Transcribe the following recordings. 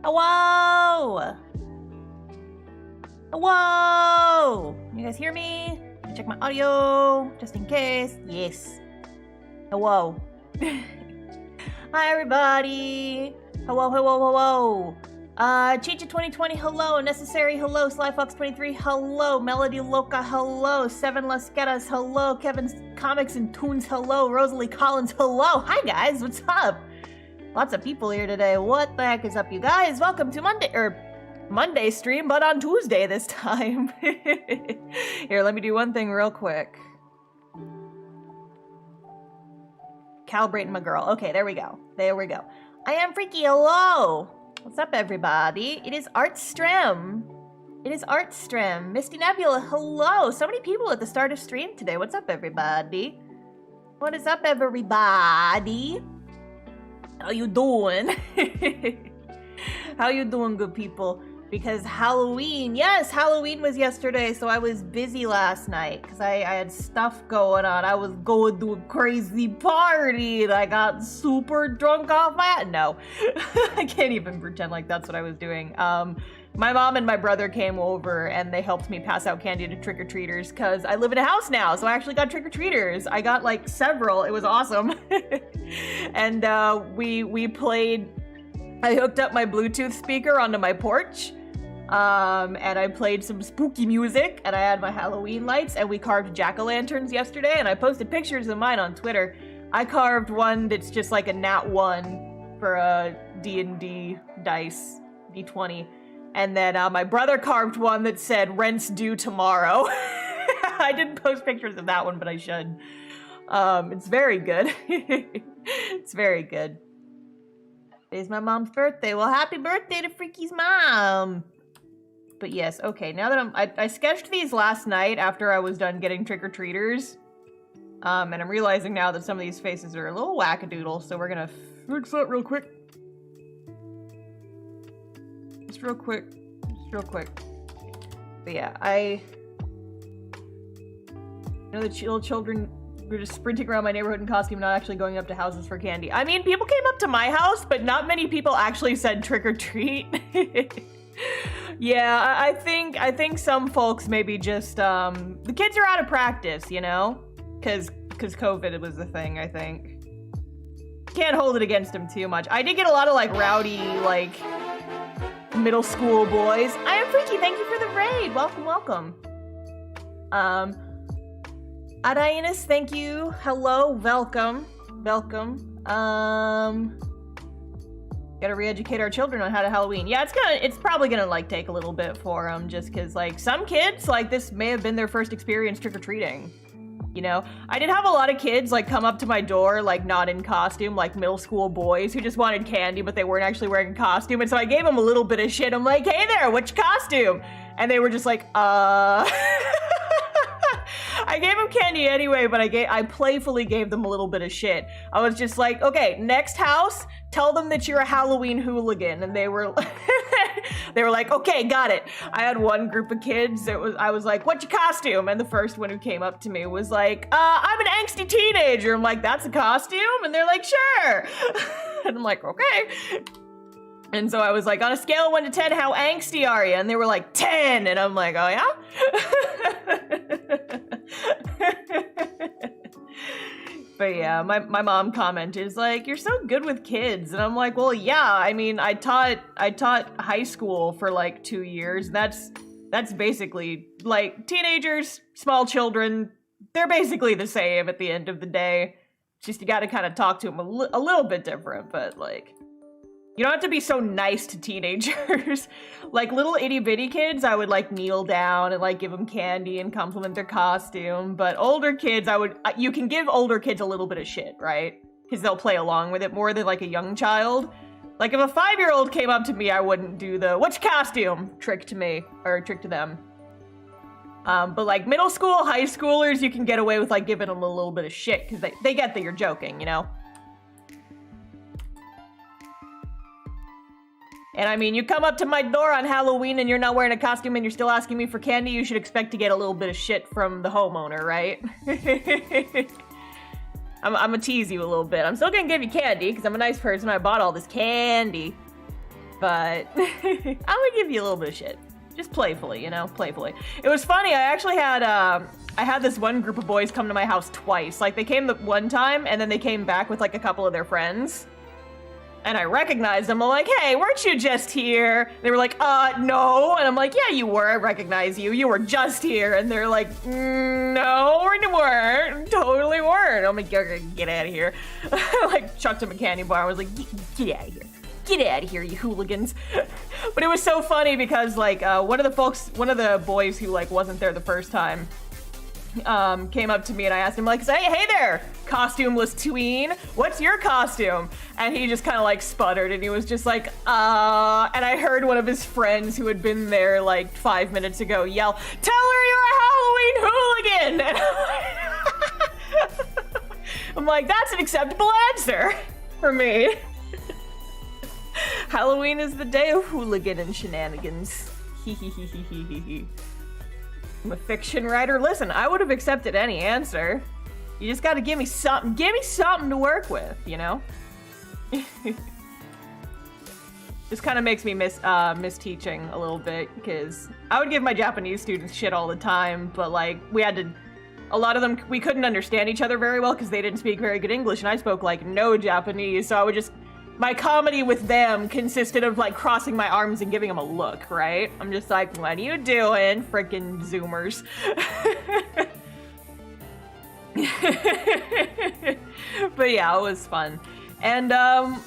Hello! Hello! You guys hear me? Check my audio, just in case. Yes. Hello. Hi, everybody. Hello, hello, hello. Chicha 2020, hello. Necessary, hello. Slyfox 23, hello. Melody Loca, hello. Seven Lasquetas, hello. Kevin's Comics and Toons, hello. Rosalie Collins, hello. Hi, guys. What's up? Lots of people here today. What the heck is up, you guys? Welcome to Monday stream, but on Tuesday this time. Here, let me do one thing real quick. Calibrating my girl. Okay, there we go. There we go. I am Freaky. Hello. What's up, everybody? It is Artstrem. It is Artstrem. Misty Nebula. Hello. So many people at the start of stream today. What's up, everybody? What is up, everybody? How you doing? How you doing, good people? Because Halloween, yes, Halloween was yesterday, so I was busy last night because I had stuff going on. I was going to a crazy party and I got super drunk off my... No, I can't even pretend like that's what I was doing. My mom and my brother came over and they helped me pass out candy to trick-or-treaters because I live in a house now, so I actually got trick-or-treaters. I got like several. It was awesome. And we played... I hooked up my Bluetooth speaker onto my porch, and I played some spooky music, and I had my Halloween lights, and we carved jack-o'-lanterns yesterday, and I posted pictures of mine on Twitter. I carved one that's just like a nat 1 for a D&D dice, D20, and then my brother carved one that said, "Rent's due tomorrow." I didn't post pictures of that one, but I should. It's very good. It's very good. Today's my mom's birthday. Well, happy birthday to Freaky's mom. But yes, okay, now that I sketched these last night after I was done getting trick-or-treaters. And I'm realizing now that some of these faces are a little wackadoodle, so we're gonna fix that real quick. Just real quick. But yeah, you know, the little children were just sprinting around my neighborhood in costume, not actually going up to houses for candy. I mean, people came up to my house, but not many people actually said trick or treat. Yeah, I think some folks maybe just the kids are out of practice, you know, because COVID was the thing. I think can't hold it against them too much. I did get a lot of like rowdy like middle school boys. I am Freaky. Thank you for the raid. Welcome. Adainus, thank you. Hello, welcome. Gotta re-educate our children on how to Halloween. Yeah, it's probably gonna like take a little bit for them, just because like some kids, like this may have been their first experience trick-or-treating. You know, I did have a lot of kids like come up to my door, like not in costume, like middle school boys who just wanted candy, but they weren't actually wearing a costume. And so I gave them a little bit of shit. I'm like, hey there, which costume? And they were just like, I gave them candy anyway, but I playfully gave them a little bit of shit. I was just like, okay, next house, tell them that you're a Halloween hooligan. And they were like, okay, got it. I had one group of kids I was like, what's your costume? And the first one who came up to me was like, I'm an angsty teenager. I'm like, that's a costume? And they're like, sure. And I'm like, okay. And so I was like, on a scale of 1 to 10, how angsty are you? And they were like, 10. And I'm like, oh yeah? But yeah, my mom commented, is like, you're so good with kids. And I'm like, well, yeah, I mean, I taught high school for like 2 years. That's basically like teenagers, small children, they're basically the same at the end of the day. Just you gotta kind of talk to them a little bit different, but like, you don't have to be so nice to teenagers. Like little itty bitty kids, I would like kneel down and like give them candy and compliment their costume. But older kids, you can give older kids a little bit of shit, right? Because they'll play along with it more than like a young child. Like if a 5-year-old came up to me, I wouldn't do the "what's your costume" trick to me or trick to them. But like middle school, high schoolers, you can get away with like giving them a little bit of shit because they get that you're joking, you know? And I mean, you come up to my door on Halloween and you're not wearing a costume and you're still asking me for candy, you should expect to get a little bit of shit from the homeowner, right? I'm gonna tease you a little bit. I'm still gonna give you candy because I'm a nice person. I bought all this candy. but I'm gonna give you a little bit of shit. Just playfully, you know, playfully. It was funny, I actually had, I had this one group of boys come to my house twice. Like, they came the one time, and then they came back with, like, a couple of their friends. And I recognized them. I'm like, hey, weren't you just here? They were like, no. And I'm like, yeah, you were. I recognize you. You were just here. And they're like, no, we weren't. Totally weren't. I'm like, get out of here. I, like, chucked him a candy bar. I was like, get out of here. Get out of here, you hooligans. But it was so funny because, like, one of the boys who, like, wasn't there the first time, came up to me and I asked him, like, hey there, costumeless tween, what's your costume? And he just kind of like sputtered and he was just like, and I heard one of his friends who had been there like 5 minutes ago yell, tell her you're a Halloween hooligan! And I'm like, that's an acceptable answer for me. Halloween is the day of hooligan and shenanigans. Hee hee hee hee hee hee hee. I'm a fiction writer. Listen, I would have accepted any answer. You just gotta give me something to work with, you know? This kind of makes me miss teaching a little bit, because I would give my Japanese students shit all the time, but like, a lot of them, we couldn't understand each other very well because they didn't speak very good English, and I spoke like no Japanese, so I would just, my comedy with them consisted of like crossing my arms and giving them a look, right? I'm just like, what are you doing, frickin' Zoomers? But yeah, it was fun. And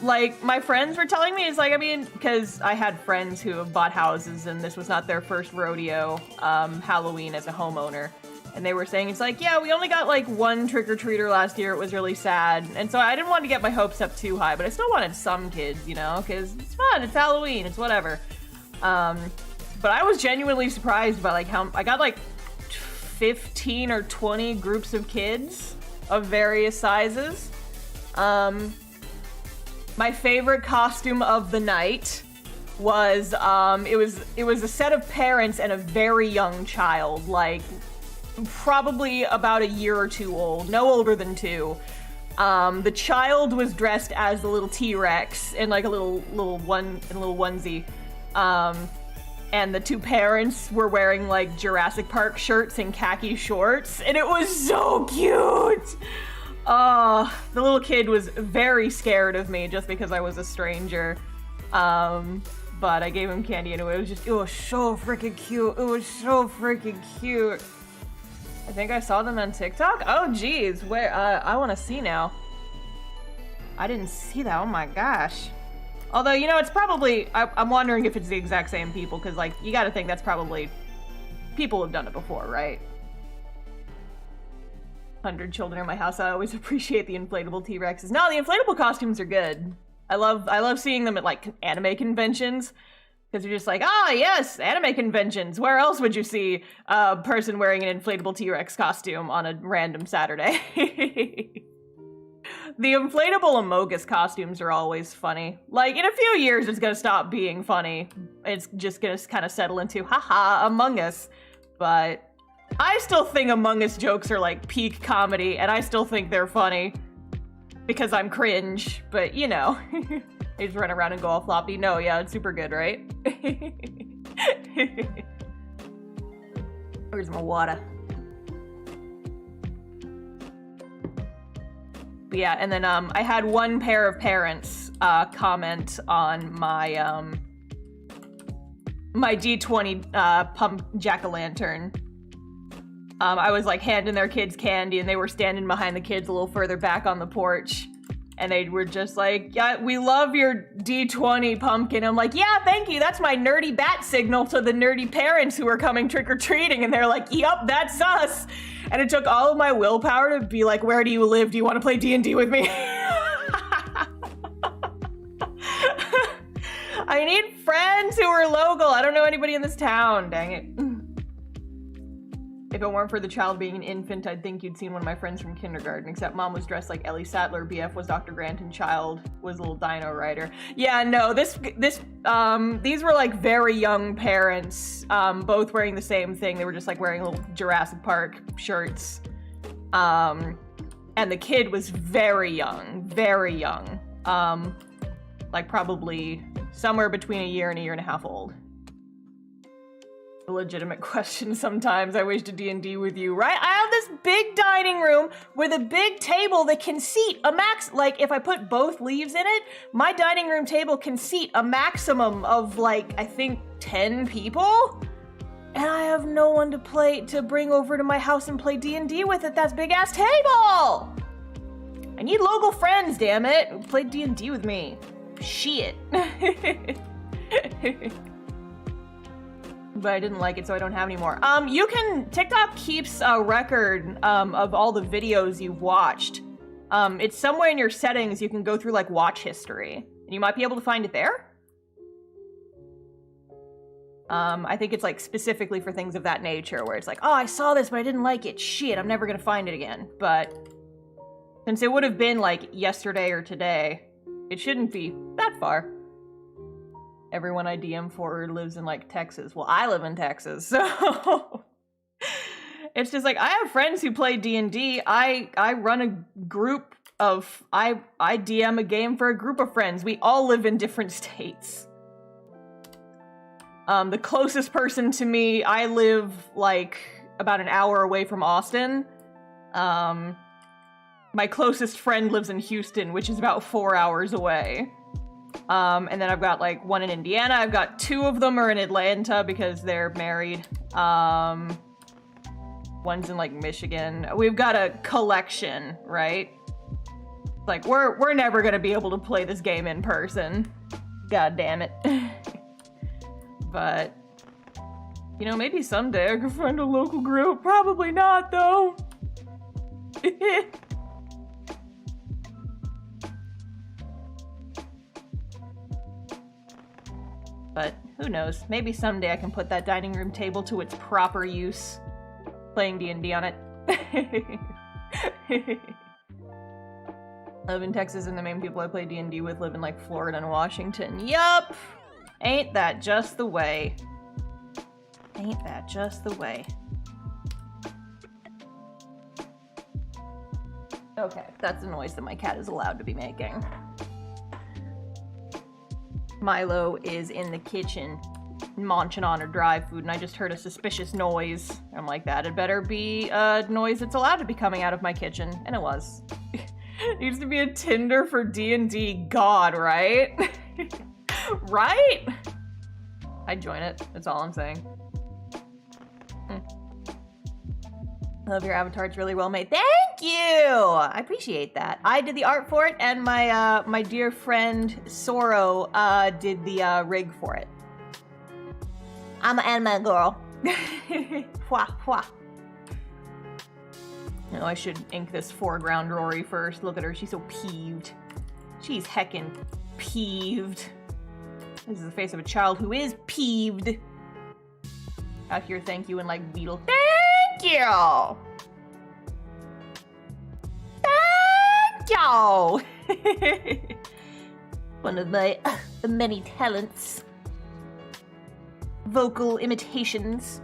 like my friends were telling me, it's like, I mean, because I had friends who have bought houses and this was not their first rodeo, Halloween as a homeowner. And they were saying, it's like, yeah, we only got like one trick-or-treater last year. It was really sad. And so I didn't want to get my hopes up too high, but I still wanted some kids, you know, because it's fun. It's Halloween. It's whatever. But I was genuinely surprised by like how I got like 15 or 20 groups of kids of various sizes. My favorite costume of the night was, it was a set of parents and a very young child, like probably about a year or two old, no older than 2. The child was dressed as the little T-Rex in like a little onesie. And the 2 parents were wearing like Jurassic Park shirts and khaki shorts, and it was so cute. The little kid was very scared of me just because I was a stranger. But I gave him candy and it was so freaking cute. It was so freaking cute. I think I saw them on TikTok. Oh geez, where, I want to see now. I didn't see that, oh my gosh. Although, you know, it's probably, I'm wondering if it's the exact same people, because like, you gotta think that's probably, people have done it before, right? 100 children in my house. I always appreciate the inflatable T-Rexes. No, the inflatable costumes are good. I love seeing them at like anime conventions. Because you're just like, yes, anime conventions. Where else would you see a person wearing an inflatable T-Rex costume on a random Saturday? The inflatable Amogus costumes are always funny. Like, in a few years, it's gonna stop being funny. It's just gonna kind of settle into, haha, Among Us. But I still think Among Us jokes are like peak comedy, and I still think they're funny. Because I'm cringe, but you know. They just run around and go all floppy. No, yeah, it's super good, right? Where's my water? But yeah, and then I had one pair of parents comment on my my D20 pump jack-o'-lantern. I was like handing their kids candy and they were standing behind the kids a little further back on the porch. And they were just like, yeah, we love your D20 pumpkin. I'm like, yeah, thank you. That's my nerdy bat signal to the nerdy parents who are coming trick-or-treating. And they're like, yup, that's us. And it took all of my willpower to be like, where do you live? Do you want to play D&D with me? I need friends who are local. I don't know anybody in this town. Dang it. If it weren't for the child being an infant, I'd think you'd seen one of my friends from kindergarten, except mom was dressed like Ellie Sattler, BF was Dr. Grant, and child was a little dino rider. Yeah, no, these were like very young parents, both wearing the same thing. They were just like wearing little Jurassic Park shirts. And the kid was very young, like probably somewhere between a year and a half old. A legitimate question sometimes. I wish to D&D with you, right? I have this big dining room with a big table that can seat a max, like if I put both leaves in it, my dining room table can seat a maximum of like, I think 10 people? And I have no one to bring over to my house and play D&D with at that big ass table! I need local friends, damn it, who play D&D with me. Shit. But I didn't like it, so I don't have any more. TikTok keeps a record of all the videos you've watched. It's somewhere in your settings. You can go through like watch history, and you might be able to find it there. I think it's like specifically for things of that nature, where it's like, oh, I saw this, but I didn't like it. Shit, I'm never gonna find it again. But since it would have been like yesterday or today, it shouldn't be that far. Everyone I DM for lives in like Texas. Well, I live in Texas, so it's just like I have friends who play D&D. I run a group of I DM a game for a group of friends. We all live in different states. The closest person to me, I live like about an hour away from Austin. My closest friend lives in Houston, which is about 4 hours away. And then I've got like one in Indiana. I've got 2 of them are in Atlanta because they're married. One's in like Michigan. We've got a collection, right? Like we're never gonna be able to play this game in person. God damn it. But you know, maybe someday I could find a local group. Probably not though. But who knows? Maybe someday I can put that dining room table to its proper use. Playing D&D on it. I live in Texas and the main people I play D&D with live in like Florida and Washington. Yup! Ain't that just the way? Ain't that just the way? Okay, that's the noise that my cat is allowed to be making. Milo is in the kitchen munching on her dry food, and I just heard a suspicious noise. I'm like, that had better be a noise that's allowed to be coming out of my kitchen. And it was. Needs to be a Tinder for D&D god, right? Right? I'd join it. That's all I'm saying. I love your avatar. It's really well made. Thank you! I appreciate that. I did the art for it, and my my dear friend Soro did the rig for it. I'm an anime girl. Hua, hua. No, I should ink this foreground Rory first. Look at her. She's so peeved. She's heckin' peeved. This is the face of a child who is peeved. Out here, thank you, and like beetle. Thank you! Thank you! One of my many talents. Vocal imitations.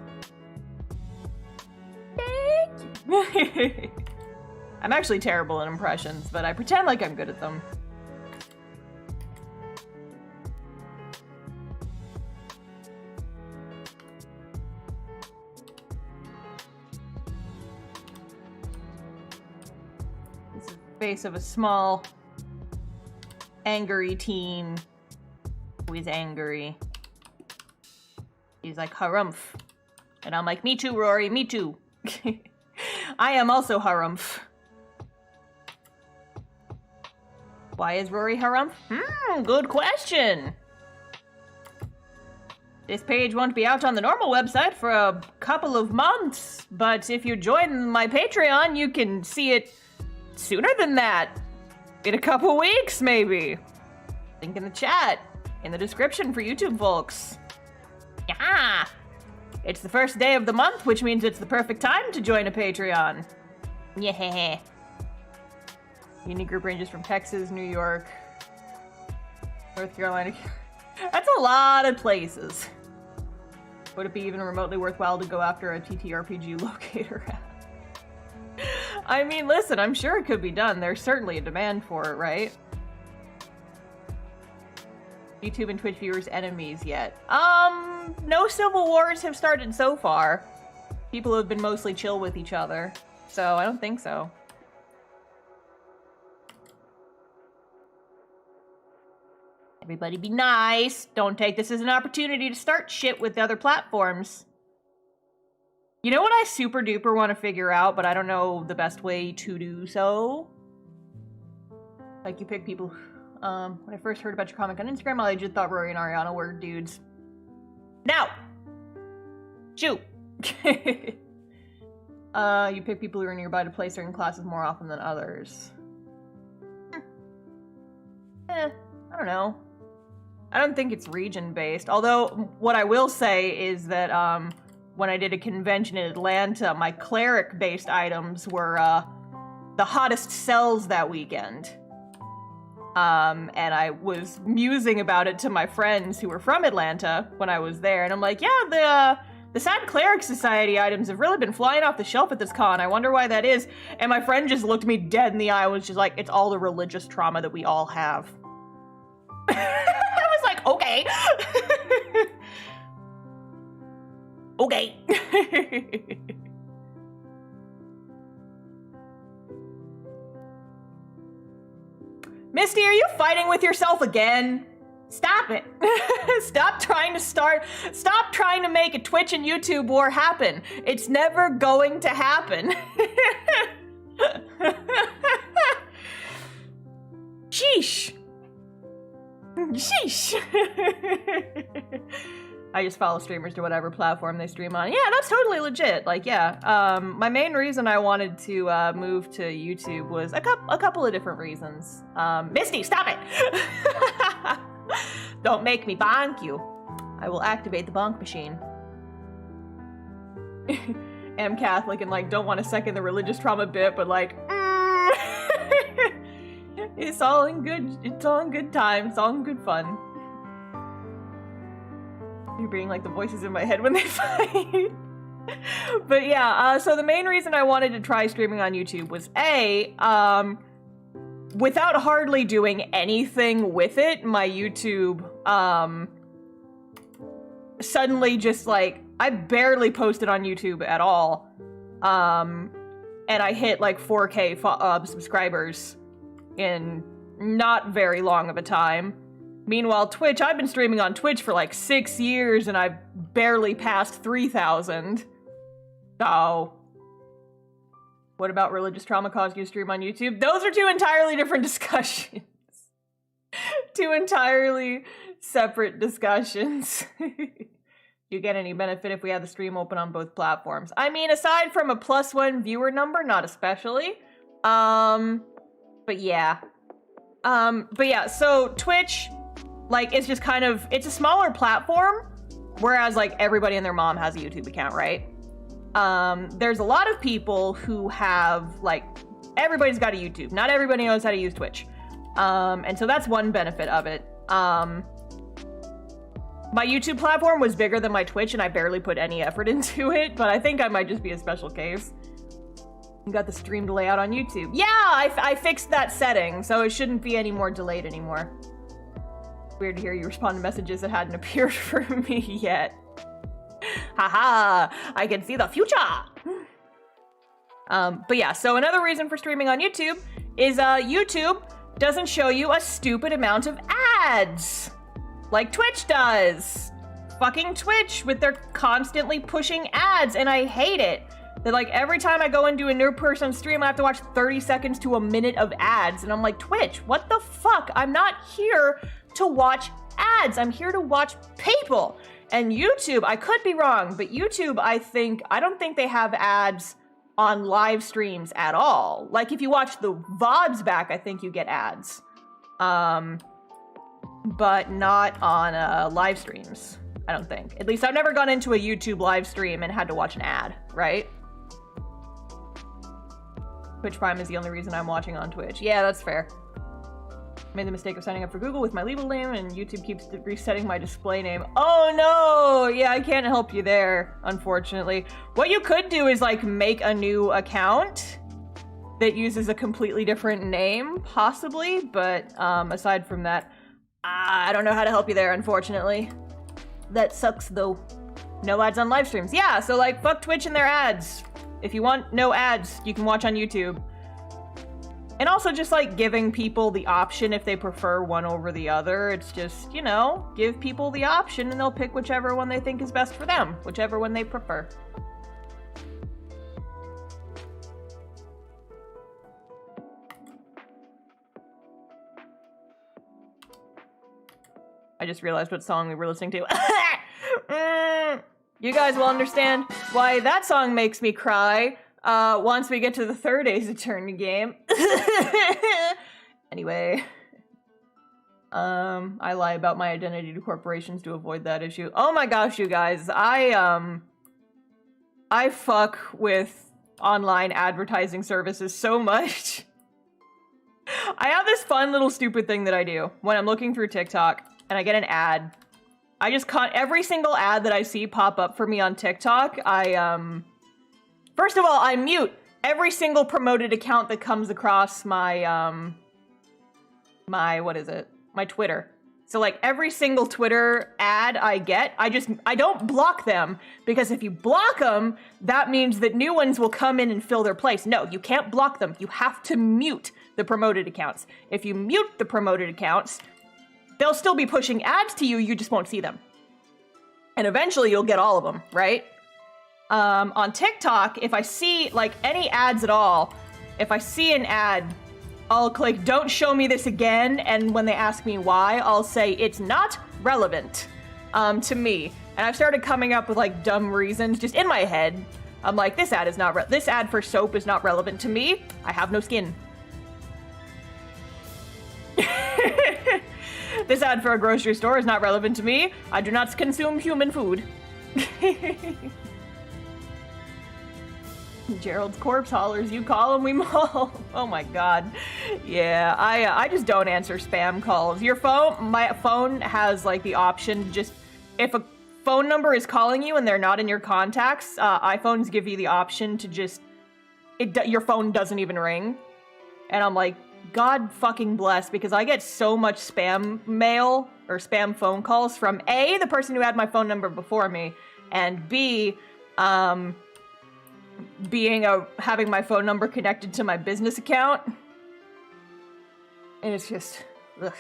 Thank you! I'm actually terrible at impressions, but I pretend like I'm good at them. Face of a small, angry teen who is angry. He's like, harumph. And I'm like, me too, Rory, me too. I am also harumph. Why is Rory harumph? Good question. This page won't be out on the normal website for a couple of months, but if you join my Patreon, you can see it sooner than that. In a couple weeks, maybe. Link in the chat. In the description for YouTube folks. Yeah! It's the first day of the month, which means it's the perfect time to join a Patreon. Yeah. Unique group ranges from Texas, New York, North Carolina. That's a lot of places. Would it be even remotely worthwhile to go after a TTRPG locator app? I mean, listen, I'm sure it could be done. There's certainly a demand for it, right? YouTube and Twitch viewers enemies yet. No civil wars have started so far. People have been mostly chill with each other, so I don't think so. Everybody be nice. Don't take this as an opportunity to start shit with other platforms. You know what I super duper want to figure out, but I don't know the best way to do so? Like, you pick people... when I first heard about your comic on Instagram, I just thought Rory and Ariana were dudes. Now! Shoot! You pick people who are nearby to play certain classes more often than others. I don't know. I don't think it's region-based. Although, what I will say is that, when I did a convention in Atlanta, my cleric-based items were, the hottest sells that weekend. And I was musing about it to my friends who were from Atlanta when I was there, and I'm like, yeah, the Sad Cleric Society items have really been flying off the shelf at this con. I wonder why that is. And my friend just looked me dead in the eye and was just like, it's all the religious trauma that we all have. I was like, okay. Okay. Misty, are you fighting with yourself again? Stop it. Stop trying to make a Twitch and YouTube war happen. It's never going to happen. Sheesh. Sheesh. I just follow streamers to whatever platform they stream on. Yeah, that's totally legit. Like, yeah. My main reason I wanted to move to YouTube was a couple of different reasons. Misty, stop it! Don't make me bonk you. I will activate the bonk machine. Am Catholic and like don't want to second the religious trauma bit, but like, it's all in good time. It's all in good fun. You're being like the voices in my head when they fight. But yeah, so the main reason I wanted to try streaming on YouTube was without hardly doing anything with it, my YouTube, suddenly just like, I barely posted on YouTube at all. And I hit like 4K subscribers in not very long of a time. Meanwhile, Twitch, I've been streaming on Twitch for like 6 years and I've barely passed 3,000. So, what about religious trauma caused you to stream on YouTube? Those are two entirely different discussions. Two entirely separate discussions. Do you get any benefit if we had the stream open on both platforms? I mean, aside from a +1 viewer number, not especially. But yeah. So Twitch, like, it's just kind of, it's a smaller platform, whereas, like, everybody and their mom has a YouTube account, right? There's a lot of people who have, like, everybody's got a YouTube. Not everybody knows how to use Twitch. And so that's one benefit of it. My YouTube platform was bigger than my Twitch, and I barely put any effort into it, but I think I might just be a special case. You got the stream delay out on YouTube. Yeah, I fixed that setting, so it shouldn't be any more delayed anymore. Weird to hear you respond to messages that hadn't appeared for me yet. Haha, I can see the future! But yeah, so another reason for streaming on YouTube is YouTube doesn't show you a stupid amount of ads. Like Twitch does. Fucking Twitch with their constantly pushing ads, and I hate it. That like every time I go into a new person stream, I have to watch 30 seconds to a minute of ads, and I'm like, Twitch, what the fuck? I'm not here to watch ads. I'm here to watch people. And YouTube, I could be wrong, but YouTube, I don't think they have ads on live streams at all. Like if you watch the VODs back, I think you get ads. But not on live streams, I don't think. At least I've never gone into a YouTube live stream and had to watch an ad, right? Twitch Prime is the only reason I'm watching on Twitch. Yeah, that's fair. Made the mistake of signing up for Google with my legal name, and YouTube keeps resetting my display name. Oh no! Yeah, I can't help you there, unfortunately. What you could do is like make a new account that uses a completely different name, possibly, but aside from that, I don't know how to help you there, unfortunately. That sucks, though. No ads on live streams. Yeah, so like, fuck Twitch and their ads. If you want no ads, you can watch on YouTube. And also just like giving people the option if they prefer one over the other. It's just, you know, give people the option and they'll pick whichever one they think is best for them. Whichever one they prefer. I just realized what song we were listening to. You guys will understand why that song makes me cry once we get to the third Ace Attorney game. Anyway. I lie about my identity to corporations to avoid that issue. Oh my gosh, you guys. I fuck with online advertising services so much. I have this fun little stupid thing that I do when I'm looking through TikTok and I get an ad. I just can't, every single ad that I see pop up for me on TikTok, first of all, I mute every single promoted account that comes across my, my Twitter. So like every single Twitter ad I get, I don't block them, because if you block them, that means that new ones will come in and fill their place. No, you can't block them. You have to mute the promoted accounts. If you mute the promoted accounts, they'll still be pushing ads to you, you just won't see them. And eventually you'll get all of them, right? On TikTok, if I see like any ads at all, if I see an ad, I'll click don't show me this again, and when they ask me why, I'll say it's not relevant to me. And I've started coming up with like dumb reasons just in my head. I'm like, this ad for soap is not relevant to me. I have no skin. This ad for a grocery store is not relevant to me. I do not consume human food. Gerald's corpse haulers, you call them, we maul. Oh my god. Yeah, I just don't answer spam calls. My phone has like the option to just, if a phone number is calling you and they're not in your contacts, iPhones give you the option to just, your phone doesn't even ring. And I'm like, God fucking bless, because I get so much spam mail or spam phone calls from A, the person who had my phone number before me, and B, having my phone number connected to my business account. And it's just, ugh.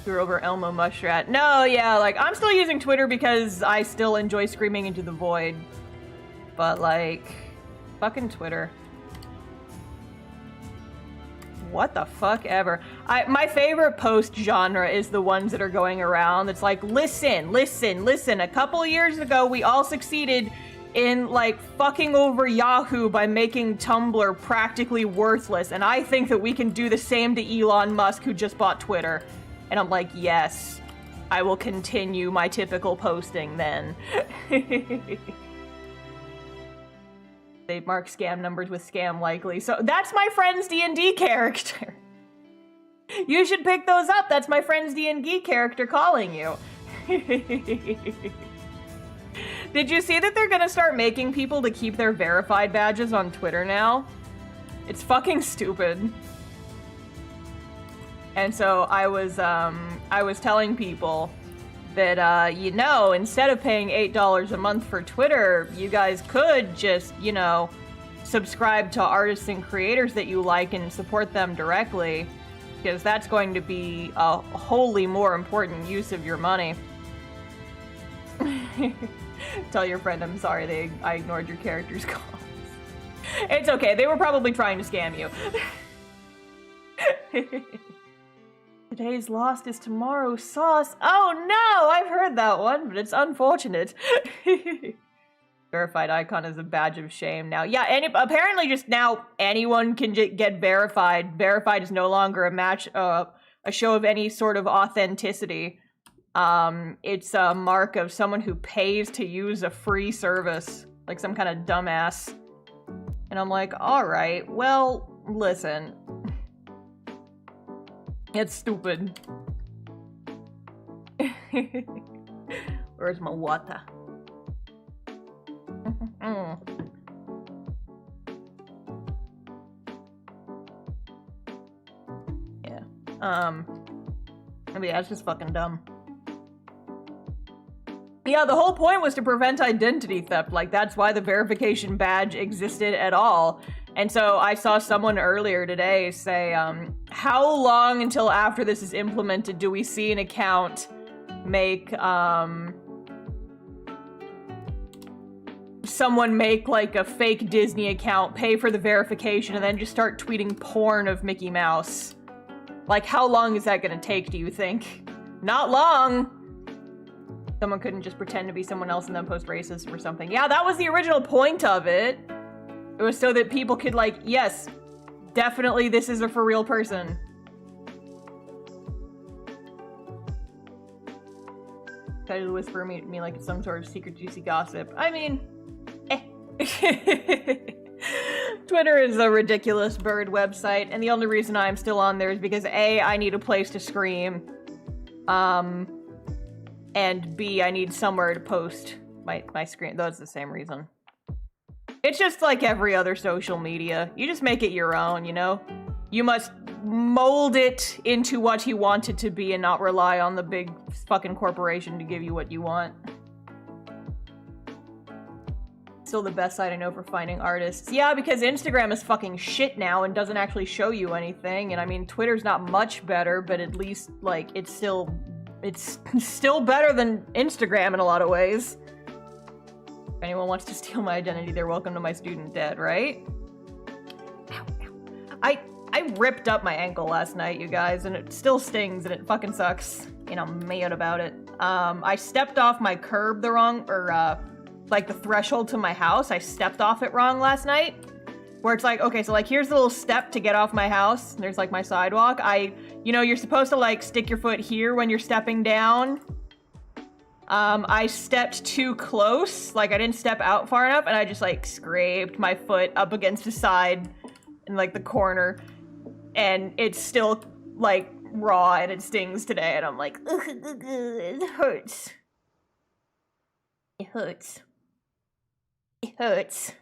You're over Elmo Mushrat. No, yeah, like, I'm still using Twitter because I still enjoy screaming into the void. But, like, fucking Twitter. What the fuck ever. My favorite post genre is the ones that are going around. It's like, listen. A couple years ago, we all succeeded in, like, fucking over Yahoo by making Tumblr practically worthless. And I think that we can do the same to Elon Musk, who just bought Twitter. And I'm like, yes, I will continue my typical posting then. They mark scam numbers with scam likely. So that's my friend's D&D character. You should pick those up. That's my friend's D&D character calling you. Did you see that they're gonna start making people to keep their verified badges on Twitter now? It's fucking stupid. And so I was telling people that, you know, instead of paying $8 a month for Twitter, you guys could just, you know, subscribe to artists and creators that you like and support them directly, because that's going to be a wholly more important use of your money. Tell your friend I'm sorry I ignored your character's calls. It's okay, they were probably trying to scam you. Today's lost is tomorrow's sauce. Oh no, I've heard that one, but it's unfortunate. Verified icon is a badge of shame now. Yeah, and apparently just now anyone can get verified. Verified is no longer a show of any sort of authenticity. It's a mark of someone who pays to use a free service, like some kind of dumbass. And I'm like, all right, well, listen. It's stupid. Where's my water? Yeah. But yeah, it's just fucking dumb. Yeah, the whole point was to prevent identity theft. Like, that's why the verification badge existed at all. And so I saw someone earlier today say, how long until after this is implemented do we see an account make, someone make, like, a fake Disney account, pay for the verification, and then just start tweeting porn of Mickey Mouse? Like, how long is that gonna take, do you think? Not long! Someone couldn't just pretend to be someone else and then post racism or something. Yeah, that was the original point of it. It was so that people could, like, yes, definitely this is a for real person. Try to whisper me like it's some sort of secret juicy gossip. I mean, Twitter is a ridiculous bird website, and the only reason I'm still on there is because A, I need a place to scream, and B, I need somewhere to post my screen. That's the same reason. It's just like every other social media. You just make it your own, you know? You must mold it into what you want it to be and not rely on the big fucking corporation to give you what you want. Still the best site I know for finding artists. Yeah, because Instagram is fucking shit now and doesn't actually show you anything. And I mean, Twitter's not much better, but at least, like, it's still better than Instagram in a lot of ways. If anyone wants to steal my identity, they're welcome to my student debt, right? Ow, ow. I ripped up my ankle last night, you guys, and it still stings and it fucking sucks. And I'm mad about it. I stepped off my curb the wrong, like the threshold to my house. I stepped off it wrong last night. Where it's like, okay, so like here's the little step to get off my house. And there's like my sidewalk. You know, you're supposed to like stick your foot here when you're stepping down. I stepped too close. Like I didn't step out far enough and I just like scraped my foot up against the side in like the corner. And it's still like raw and it stings today. And I'm like, ugh, it hurts. It hurts. It hurts.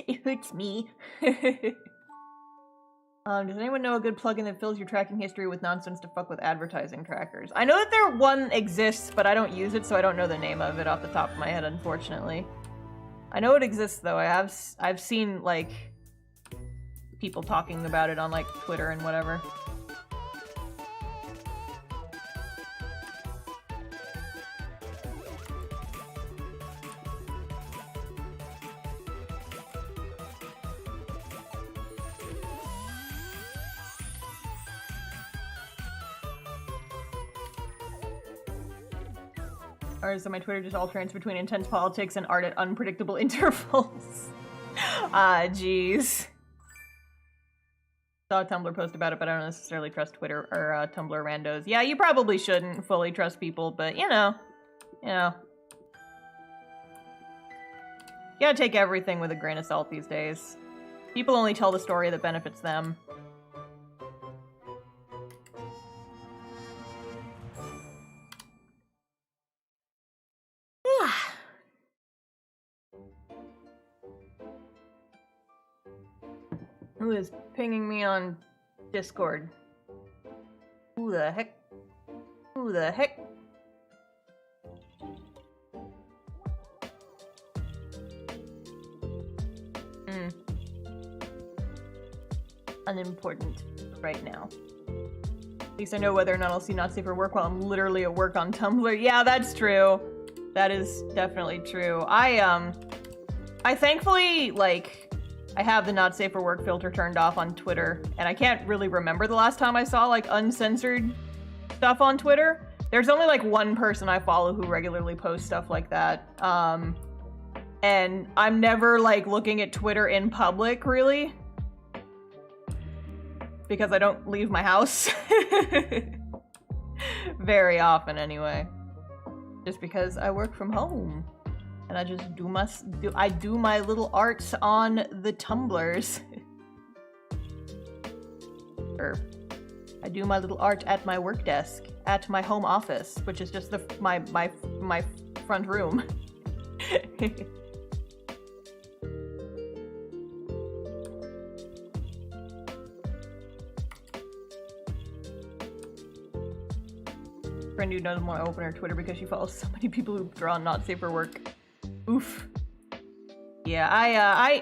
It hurts me. Does anyone know a good plugin that fills your tracking history with nonsense to fuck with advertising trackers? I know that there one exists, but I don't use it, so I don't know the name of it off the top of my head, unfortunately. I know it exists, though. I've seen, like, people talking about it on, like, Twitter and whatever. Or is my Twitter just alternates between intense politics and art at unpredictable intervals? Ah, jeez. Saw a Tumblr post about it, but I don't necessarily trust Twitter or Tumblr randos. Yeah, you probably shouldn't fully trust people, but you know. You gotta take everything with a grain of salt these days. People only tell the story that benefits them. Who is pinging me on Discord? Who the heck? Who the heck? Unimportant right now. At least I know whether or not I'll see Not Safe for Work while I'm literally at work on Tumblr. Yeah, that's true. That is definitely true. I thankfully, like, I have the Not Safe for Work filter turned off on Twitter, and I can't really remember the last time I saw, like, uncensored stuff on Twitter. There's only, like, one person I follow who regularly posts stuff like that. And I'm never, like, looking at Twitter in public, really. Because I don't leave my house. Very often, anyway. Just because I work from home. And I just do my little arts on the Tumblrs. Or I do my little art at my work desk, at my home office, which is just my front room. friend who doesn't want to open her Twitter because she follows so many people who draw not safe for work. Oof. Yeah,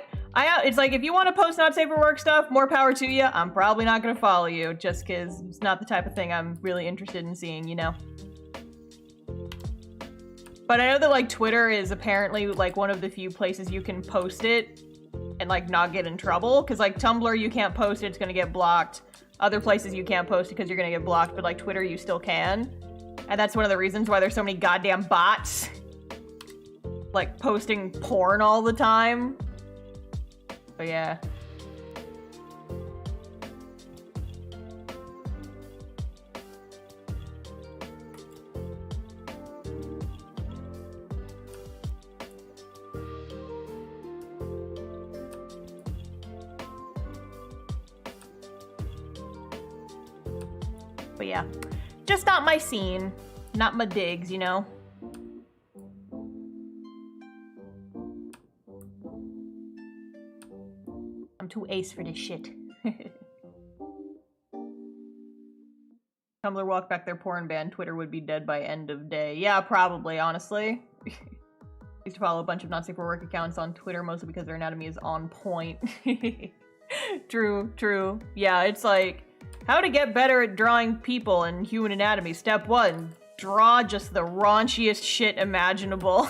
it's like, if you want to post not safe for work stuff, more power to you. I'm probably not going to follow you, just because it's not the type of thing I'm really interested in seeing, you know? But I know that, like, Twitter is apparently, like, one of the few places you can post it and, like, not get in trouble. Because, like, Tumblr, you can't post it, it's going to get blocked. Other places you can't post it because you're going to get blocked, but, like, Twitter, you still can. And that's one of the reasons why there's so many goddamn bots, like, posting porn all the time. But yeah. But yeah, just not my scene, not my digs, you know? I'm too ace for this shit. Tumblr walked back their porn ban, Twitter would be dead by end of day. Yeah, probably, honestly. I used to follow a bunch of not safe for work accounts on Twitter, mostly because their anatomy is on point. True, true. Yeah, it's like, how to get better at drawing people and human anatomy. Step 1, draw just the raunchiest shit imaginable.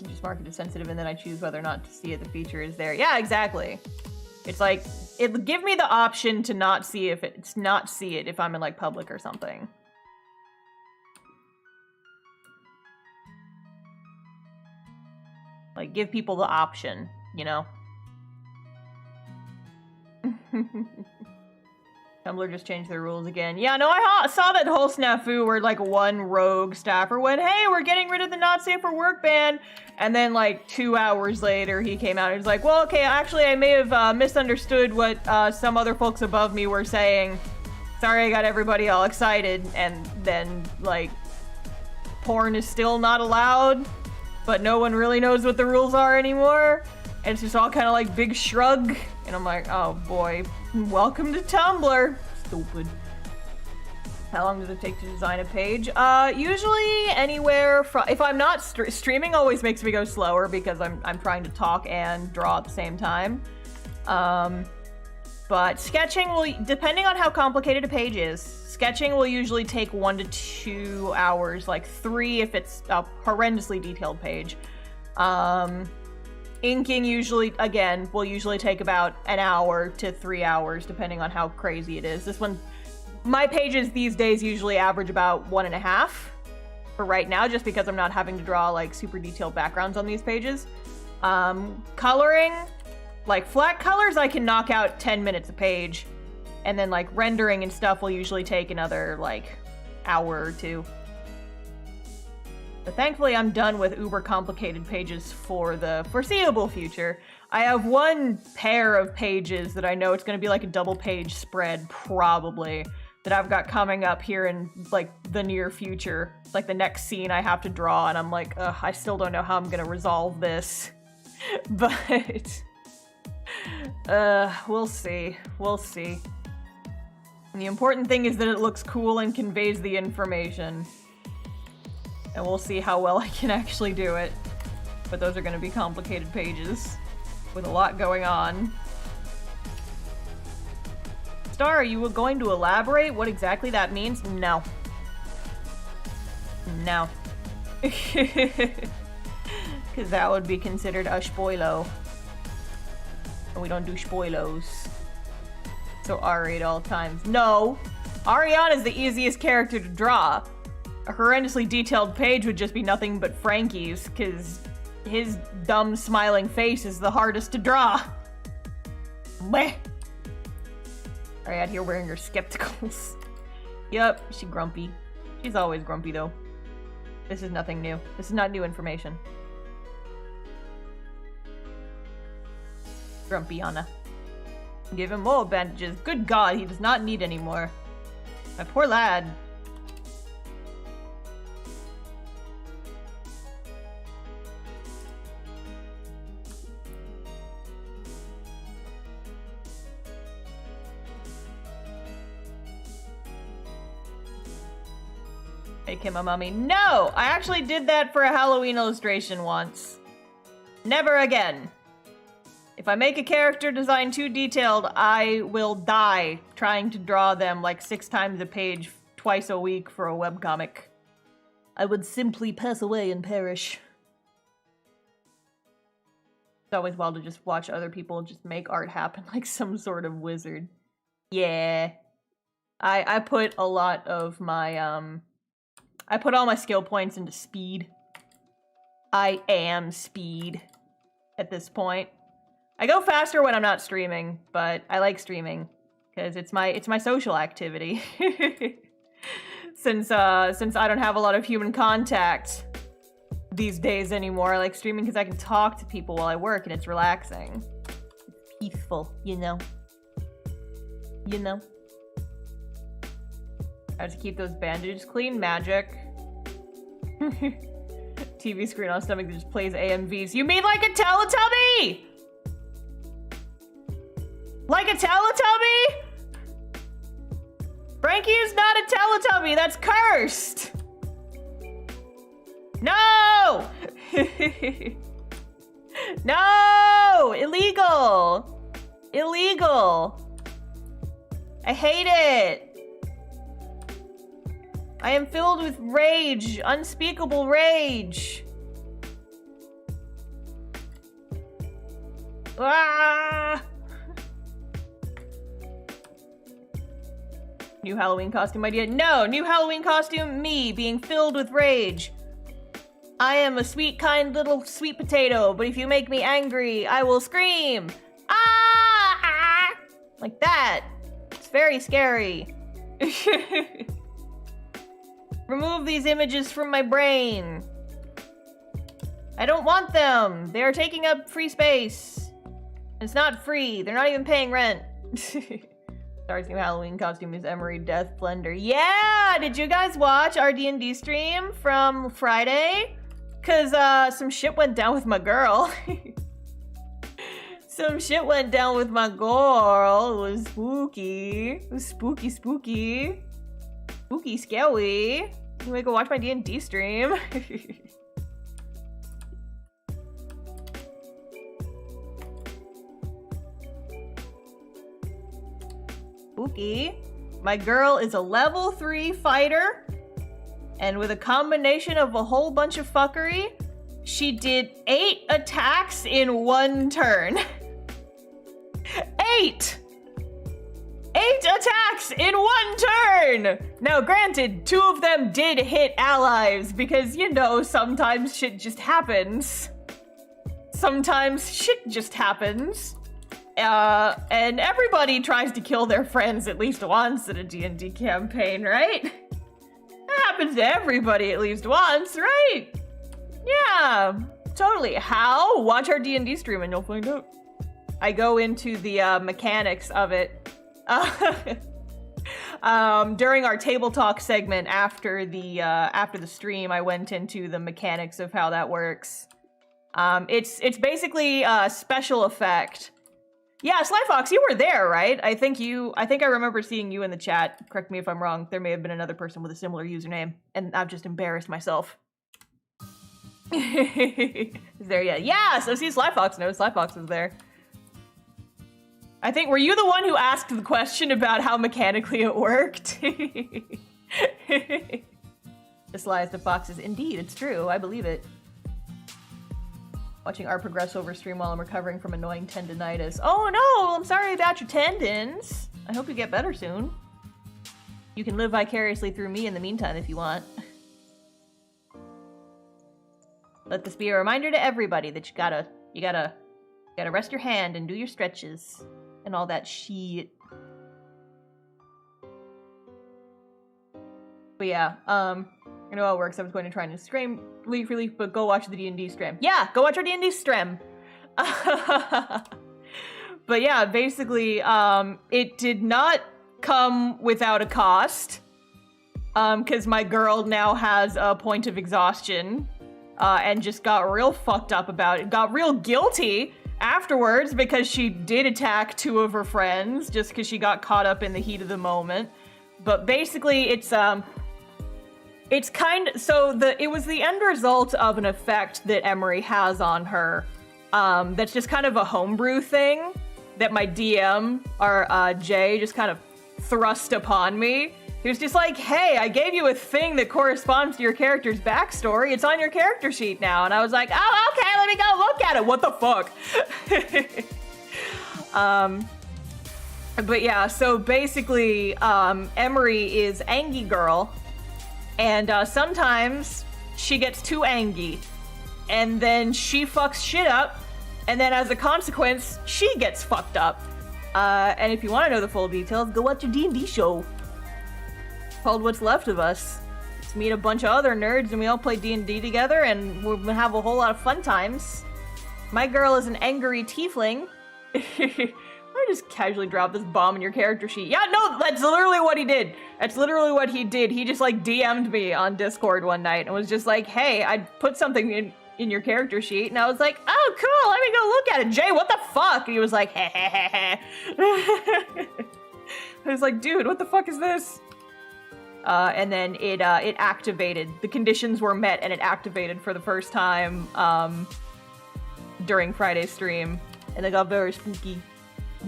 Just mark it as sensitive and then I choose whether or not to see it. The feature is there. Yeah, exactly. It's like, it'll give me the option to not see it if I'm in like public or something. Like, give people the option, you know? Tumblr just changed their rules again. Yeah, no, I saw that whole snafu where, like, one rogue staffer went, hey, we're getting rid of the not safe for work ban. And then, like, 2 hours later, he came out and was like, well, okay, actually, I may have misunderstood what some other folks above me were saying. Sorry, I got everybody all excited. And then, like, porn is still not allowed, but no one really knows what the rules are anymore. And it's just all kind of like big shrug. And I'm like, oh boy, welcome to Tumblr. Stupid. How long does it take to design a page? Usually anywhere from, if I'm not streaming always makes me go slower because I'm trying to talk and draw at the same time. But sketching will, depending on how complicated a page is, sketching will usually take 1 to 2 hours, like 3 if it's a horrendously detailed page. Inking usually, again, will usually take about 1 hour to 3 hours, depending on how crazy it is. This one, my pages these days usually average about 1.5 for right now, just because I'm not having to draw like super detailed backgrounds on these pages. Coloring, like flat colors, I can knock out 10 minutes a page. And then like rendering and stuff will usually take another like hour or 2. But thankfully, I'm done with uber complicated pages for the foreseeable future. I have one pair of pages that I know it's going to be like a double page spread, probably, that I've got coming up here in like the near future. Like the next scene I have to draw, and I'm like, ugh, I still don't know how I'm going to resolve this. But, we'll see. We'll see. And the important thing is that it looks cool and conveys the information. And we'll see how well I can actually do it. But those are going to be complicated pages with a lot going on. Star, are you going to elaborate what exactly that means? No. No. Because that would be considered a spoilo. And we don't do spoilos. So Ari at all times. No! Ariana's the easiest character to draw. A horrendously detailed page would just be nothing but Frankie's, because his dumb smiling face is the hardest to draw. Bleh. Are you out here wearing your skepticals? Yup, she's grumpy. She's always grumpy though. This is nothing new. This is not new information. Grumpy Anna. Give him more bandages. Good God, he does not need any more. My poor lad. Make him a mummy. No! I actually did that for a Halloween illustration once. Never again. If I make a character design too detailed, I will die trying to draw them like 6 times a page, twice a week for a webcomic. I would simply pass away and perish. It's always wild to just watch other people just make art happen like some sort of wizard. Yeah. I put a lot of my, I put all my skill points into speed. I am speed at this point. I go faster when I'm not streaming, but I like streaming because it's my social activity. Since I don't have a lot of human contact these days anymore, I like streaming because I can talk to people while I work and it's relaxing. It's peaceful, you know. You know. I have to keep those bandages clean. Magic. TV screen on stomach that just plays AMVs. You mean like a Teletubby? Like a Teletubby? Frankie is not a Teletubby. That's cursed. No! No! Illegal! Illegal! I hate it! I am filled with rage, unspeakable rage. Ah! New Halloween costume idea? No! New Halloween costume, me, being filled with rage. I am a sweet, kind little sweet potato, but if you make me angry, I will scream. Ah! Like that. It's very scary. Remove these images from my brain. I don't want them. They are taking up free space. It's not free. They're not even paying rent. Star's new Halloween costume is Emery Death Blender. Yeah! Did you guys watch our D&D stream from Friday? Cause some shit went down with my girl. Some shit went down with my girl. It was spooky. It was spooky, spooky. Spooky, scary. Anyway, go watch my D&D stream. Spooky. My girl is a level 3 fighter. And with a combination of a whole bunch of fuckery, she did 8 attacks in 1 turn. 8! 8 attacks in 1 turn! Now granted, 2 of them did hit allies because, you know, sometimes shit just happens. Sometimes shit just happens. And everybody tries to kill their friends at least once in a D&D campaign, right? That happens to everybody at least once, right? Yeah, totally. How? Watch our D&D stream and you'll find out. I go into the mechanics of it. During our table talk segment after the stream, I went into the mechanics of how that works. It's basically a special effect. Yeah, Slyfox, you were there, right? I think I remember seeing you in the chat. Correct me if I'm wrong. There may have been another person with a similar username, and I've just embarrassed myself. Is there yet? Yeah, so see, Slyfox knows. Slyfox was there. I think, were you the one who asked the question about how mechanically it worked? The slyest of foxes. Indeed, it's true. I believe it. Watching art progress over stream while I'm recovering from annoying tendinitis. Oh no, I'm sorry about your tendons. I hope you get better soon. You can live vicariously through me in the meantime if you want. Let this be a reminder to everybody that you gotta rest your hand and do your stretches and all that shit. But yeah, I know how it works. I was going to try and scream relief, but go watch the D&D stream. Yeah, go watch our D&D stream. But yeah, basically, it did not come without a cost. Because my girl now has a point of exhaustion. And just got real fucked up about it. Got real guilty afterwards because she did attack 2 of her friends just because she got caught up in the heat of the moment. But basically, it's It's it was the end result of an effect that Emery has on her. That's just kind of a homebrew thing that my DM, Jay, just kind of thrust upon me. He was just like, hey, I gave you a thing that corresponds to your character's backstory. It's on your character sheet now. And I was like, oh, okay, let me go look at it. What the fuck? But yeah, so basically, Emery is Angie Girl. And sometimes she gets too angry. And then she fucks shit up. And then as a consequence, she gets fucked up. And if you want to know the full details, go watch your D&D show called What's Left of Us. Let's meet a bunch of other nerds and we all play D&D together and we'll have a whole lot of fun times. My girl is an angry tiefling. I just casually dropped this bomb in your character sheet. Yeah, no, that's literally what he did. That's literally what he did. He just like DM'd me on Discord one night and was just like, hey, I put something in your character sheet. And I was like, oh, cool, let me go look at it. Jay, what the fuck? And he was like, heh heh heh heh. I was like, dude, what the fuck is this? And then it activated. The conditions were met and it activated for the first time during Friday's stream. And it got very spooky.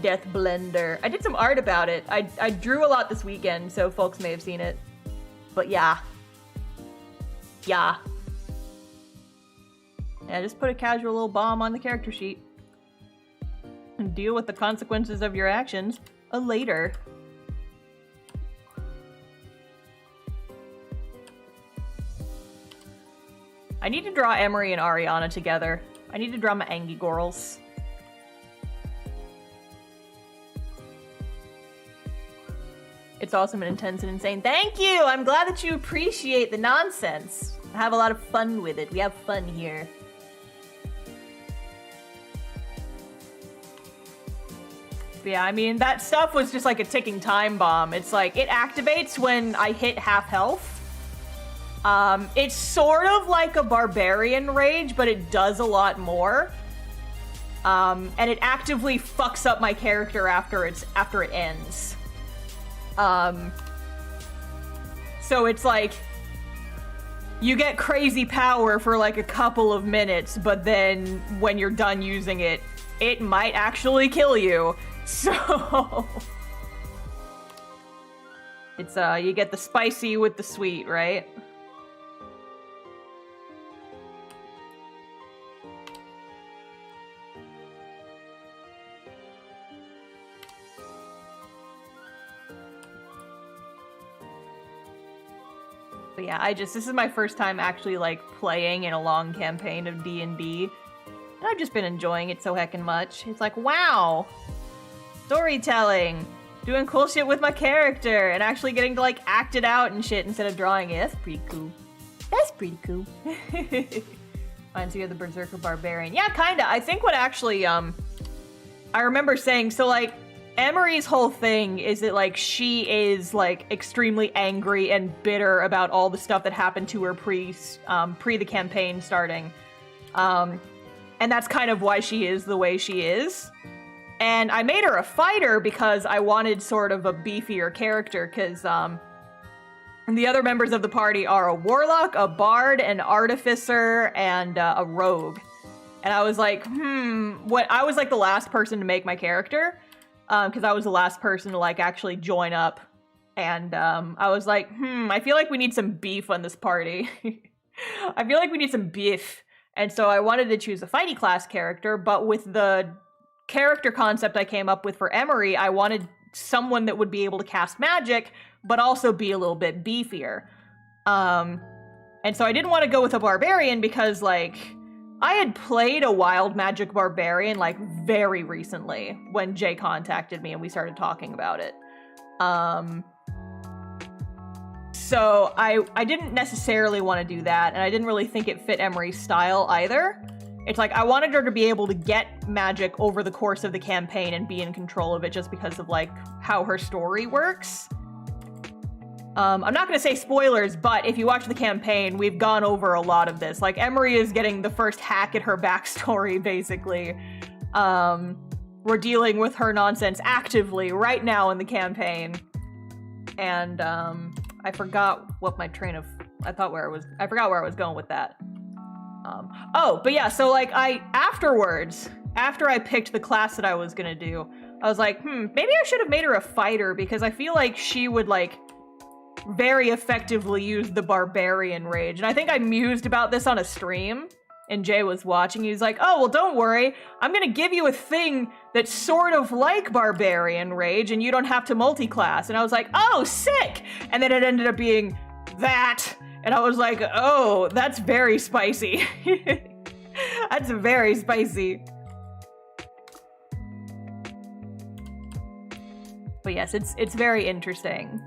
Death Blender. I did some art about it. I drew a lot this weekend, so folks may have seen it. But yeah. Yeah. Yeah, just put a casual little bomb on the character sheet. And deal with the consequences of your actions later. I need to draw Emery and Ariana together. I need to draw my Angie girls. It's awesome and intense and insane. Thank you! I'm glad that you appreciate the nonsense. I have a lot of fun with it. We have fun here. But yeah, I mean, that stuff was just like a ticking time bomb. It's like, it activates when I hit half health. It's sort of like a barbarian rage, but it does a lot more. And it actively fucks up my character after it ends. So it's like, you get crazy power for like a couple of minutes, but then when you're done using it, it might actually kill you. So it's, you get the spicy with the sweet, right? But yeah, this is my first time actually like playing in a long campaign of D&D. And I've just been enjoying it so heckin' much. It's like, wow! Storytelling! Doing cool shit with my character and actually getting to like act it out and shit instead of drawing it. That's pretty cool. That's pretty cool. Fine, so you're the Berserker Barbarian. Yeah, kinda. I think what actually, I remember saying, so like, Emery's whole thing is that, like, she is, like, extremely angry and bitter about all the stuff that happened to her pre the campaign starting. And that's kind of why she is the way she is. And I made her a fighter because I wanted sort of a beefier character, because, the other members of the party are a warlock, a bard, an artificer, and a rogue. And I was like, I was, like, the last person to make my character. Because I was the last person to, like, actually join up. And, I was like, I feel like we need some beef on this party. I feel like we need some beef. And so I wanted to choose a fighty class character, but with the character concept I came up with for Emery, I wanted someone that would be able to cast magic, but also be a little bit beefier. And so I didn't want to go with a barbarian because, like, I had played a wild magic barbarian, like, very recently when Jay contacted me and we started talking about it. So I didn't necessarily want to do that, and I didn't really think it fit Emery's style either. It's like, I wanted her to be able to get magic over the course of the campaign and be in control of it just because of, like, how her story works. I'm not going to say spoilers, but if you watch the campaign, we've gone over a lot of this. Like, Emery is getting the first hack at her backstory, basically. We're dealing with her nonsense actively right now in the campaign. And, I forgot what my train of I forgot where I was going with that. Oh, but yeah, so like afterwards, after I picked the class that I was gonna do, I was like, maybe I should have made her a fighter because I feel like she would like very effectively use the barbarian rage. And I think I mused about this on a stream and Jay was watching. He was like, oh, well, don't worry. I'm gonna give you a thing that's sort of like barbarian rage and you don't have to multi-class. And I was like, oh, sick. And then it ended up being that. And I was like, oh, that's very spicy. That's very spicy. But yes, it's very interesting.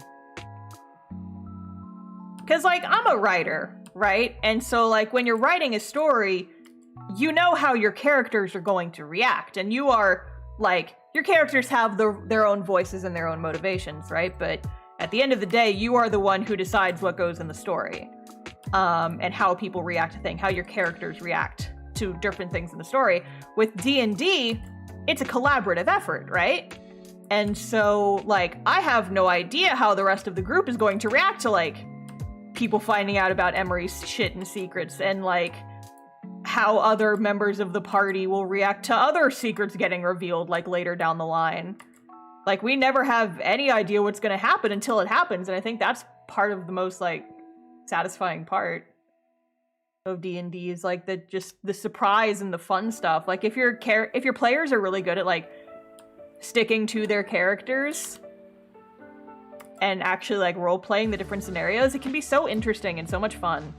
Because, like, I'm a writer, right? And so, like, when you're writing a story, you know how your characters are going to react. And you are, like, your characters have their own voices and their own motivations, right? But at the end of the day, you are the one who decides what goes in the story. And how people react to things, how your characters react to different things in the story. With D&D, it's a collaborative effort, right? And so, like, I have no idea how the rest of the group is going to react to, like, people finding out about Emery's shit and secrets, and, like, how other members of the party will react to other secrets getting revealed, like, later down the line. Like, we never have any idea what's gonna happen until it happens, and I think that's part of the most, like, satisfying part of D&D is, like, the surprise and the fun stuff. Like, if your players are really good at, like, sticking to their characters and actually like role-playing the different scenarios, it can be so interesting and so much fun.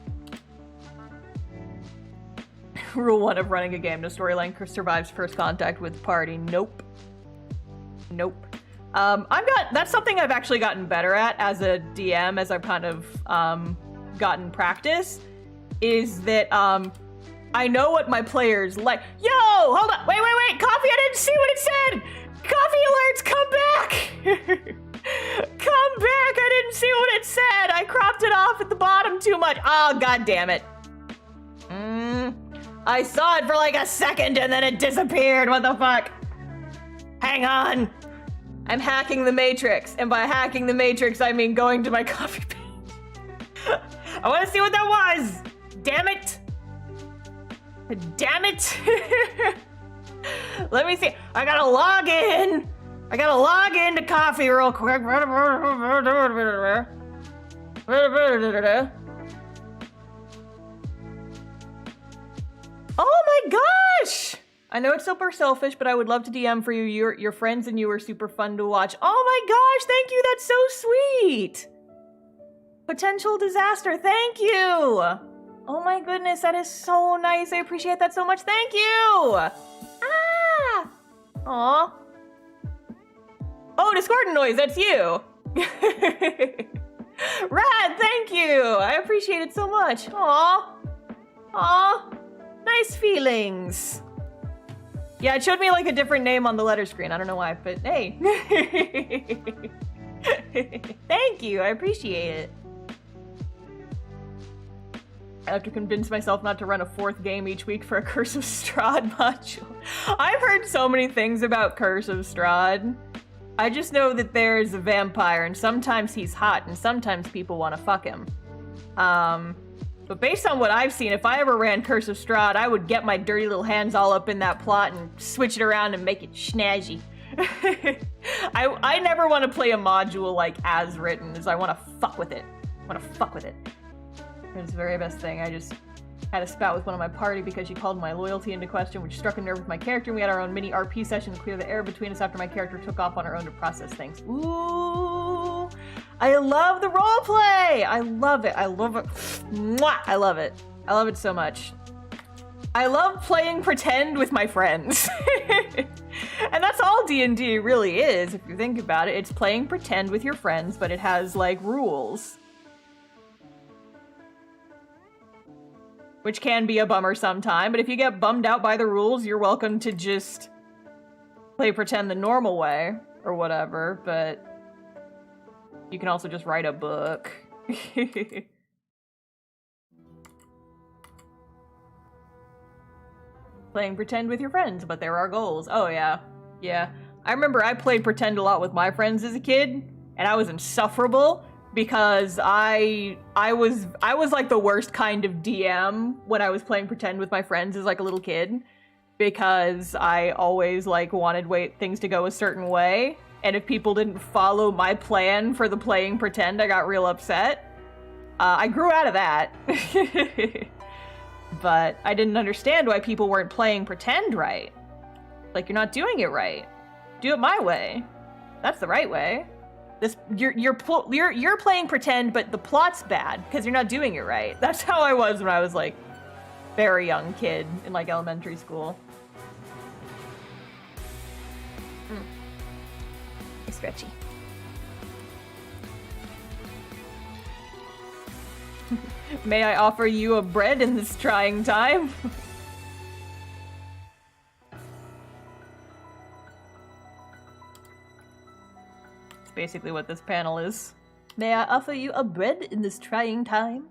Rule 1 of running a game: no storyline survives first contact with party. Nope. That's something I've actually gotten better at as a DM, as I've kind of gotten practice, is that I know what my players like. Yo, hold on, wait, Coffee, I didn't see what it said. Coffee alerts, come back! Come back! I didn't see what it said! I cropped it off at the bottom too much. Oh, god damn it. I saw it for like a second and then it disappeared. What the fuck? Hang on. I'm hacking the Matrix. And by hacking the Matrix, I mean going to my coffee page. I want to see what that was. Damn it. Damn it. Let me see. I gotta log in. I gotta log into coffee real quick. Oh my gosh! I know it's super selfish, but I would love to DM for you. Your friends and you are super fun to watch. Oh my gosh, thank you. That's so sweet. Potential disaster. Thank you. Oh my goodness, that is so nice. I appreciate that so much. Thank you. Ah! Aw. Oh, Discordant noise, that's you. Rad, thank you. I appreciate it so much. Aw. Aw. Nice feelings. Yeah, it showed me like a different name on the letter screen. I don't know why, but hey. Thank you, I appreciate it. I have to convince myself not to run a 4th game each week for a Curse of Strahd module. I've heard so many things about Curse of Strahd. I just know that there's a vampire, and sometimes he's hot, and sometimes people want to fuck him. But based on what I've seen, if I ever ran Curse of Strahd, I would get my dirty little hands all up in that plot and switch it around and make it snazzy. I never want to play a module like as written, as I want to fuck with it. It's the very best thing. I just had a spat with one of my party because she called my loyalty into question, which struck a nerve with my character, and we had our own mini RP session to clear the air between us after my character took off on her own to process things. Ooh, I love the roleplay! I love it. I love it. Mwah! I love it. I love it so much. I love playing pretend with my friends. And that's all D&D really is, if you think about it. It's playing pretend with your friends, but it has, like, rules. Which can be a bummer sometime, but if you get bummed out by the rules, you're welcome to just play pretend the normal way, or whatever, but you can also just write a book. Playing pretend with your friends, but there are goals. Oh yeah, yeah. I remember I played pretend a lot with my friends as a kid, and I was insufferable, because I was like the worst kind of DM when I was playing pretend with my friends as like a little kid, because I always like wanted things to go a certain way, and if people didn't follow my plan for the playing pretend, I got real upset. I grew out of that. But I didn't understand why people weren't playing pretend right. Like, you're not doing it right. Do it my way. That's the right way. You're playing pretend, but the plot's bad because you're not doing it right. That's how I was when I was like very young kid in like elementary school. It's stretchy. May I offer you a bread in this trying time? It's basically what this panel is. May I offer you a bread in this trying time?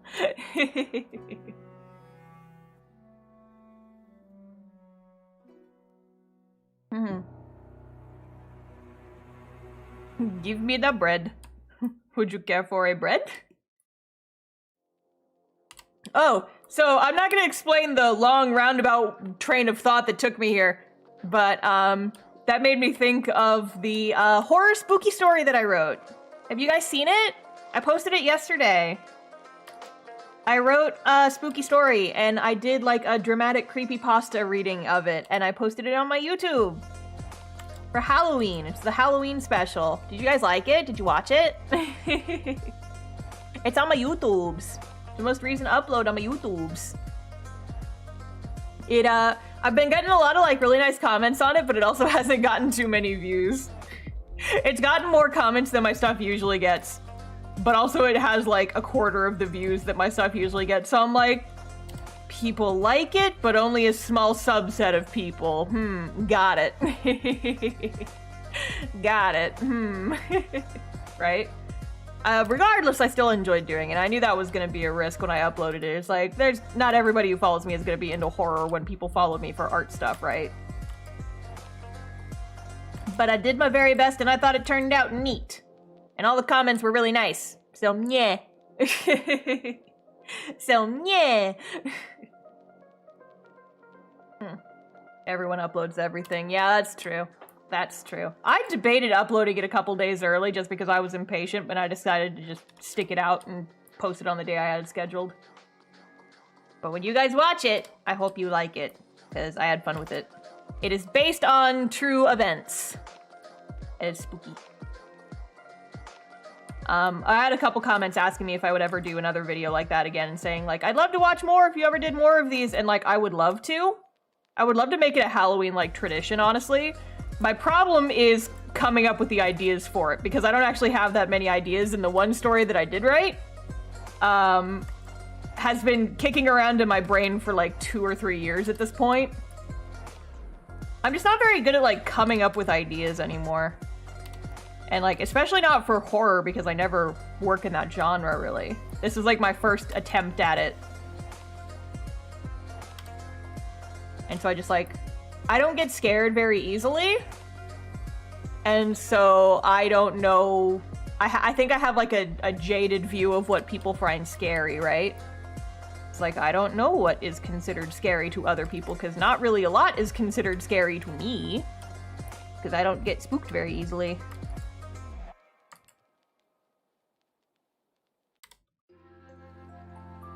Give me the bread. Would you care for a bread? Oh, so I'm not going to explain the long roundabout train of thought that took me here, but that made me think of the horror spooky story that I wrote. Have you guys seen it? I posted it yesterday. I wrote a spooky story, and I did like a dramatic creepypasta reading of it, and I posted it on my YouTube for Halloween. It's the Halloween special. Did you guys like it? Did you watch it? It's on my YouTubes. The most recent upload on my YouTubes. I've been getting a lot of like really nice comments on it, but it also hasn't gotten too many views. It's gotten more comments than my stuff usually gets, but also it has like a quarter of the views that my stuff usually gets. So I'm like, people like it, but only a small subset of people. Got it. Got it. Right? Regardless, I still enjoyed doing it. I knew that was going to be a risk when I uploaded it. It's like, there's not everybody who follows me is going to be into horror when people follow me for art stuff, right? But I did my very best, and I thought it turned out neat. And all the comments were really nice. So, yeah. So, yeah. Everyone uploads everything. Yeah, that's true. That's true. I debated uploading it a couple days early just because I was impatient, but I decided to just stick it out and post it on the day I had scheduled. But when you guys watch it, I hope you like it, because I had fun with it. It is based on true events. And it's spooky. I had a couple comments asking me if I would ever do another video like that again, and saying like, I'd love to watch more if you ever did more of these, and like, I would love to. I would love to make it a Halloween like tradition, honestly. My problem is coming up with the ideas for it, because I don't actually have that many ideas, and the one story that I did write has been kicking around in my brain for like 2 or 3 years at this point. I'm just not very good at like coming up with ideas anymore. And like, especially not for horror, because I never work in that genre really. This is like my first attempt at it. And so I just like, I don't get scared very easily, and so I don't know, I think I have like a jaded view of what people find scary, right? It's like, I don't know what is considered scary to other people, because not really a lot is considered scary to me, because I don't get spooked very easily.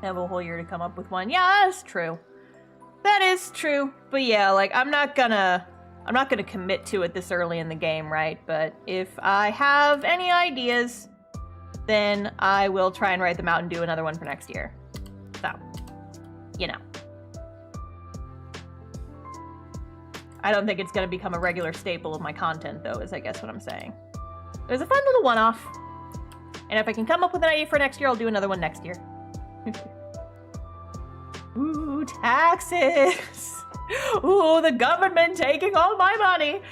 I have a whole year to come up with one. Yeah, that's true. That is true, but yeah, like, I'm not gonna commit to it this early in the game, right? But if I have any ideas, then I will try and write them out and do another one for next year. So, you know. I don't think it's gonna become a regular staple of my content, though, is I guess what I'm saying. It was a fun little one-off. And if I can come up with an idea for next year, I'll do another one next year. Ooh, taxes! Ooh, the government taking all my money!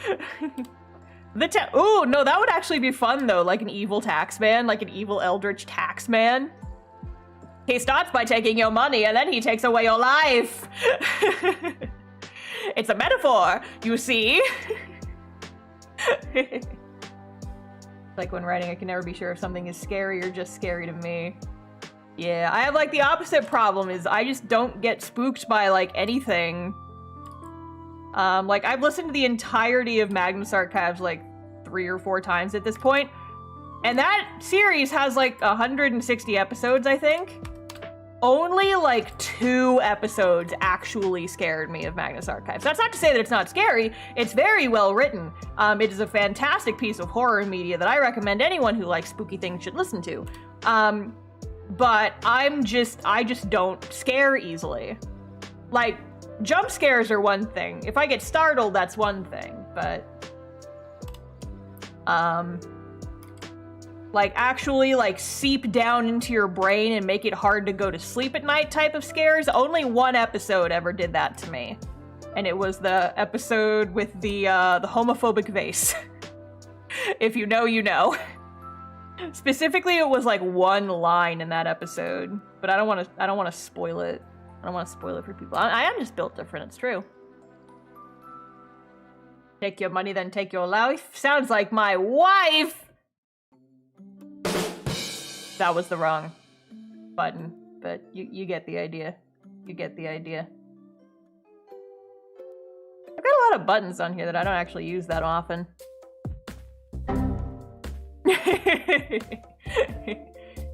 Ooh, no, that would actually be fun, though. Like an evil tax man, like an evil eldritch tax man. He starts by taking your money, and then he takes away your life! It's a metaphor, you see? Like when writing, I can never be sure if something is scary or just scary to me. Yeah, I have like the opposite problem is I just don't get spooked by like anything. Like I've listened to the entirety of Magnus Archives like 3 or 4 times at this point, and that series has like 160 episodes, I think. Only like 2 episodes actually scared me of Magnus Archives. That's not to say that it's not scary. It's very well written. It is a fantastic piece of horror media that I recommend anyone who likes spooky things should listen to. But I just don't scare easily. Like, jump scares are one thing. If I get startled, that's one thing, but like actually like seep down into your brain and make it hard to go to sleep at night type of scares, only 1 episode ever did that to me. And it was the episode with the homophobic vase. If you know, you know. Specifically, it was like 1 line in that episode, but I don't want to spoil it. I don't want to spoil it for people. I am just built different, it's true. Take your money, then take your life. Sounds like my wife! That was the wrong button, but you get the idea. You get the idea. I've got a lot of buttons on here that I don't actually use that often.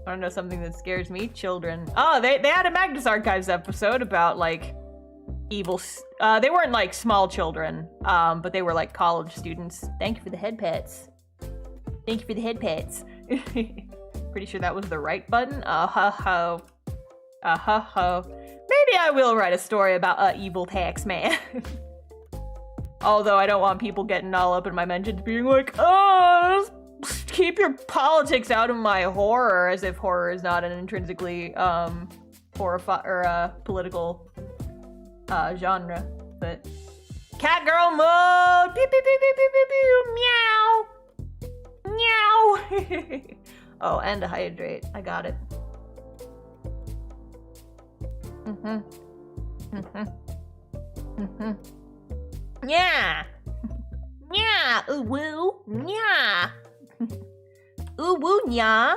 Wanna know something that scares me? Children. Oh, they had a Magnus Archives episode about like evil. They weren't like small children, but they were like college students. Thank you for the head pats. Thank you for the head pats. Pretty sure that was the right button. Ho. Maybe I will write a story about a evil tax man. Although I don't want people getting all up in my mentions being like, oh, keep your politics out of my horror, as if horror is not an intrinsically political genre. But cat girl mode. Pew pew pew pew pew pew pew. Meow. Meow. Oh, and to hydrate. I got it. Yeah. Yeah. Ooh woo. Yeah. Ooh woo nya.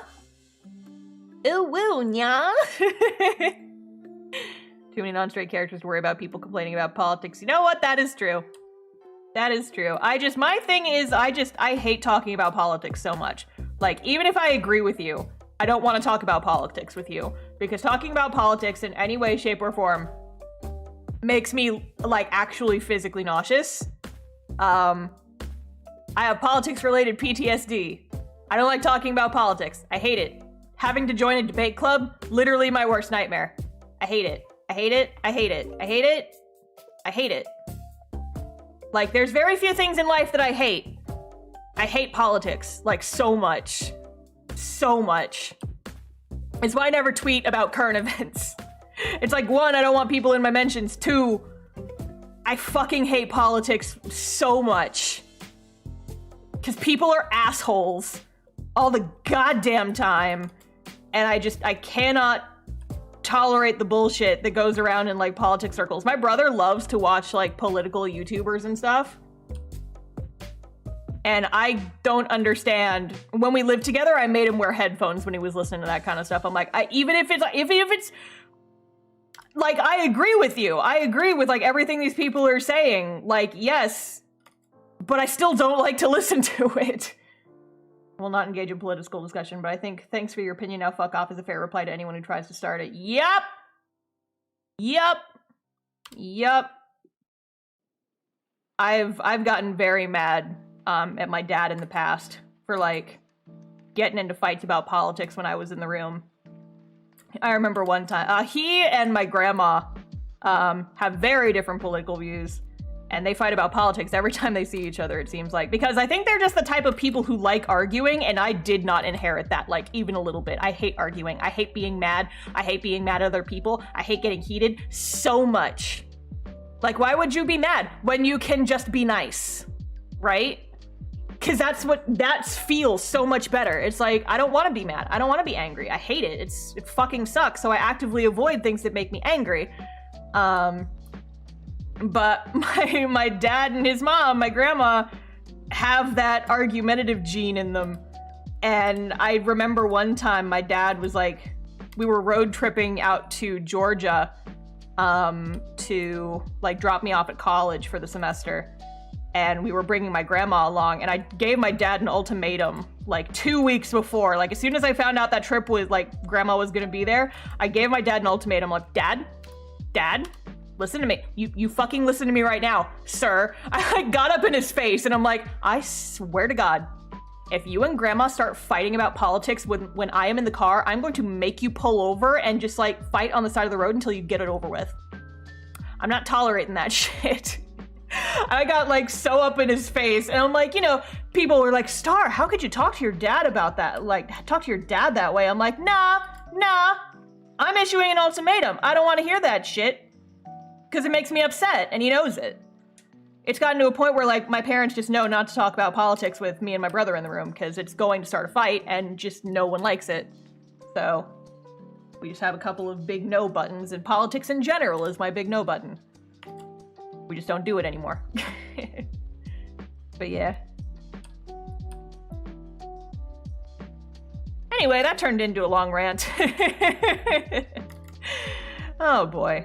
Ooh woo nya. Too many non-straight characters worry about people complaining about politics. You know what? That is true. That is true. My thing is, I hate talking about politics so much. Like, even if I agree with you, I don't want to talk about politics with you. Because talking about politics in any way, shape, or form makes me, like, actually physically nauseous. I have politics-related PTSD. I don't like talking about politics. I hate it. Having to join a debate club, literally my worst nightmare. I hate it. I hate it. I hate it. I hate it. I hate it. Like, there's very few things in life that I hate. I hate politics, like, so much. So much. It's why I never tweet about current events. It's like, 1, I don't want people in my mentions. 2, I fucking hate politics so much. Because people are assholes all the goddamn time. And I cannot tolerate the bullshit that goes around in, like, politics circles. My brother loves to watch, like, political YouTubers and stuff. And I don't understand. When we lived together, I made him wear headphones when he was listening to that kind of stuff. I'm like, even if it's like, I agree with you. I agree with, like, everything these people are saying. Like, yes, but I still don't like to listen to it. I will not engage in political discussion, but I think thanks for your opinion, now fuck off is a fair reply to anyone who tries to start it. Yep. Yep. Yep. I've gotten very mad at my dad in the past for, like, getting into fights about politics when I was in the room. I remember one time, he and my grandma have very different political views, and they fight about politics every time they see each other, it seems like. Because I think they're just the type of people who like arguing, and I did not inherit that, like, even a little bit. I hate arguing. I hate being mad. I hate being mad at other people. I hate getting heated so much. Like, why would you be mad when you can just be nice, right? Because that feels so much better. It's like, I don't want to be mad. I don't want to be angry. I hate it. It fucking sucks. So I actively avoid things that make me angry. But my dad and his mom, my grandma, have that argumentative gene in them And I remember one time my dad was like, we were road tripping out to Georgia to like drop me off at college for the semester. And we were bringing my grandma along, and I gave my dad an ultimatum like 2 weeks before. Like, as soon as I found out that trip was like grandma was gonna be there, I gave my dad an ultimatum like, Dad, listen to me. You fucking listen to me right now, sir. I got up in his face and I'm like, I swear to God, if you and grandma start fighting about politics when I am in the car, I'm going to make you pull over and just like fight on the side of the road until you get it over with. I'm not tolerating that shit. I got like so up in his face, and I'm like, you know, people were like, Star, how could you talk to your dad about that? Like, talk to your dad that way. I'm like, nah, I'm issuing an ultimatum. I don't want to hear that shit because it makes me upset, and he knows it. It's gotten to a point where like my parents just know not to talk about politics with me and my brother in the room because it's going to start a fight and just no one likes it. So we just have a couple of big no buttons, and politics in general is my big no button. We just don't do it anymore. But yeah. Anyway, that turned into a long rant. Oh boy.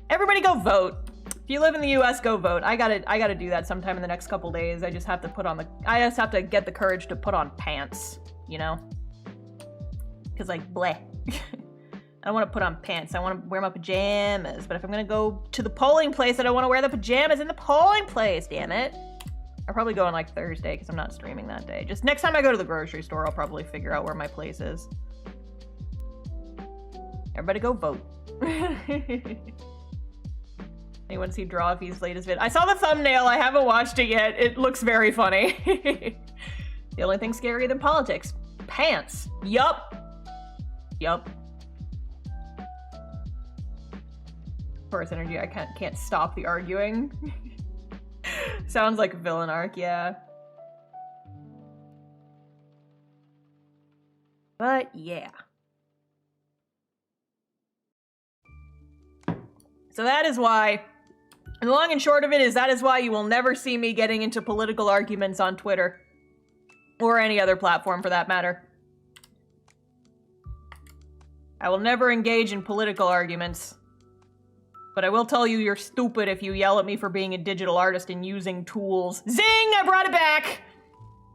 Everybody go vote. If you live in the US, go vote. I gotta do that sometime in the next couple days. I just have to get the courage to put on pants, you know? Cause like, bleh. I don't want to put on pants. I want to wear my pajamas. But if I'm going to go to the polling place, I don't want to wear the pajamas in the polling place, damn it. I'll probably go on like Thursday because I'm not streaming that day. Just next time I go to the grocery store, I'll probably figure out where my place is. Everybody go vote. Anyone see Drawfee's latest vid? I saw the thumbnail. I haven't watched it yet. It looks very funny. The only thing scarier than politics. Pants. Yup. Force energy, I can't stop the arguing. Sounds like a villain arc, yeah. But yeah. So that is why, and the long and short of it is that is why you will never see me getting into political arguments on Twitter. Or any other platform for that matter. I will never engage in political arguments. But I will tell you you're stupid if you yell at me for being a digital artist and using tools. Zing! I brought it back!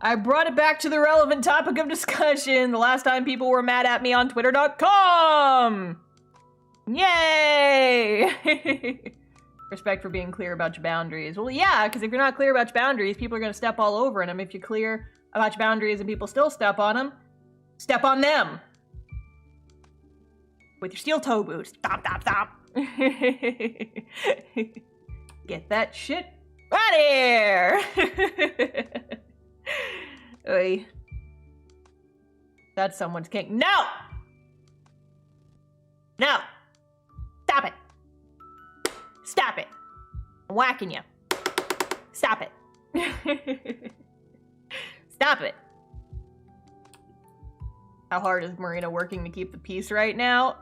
I brought it back to the relevant topic of discussion the last time people were mad at me on Twitter.com! Yay! Respect for being clear about your boundaries. Well, yeah, because if you're not clear about your boundaries, people are going to step all over them. If you're clear about your boundaries and people still step on them, step on them! With your steel toe boots. Stop. Get that shit out of here! Oy. That's someone's king. No! Stop it! Stop it! I'm whacking you. Stop it. Stop it. How hard is Marina working to keep the peace right now?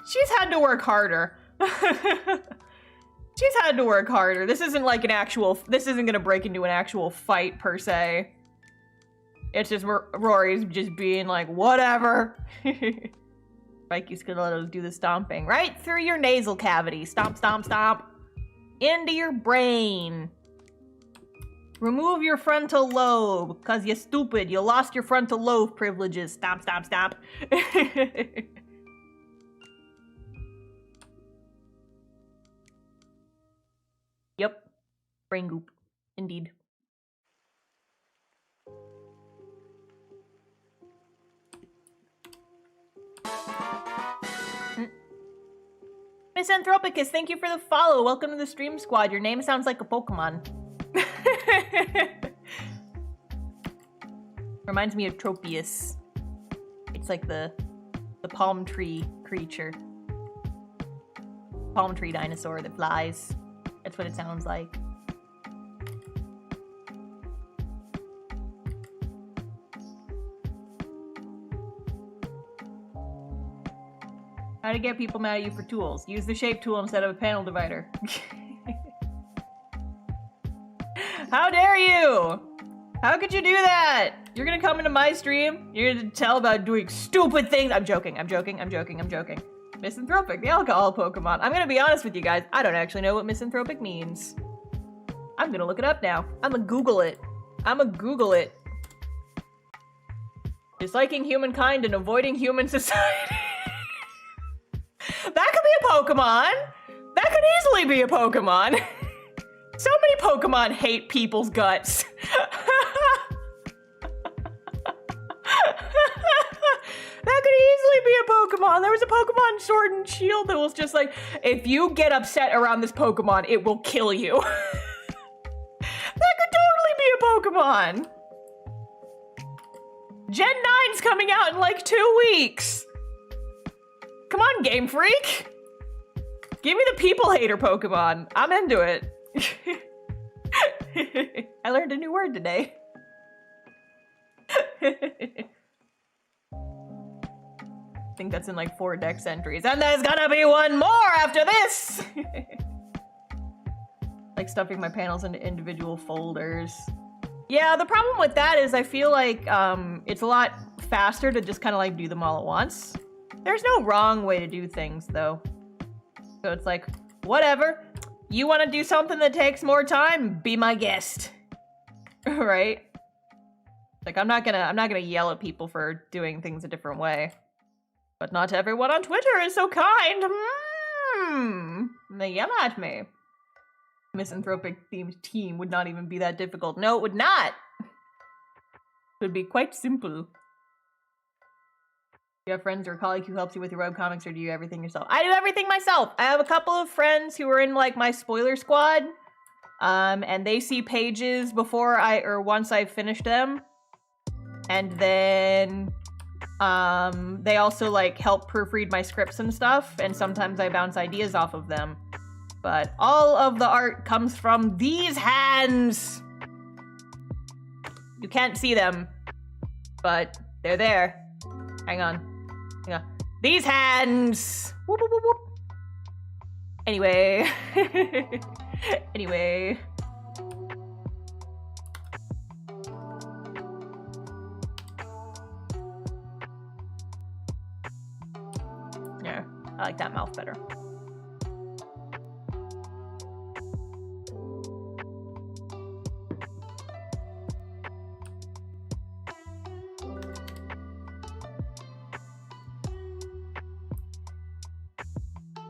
She's had to work harder. She's had to work harder. This isn't like this isn't gonna break into an actual fight per se. It's just Rory's just being like, whatever. Mikey Skelettos do the stomping. Right through your nasal cavity. Stomp, stomp, stomp. Into your brain. Remove your frontal lobe, cause you're stupid. You lost your frontal lobe privileges. Stomp, stomp, stomp. Yep. Brain goop. Indeed. Misanthropicus, thank you for the follow. Welcome to the stream squad. Your name sounds like a Pokemon. Reminds me of Tropius. It's like the palm tree creature. Palm tree dinosaur that flies. That's what it sounds like. How to get people mad at you for tools. Use the shape tool instead of a panel divider. How dare you! How could you do that? You're gonna come into my stream, you're gonna tell about doing stupid things. I'm joking, I'm joking, I'm joking, I'm joking. Misanthropic, the alcohol Pokemon. I'm gonna be honest with you guys, I don't actually know what misanthropic means. I'm gonna look it up now. I'm gonna Google it. I'm gonna Google it. Disliking humankind and avoiding human society. That could be a Pokemon. That could easily be a Pokemon. So many Pokemon hate people's guts. That could easily be a Pokemon. There was a Pokemon Sword and Shield that was just like, if you get upset around this Pokemon, it will kill you. That could totally be a Pokemon. Gen 9's coming out in like 2 weeks. Come on, Game Freak. Give me the people hater Pokemon. I'm into it. I learned a new word today. I think that's in like 4 dex entries. And there's gonna be one more after this! Like stuffing my panels into individual folders. Yeah, the problem with that is I feel like it's a lot faster to just kind of like do them all at once. There's no wrong way to do things though. So it's like, whatever. You want to do something that takes more time? Be my guest. Right? Like I'm not gonna yell at people for doing things a different way. But not everyone on Twitter is so kind. They yell at me. Misanthropic themed team would not even be that difficult. No, it would not. It would be quite simple. You have friends or a colleague who helps you with your webcomics, or do you everything yourself? I do everything myself. I have a couple of friends who are in like my spoiler squad. And they see pages before once I've finished them. And then they also like help proofread my scripts and stuff, and sometimes I bounce ideas off of them. But all of the art comes from these hands. You can't see them, but they're there. Hang on. Hang on. These hands! Whoop, whoop, whoop, whoop. Anyway. Anyway. Yeah, I like that mouth better.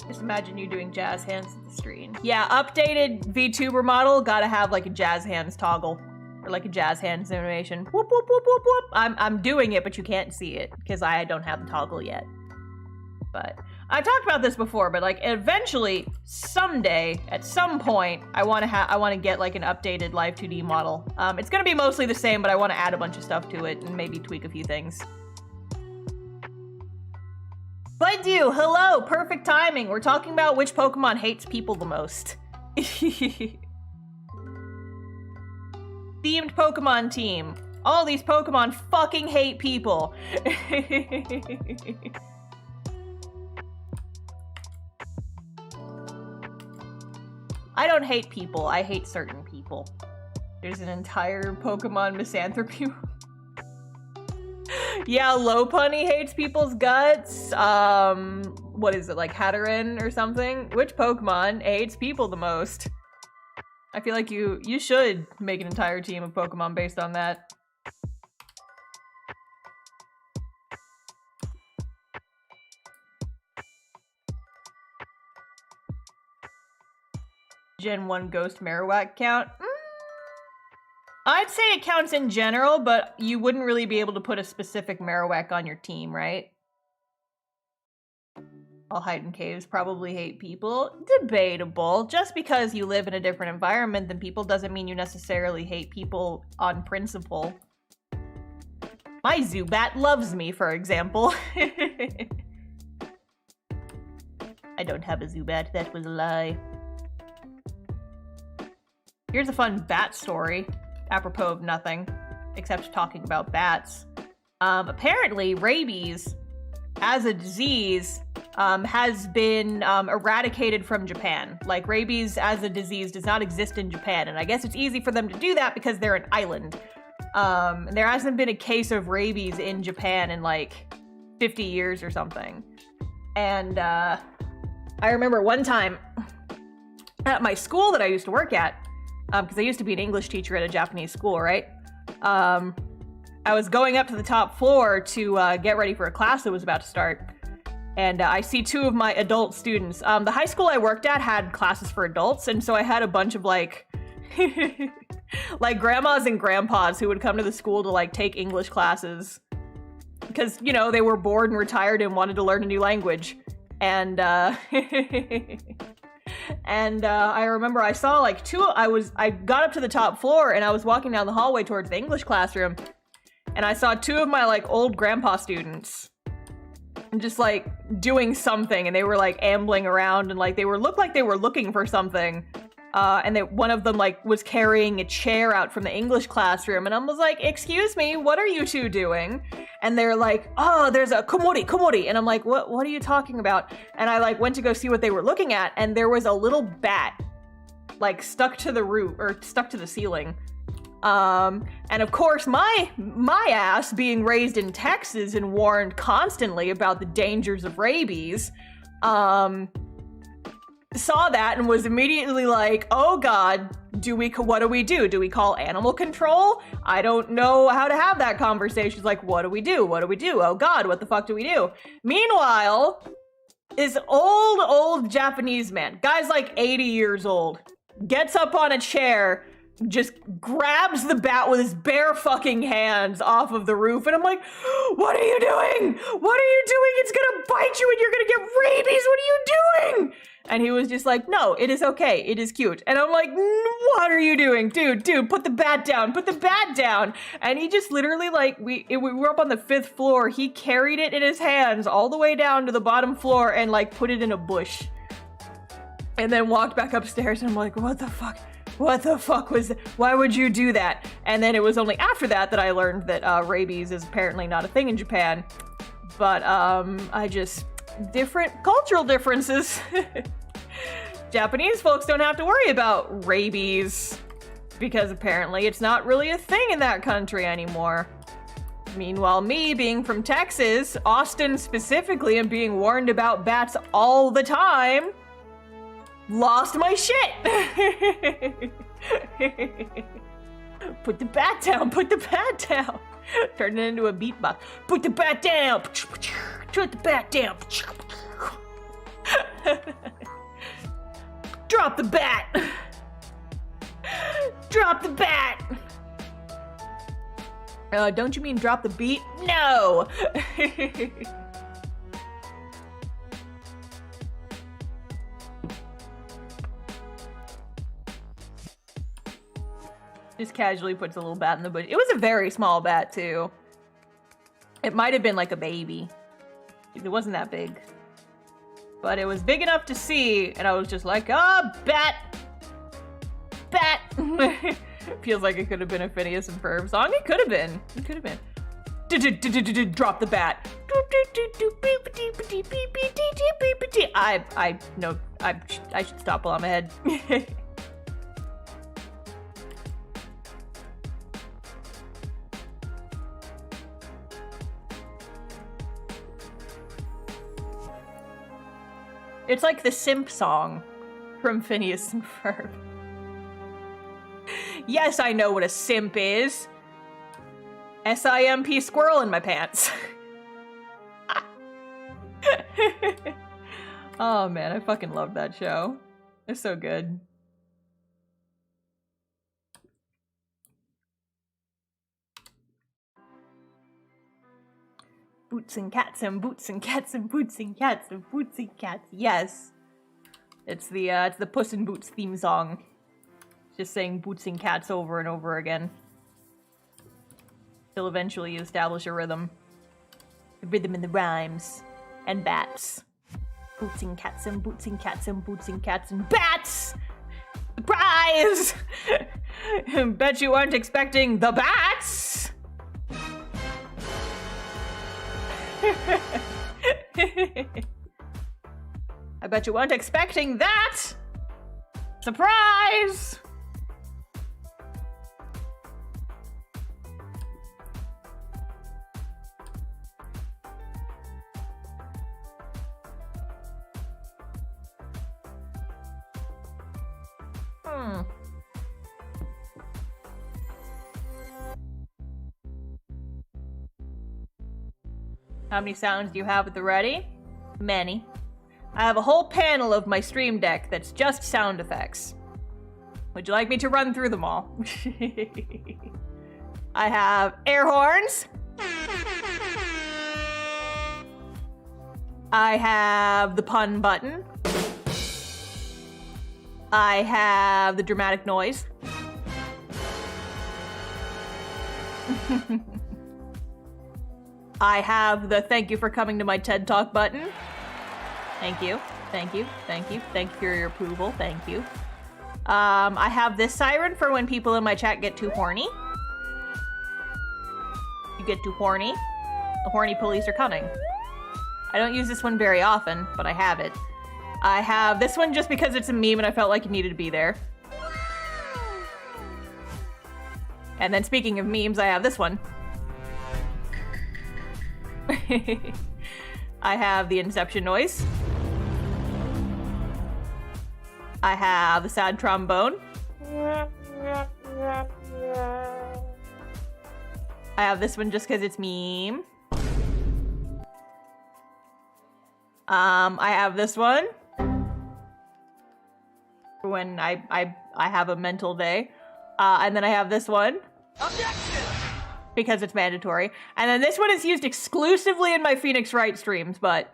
Just imagine you doing jazz hands at the screen. Yeah, updated VTuber model, gotta have like a jazz hands toggle. Or like a jazz hands animation. Whoop, whoop, whoop, whoop, whoop. I'm doing it, but you can't see it, because I don't have the toggle yet. But I've talked about this before, but like eventually, someday, at some point, I want to get like an updated Live 2D model. It's gonna be mostly the same, but I want to add a bunch of stuff to it and maybe tweak a few things. Baidu, hello, perfect timing. We're talking about which Pokemon hates people the most. Themed Pokemon team. All these Pokemon fucking hate people. I don't hate people, I hate certain people. There's an entire Pokemon misanthropy. Yeah, Lopunny hates people's guts. What is it, like Hatteran or something? Which Pokemon hates people the most? I feel like you should make an entire team of Pokemon based on that. Gen 1 Ghost Marowak count? I'd say it counts in general, but you wouldn't really be able to put a specific Marowak on your team, right? All hide in caves probably hate people. Debatable. Just because you live in a different environment than people doesn't mean you necessarily hate people on principle. My Zubat loves me, for example. I don't have a Zubat, that was a lie. Here's a fun bat story. Apropos of nothing, except talking about bats. Apparently, rabies, as a disease, has been eradicated from Japan. Like, rabies as a disease does not exist in Japan, and I guess it's easy for them to do that because they're an island. There hasn't been a case of rabies in Japan in like 50 years or something. And I remember one time at my school that I used to work at, because I used to be an English teacher at a Japanese school, right? I was going up to the top floor to get ready for a class that was about to start. And I see two of my adult students. The high school I worked at had classes for adults, and so I had a bunch of like, like grandmas and grandpas who would come to the school to like take English classes. Because, you know, they were bored and retired and wanted to learn a new language. And, and I remember I saw like I got up to the top floor and I was walking down the hallway towards the English classroom. And I saw two of my like old grandpa students just like doing something, and they were like ambling around, and like looked like they were looking for something. And one of them like was carrying a chair out from the English classroom, and I was like, "Excuse me, what are you two doing?" And they're like, "Oh, there's a komori," and I'm like, "What are you talking about?" And I like went to go see what they were looking at, and there was a little bat like stuck to the roof or stuck to the ceiling. And of course my ass, being raised in Texas and warned constantly about the dangers of rabies, saw that and was immediately like, "Oh God, what do we do? Do we call animal control? I don't know how to have that conversation." She's like, what do we do? What do we do? Oh God, what the fuck do we do? Meanwhile, this old Japanese man, guy's like 80 years old, gets up on a chair, just grabs the bat with his bare fucking hands off of the roof, and I'm like, "What are you doing? What are you doing? It's gonna bite you and you're gonna get rabies. What are you doing?" And he was just like, "No, it is okay. It is cute." And I'm like, "What are you doing? Dude, put the bat down. Put the bat down." And he just literally like, we were up on the 5th floor. He carried it in his hands all the way down to the bottom floor and like put it in a bush. And then walked back upstairs, and I'm like, "What the fuck? What the fuck was that? Why would you do that?" And then it was only after that that I learned that rabies is apparently not a thing in Japan. But different cultural differences. Japanese folks don't have to worry about rabies because apparently it's not really a thing in that country anymore. Meanwhile, me being from Texas, Austin specifically, and being warned about bats all the time, lost my shit. Put the bat down, put the bat down. Turned it into a beatbox. Put the bat down. Put the bat down. Drop the bat. Drop the bat. Don't you mean drop the beat? No. Just casually puts a little bat in the bush. It was a very small bat, too. It might have been like a baby. It wasn't that big. But it was big enough to see, and I was just like, "Oh, bat! Bat!" Feels like it could have been a Phineas and Ferb song. It could have been. It could have been. Drop the bat. I should stop while I'm ahead. It's like the simp song from Phineas and Ferb. Yes, I know what a simp is. SIMP squirrel in my pants. Oh man, I fucking love that show. It's so good. Boots and cats and boots and cats and boots and cats and boots and cats. Yes. It's the Puss in Boots theme song. Just saying boots and cats over and over again. Till eventually you establish a rhythm. The rhythm and the rhymes. And bats. Boots and cats and boots and cats and boots and cats and bats! Surprise! Bet you weren't expecting the bats! I bet you weren't expecting that! Surprise! How many sounds do you have at the ready? Many. I have a whole panel of my stream deck that's just sound effects. Would you like me to run through them all? I have air horns. I have the pun button. I have the dramatic noise. I have the thank you for coming to my TED Talk button. Thank you, thank you, thank you, thank you for your approval, thank you. I have this siren for when people in my chat get too horny. You get too horny, the horny police are coming. I don't use this one very often, but I have it. I have this one just because it's a meme and I felt like it needed to be there. And then speaking of memes, I have this one. I have the Inception noise. I have the sad trombone. I have this one just because it's meme. I have this one when I have a mental day. And then I have this one. Objection! Because it's mandatory. And then this one is used exclusively in my Phoenix Wright streams, but...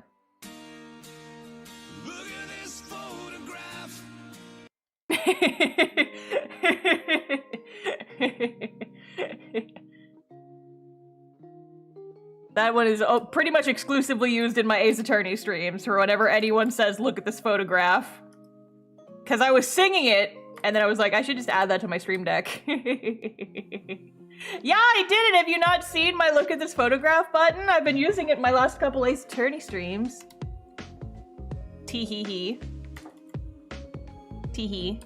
Look at this photograph. That one is pretty much exclusively used in my Ace Attorney streams for whenever anyone says, look at this photograph. Because I was singing it, and then I was like, I should just add that to my stream deck. Yeah, I did it! Have you not seen my look at this photograph button? I've been using it in my last couple Ace Attorney streams. Tee-hee-hee. Tee-hee.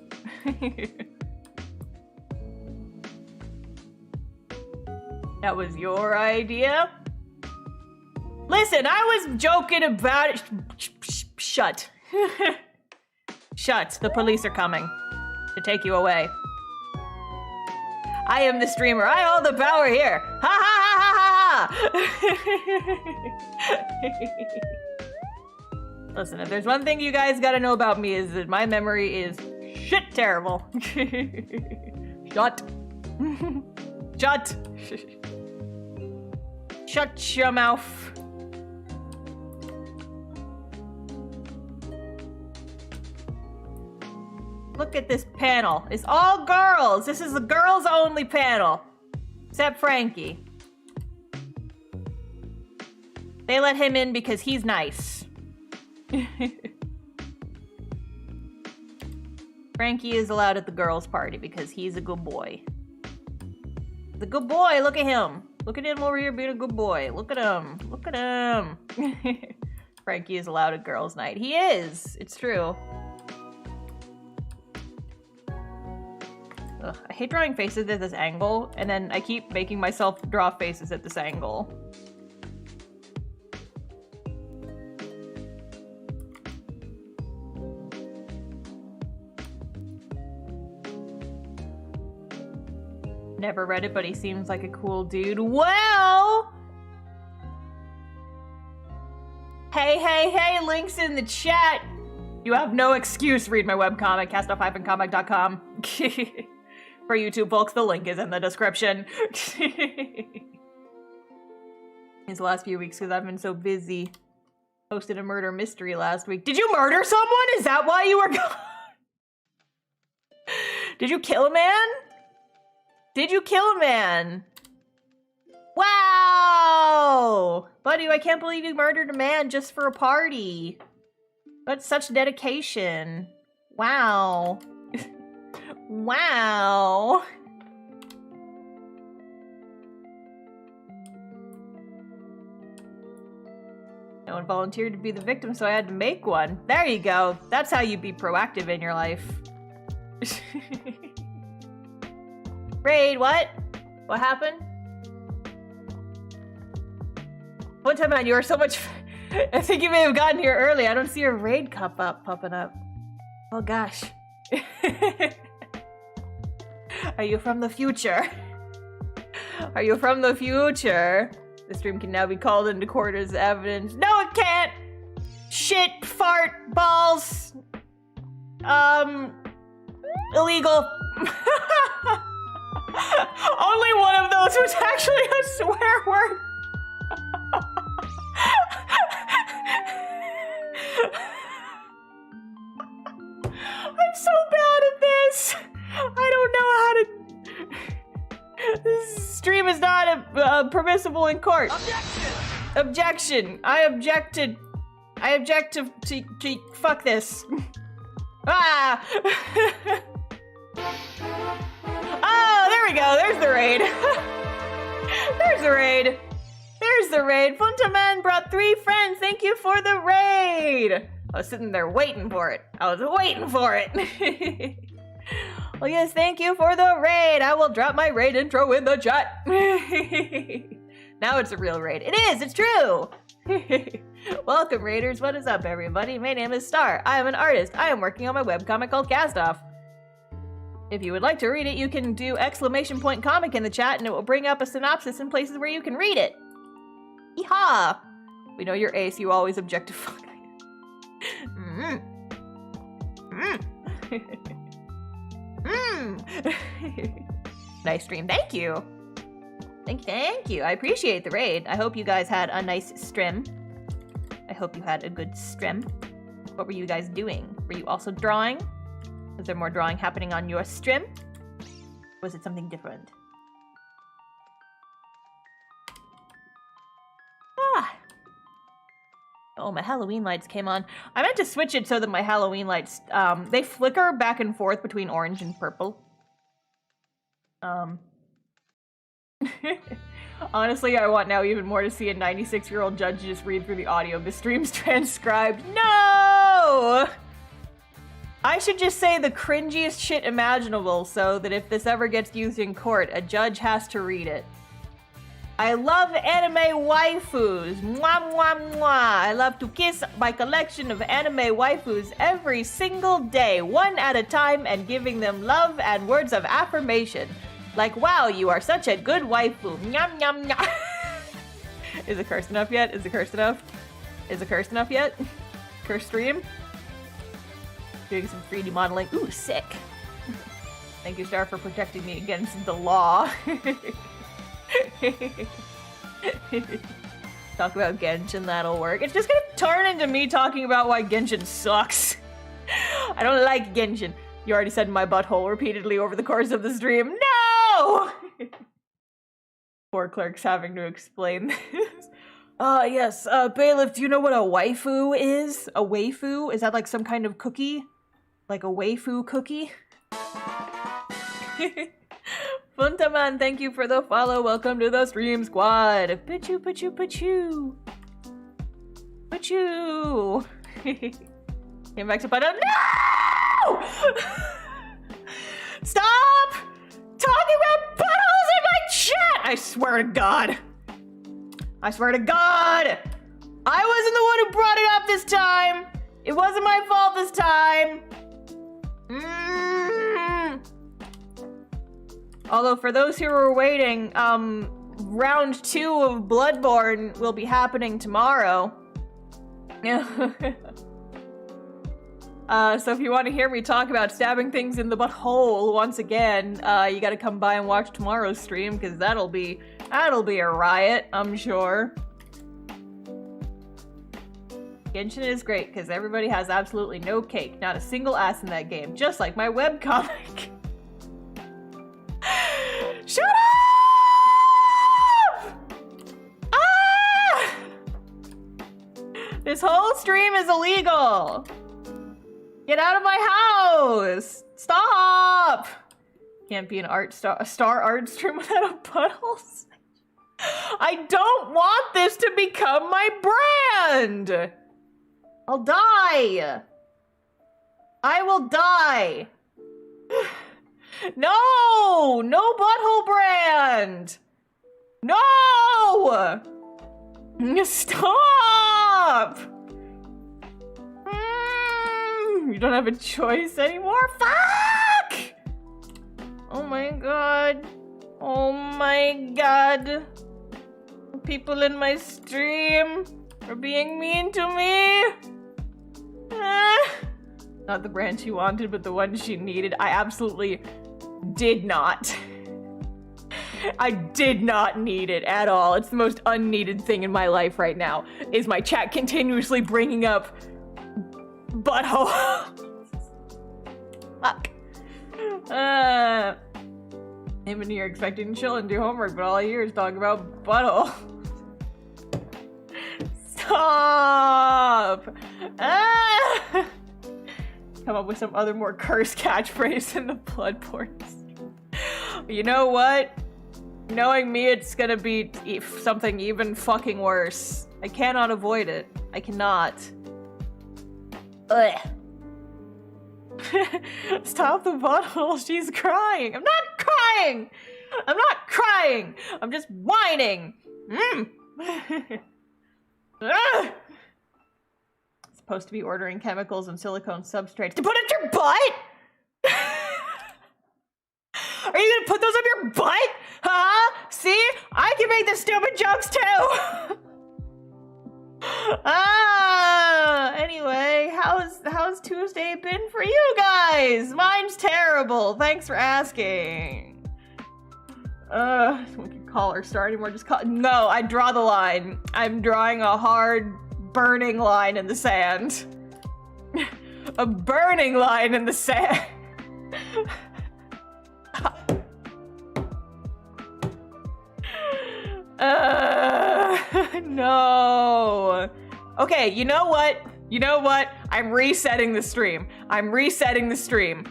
That was your idea? Listen, I was joking about it. Shut. Shut. The police are coming to take you away. I am the streamer. I hold the power here. Ha ha ha ha ha! Listen, if there's one thing you guys gotta know about me is that my memory is shit terrible. Shut. Shut. Shut your mouth. Look at this panel. It's all girls. This is a girls only panel. Except Frankie. They let him in because he's nice. Frankie is allowed at the girls' party because he's a good boy. The good boy, look at him. Look at him over here being a good boy. Look at him. Look at him. Frankie is allowed at girls' night. He is. It's true. Ugh, I hate drawing faces at this angle, and then I keep making myself draw faces at this angle. Never read it, but he seems like a cool dude. Well! Hey, hey, hey, links in the chat! You have no excuse, read my webcomic, castoff-comic.com. For YouTube folks, the link is in the description. These last few weeks, because I've been so busy. Posted a murder mystery last week. Did you murder someone? Is that why you were gone? Did you kill a man? Did you kill a man? Wow! Buddy, I can't believe you murdered a man just for a party. That's such dedication. Wow. Wow. No one volunteered to be the victim, so I had to make one. There you go. That's how you be proactive in your life. Raid, what? What happened? One time on, you are so much... I think you may have gotten here early. I don't see your raid cup popping up. Oh gosh. Are you from the future? Are you from the future? The stream can now be called into court as evidence. No, it can't! Shit, fart, balls. Illegal. Only one of those was actually a swear word. I'm so bad at this. I don't know how to... This stream is not permissible in court. Objection! Objection. I object to fuck this. Ah! Oh, there we go. There's the raid. There's the raid. There's the raid. Funtaman brought 3 friends. Thank you for the raid. I was sitting there waiting for it. I was waiting for it. Well, yes, thank you for the raid. I will drop my raid intro in the chat. Now it's a real raid. It is. It's true. Welcome, raiders. What is up, everybody? My name is Star. I am an artist. I am working on my webcomic called Castoff. If you would like to read it, you can do !comic in the chat and it will bring up a synopsis in places where you can read it. Yeehaw! We know you're ace, you always object to fuck. Nice stream, thank you! Thank you, I appreciate the raid. I hope you guys had a nice stream. I hope you had a good stream. What were you guys doing? Were you also drawing? Was there more drawing happening on your stream? Was it something different? Ah! Oh, my Halloween lights came on. I meant to switch it so that my Halloween lights, they flicker back and forth between orange and purple. Honestly, I want now even more to see a 96-year-old judge just read through the audio of the streams transcribed. No! I should just say the cringiest shit imaginable so that if this ever gets used in court, a judge has to read it. I love anime waifus. Mwah, mwah, mwah. I love to kiss my collection of anime waifus every single day, one at a time, and giving them love and words of affirmation. Like, wow, you are such a good waifu. Nyam, nyam, nyam. Is it cursed enough yet? Is it cursed enough? Is it cursed enough yet? Curse stream? Doing some 3D modeling. Ooh, sick. Thank you, Star, for protecting me against the law. Talk about Genshin, that'll work. It's just gonna turn into me talking about why Genshin sucks. I don't like Genshin. You already said my butthole repeatedly over the course of the stream. No! Poor clerks having to explain this. Yes, Bailiff, do you know what a waifu is? A waifu? Is that like some kind of cookie? Like a waifu cookie? Funtaman, thank you for the follow. Welcome to the stream squad. Pichu, pichu, pichu. Pichu. Came back to button. No! Stop talking about buttholes in my chat! I swear to God. I swear to God! I wasn't the one who brought it up this time! It wasn't my fault this time! Although, for those who are waiting, round 2 of Bloodborne will be happening tomorrow. So if you want to hear me talk about stabbing things in the butthole once again, you gotta come by and watch tomorrow's stream, because that'll be a riot, I'm sure. Genshin is great, because everybody has absolutely no cake. Not a single ass in that game, just like my webcomic. Shut up! Ah! This whole stream is illegal! Get out of my house! Stop! Can't be a star art stream without a butthole. I don't want this to become my brand! I'll die! I will die! No! No butthole brand! No! Stop! You don't have a choice anymore? Fuck! Oh my god. Oh my god. People in my stream are being mean to me. Not the brand she wanted, but the one she needed. I absolutely did not. I did not need it at all. It's the most unneeded thing in my life right now, is my chat continuously bringing up butthole. Fuck. Him and you are expecting to chill and do homework, but all I hear is talk about butthole. Stop! Come up with some other more cursed catchphrase in the Bloodborne. You know what? Knowing me, it's gonna be something even fucking worse. I cannot avoid it. I cannot. Ugh. Stop the bottle. She's crying. I'm not crying. I'm not crying. I'm just whining. Supposed to be ordering chemicals and silicone substrates to put up your butt? Are you gonna put those up your butt? Huh? See? I can make the stupid jokes too! Anyway, how's Tuesday been for you guys? Mine's terrible. Thanks for asking. We can call or start anymore. Just call. No, I draw the line. I'm drawing a hard, burning line in the sand. A burning line in the sand. No. Okay, you know what? You know what? I'm resetting the stream. I'm resetting the stream.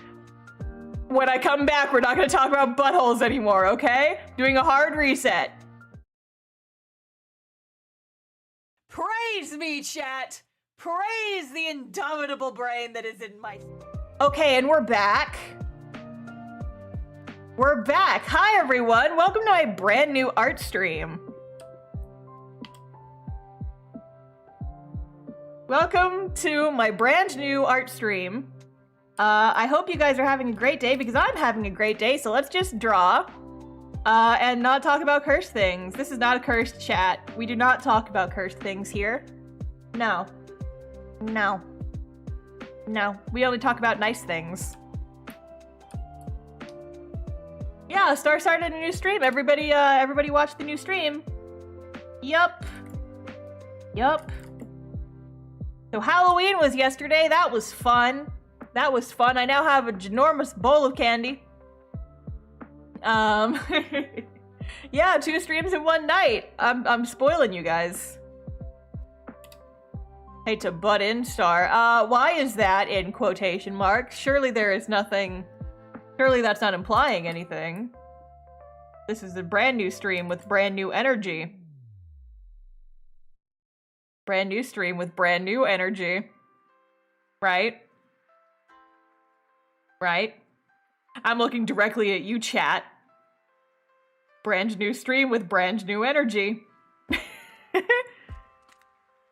When I come back, we're not gonna talk about buttholes anymore, okay? Doing a hard reset. Praise me, chat! Praise the indomitable brain that is in my... Okay, and we're back. We're back. Hi, everyone. Welcome to my brand new art stream. Welcome to my brand new art stream. I hope you guys are having a great day because I'm having a great day, so let's just draw and not talk about cursed things. This is not a cursed chat. We do not talk about cursed things here. No. No. No. We only talk about nice things. Yeah, Star started a new stream. Everybody watch the new stream. Yup. Yup. So Halloween was yesterday. That was fun. That was fun. I now have a ginormous bowl of candy. Yeah, 2 streams in one night. I'm spoiling you guys. Hate to butt in, Star. Why is that in quotation marks? Surely there is nothing. Surely that's not implying anything. This is a brand new stream with brand new energy. Brand new stream with brand new energy. Right? Right? I'm looking directly at you, chat. Brand new stream with brand new energy.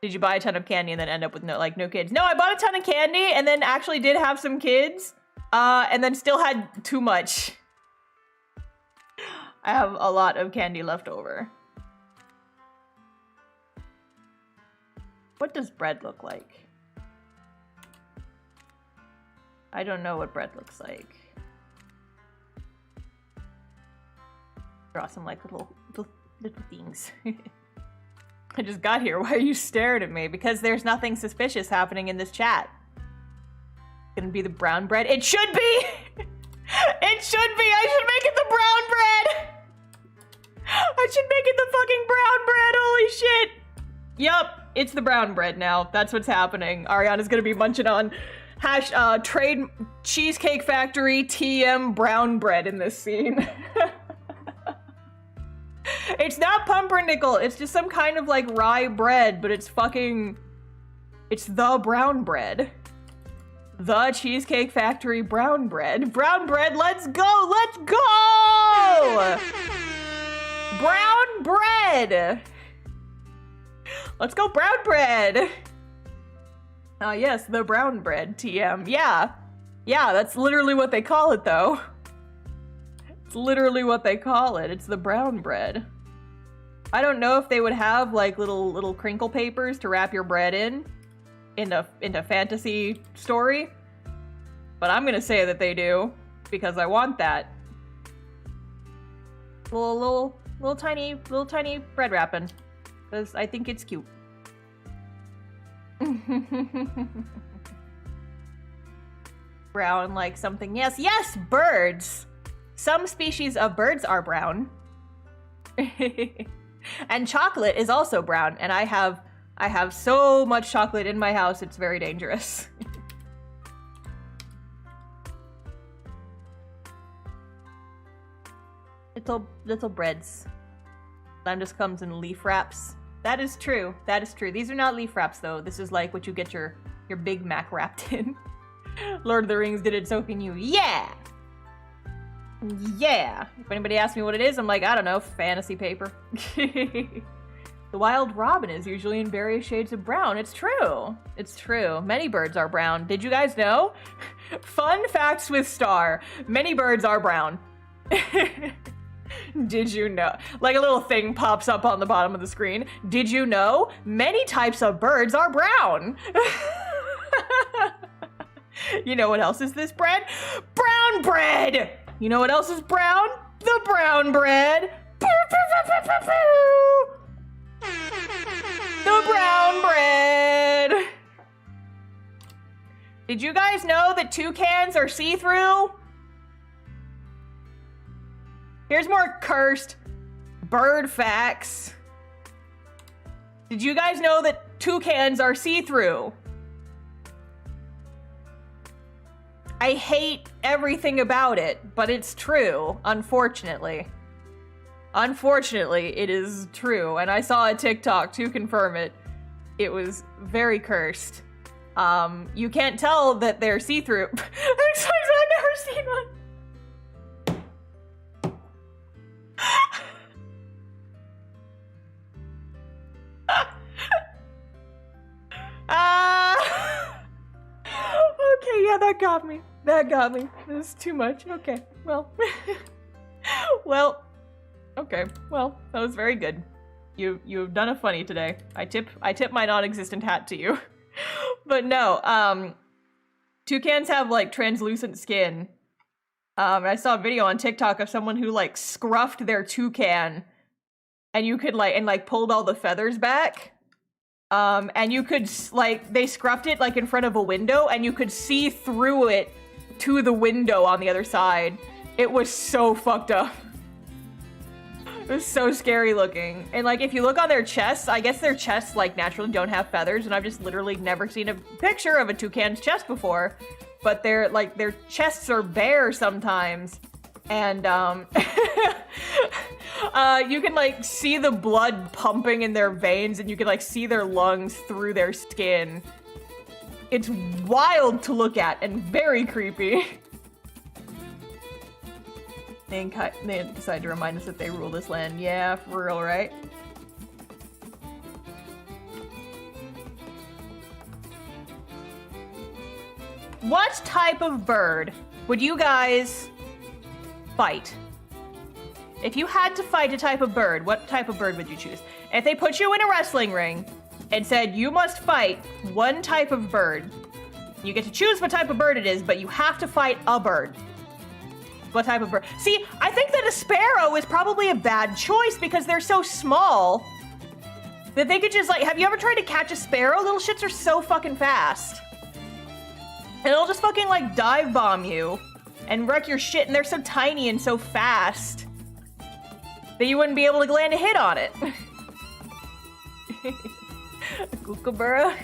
Did you buy a ton of candy and then end up with no kids? No, I bought a ton of candy and then actually did have some kids. And then still had too much. I have a lot of candy left over. What does bread look like? I don't know what bread looks like. Draw some like little things. I just got here. Why are you staring at me? Because there's nothing suspicious happening in this chat. It's gonna be the brown bread. It should be! It should be! I should make it the brown bread! I should make it the fucking brown bread! Holy shit! Yup, it's the brown bread now. That's what's happening. Ariana's gonna be munching on trade Cheesecake Factory TM brown bread in this scene. It's not pumpernickel, it's just some kind of like rye bread, but it's fucking... It's the brown bread. The Cheesecake Factory brown bread. Brown bread, let's go! Let's go! Brown bread! Let's go brown bread! Yes, the brown bread, TM. Yeah. Yeah, that's literally what they call it, though. It's literally what they call it. It's the brown bread. I don't know if they would have like little crinkle papers to wrap your bread in a fantasy story, but I'm gonna say that they do because I want that. Little tiny bread wrapping because I think it's cute. Brown like something. Yes, birds. Some species of birds are brown. And chocolate is also brown, and I have so much chocolate in my house, it's very dangerous. little breads. Slime just comes in leaf wraps. That is true. That is true. These are not leaf wraps though. This is like what you get your Big Mac wrapped in. Lord of the Rings did it, so can you. Yeah! Yeah! If anybody asks me what it is, I'm like, I don't know, fantasy paper. The wild robin is usually in various shades of brown. It's true. It's true. Many birds are brown. Did you guys know? Fun facts with Star. Many birds are brown. Did you know? Like a little thing pops up on the bottom of the screen. Did you know? Many types of birds are brown. You know what else is this bread? Brown bread! You know what else is brown? The brown bread! The brown bread! Did you guys know that toucans are see-through? Here's more cursed bird facts. Did you guys know that toucans are see-through? I hate everything about it, but it's true, unfortunately. Unfortunately, it is true, and I saw a TikTok to confirm it. It was very cursed. You can't tell that they're see-through. I've never seen one. Okay, yeah, that got me. That got me. This is too much. Okay, well. Well. Okay, well, that was very good. You've done a funny today. I tip my non-existent hat to you. But no, toucans have like translucent skin. I saw a video on TikTok of someone who like scruffed their toucan, and you could like pulled all the feathers back. And you could like they scruffed it like in front of a window, and you could see through it to the window on the other side. It was so fucked up. It was so scary looking. And like, if you look on their chests, I guess their chests like naturally don't have feathers, and I've just literally never seen a picture of a toucan's chest before. But their chests are bare sometimes. And you can like see the blood pumping in their veins, and you can like see their lungs through their skin. It's wild to look at and very creepy. They decide to remind us that they rule this land. Yeah, for real, right? What type of bird would you guys fight? If you had to fight a type of bird, what type of bird would you choose? If they put you in a wrestling ring and said you must fight one type of bird, you get to choose what type of bird it is, but you have to fight a bird. What type of bird? See, I think that a sparrow is probably a bad choice because they're so small that they could just like, have you ever tried to catch a sparrow? Little shits are so fucking fast. And it'll just fucking like dive bomb you and wreck your shit, and they're so tiny and so fast that you wouldn't be able to land a hit on it. A kookaburra.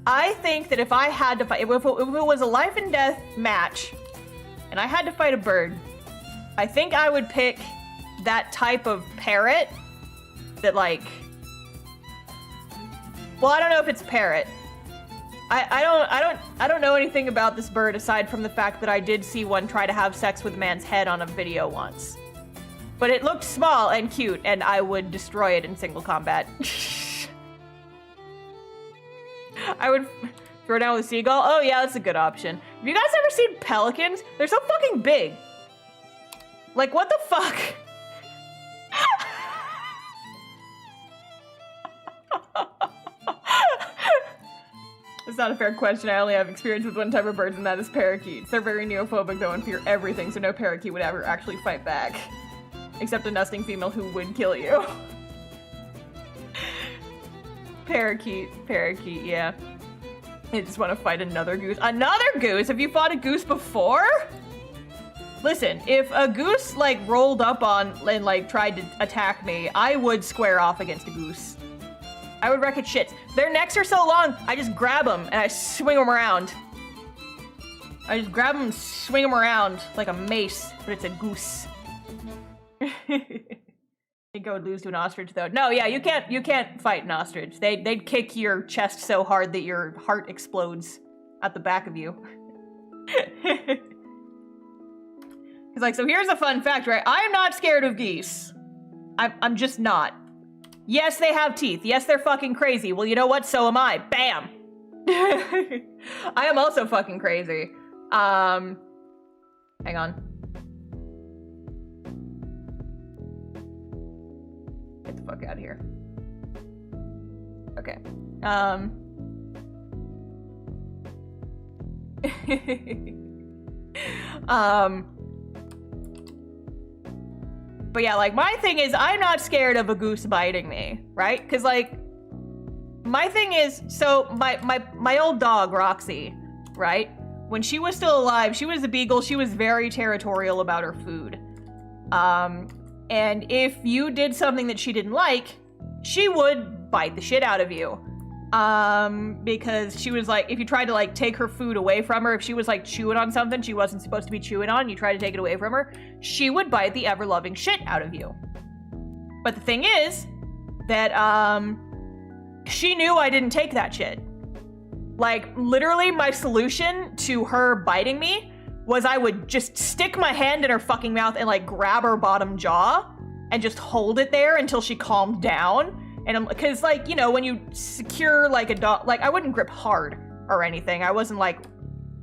I think that if I had to fight, if it was a life and death match, and I had to fight a bird, I think I would pick that type of parrot that like, well, I don't know if it's parrot. I don't know anything about this bird aside from the fact that I did see one try to have sex with a man's head on a video once. But it looked small and cute, and I would destroy it in single combat. I would throw down with a seagull. Oh yeah, that's a good option. Have you guys ever seen pelicans? They're so fucking big. Like, what the fuck? It's not a fair question. I only have experience with one type of birds, and that is parakeets. They're very neophobic, though, and fear everything, so no parakeet would ever actually fight back. Except a nesting female who would kill you. Parakeet, yeah. I just want to fight another goose. Another goose? Have you fought a goose before? Listen, if a goose, like, rolled up on and, like, tried to attack me, I would square off against a goose. I would wreck its shit. Their necks are so long, I just grab them and I swing them around. I just grab them and swing them around like a mace, but it's a goose. I think I would lose to an ostrich, though. No, yeah, you can't fight an ostrich. They'd kick your chest so hard that your heart explodes at the back of you. It's like, so here's a fun fact, right? I am not scared of geese. I'm just not. Yes, they have teeth. Yes, they're fucking crazy. Well, you know what? So am I. Bam! I am also fucking crazy. Hang on. Get the fuck out of here. Okay. But yeah, like, my thing is, I'm not scared of a goose biting me, right? Because, like, my thing is, so my old dog, Roxy, right? When she was still alive, she was a beagle. She was very territorial about her food. And if you did something that she didn't like, she would bite the shit out of you. Because she was like, if you tried to like take her food away from her, if she was like chewing on something she wasn't supposed to be chewing on, you try to take it away from her, she would bite the ever-loving shit out of you. But the thing is that, she knew I didn't take that shit. Like, literally my solution to her biting me was I would just stick my hand in her fucking mouth and like grab her bottom jaw and just hold it there until she calmed down. And I'm, cause like, you know, when you secure like a dog, like I wouldn't grip hard or anything. I wasn't like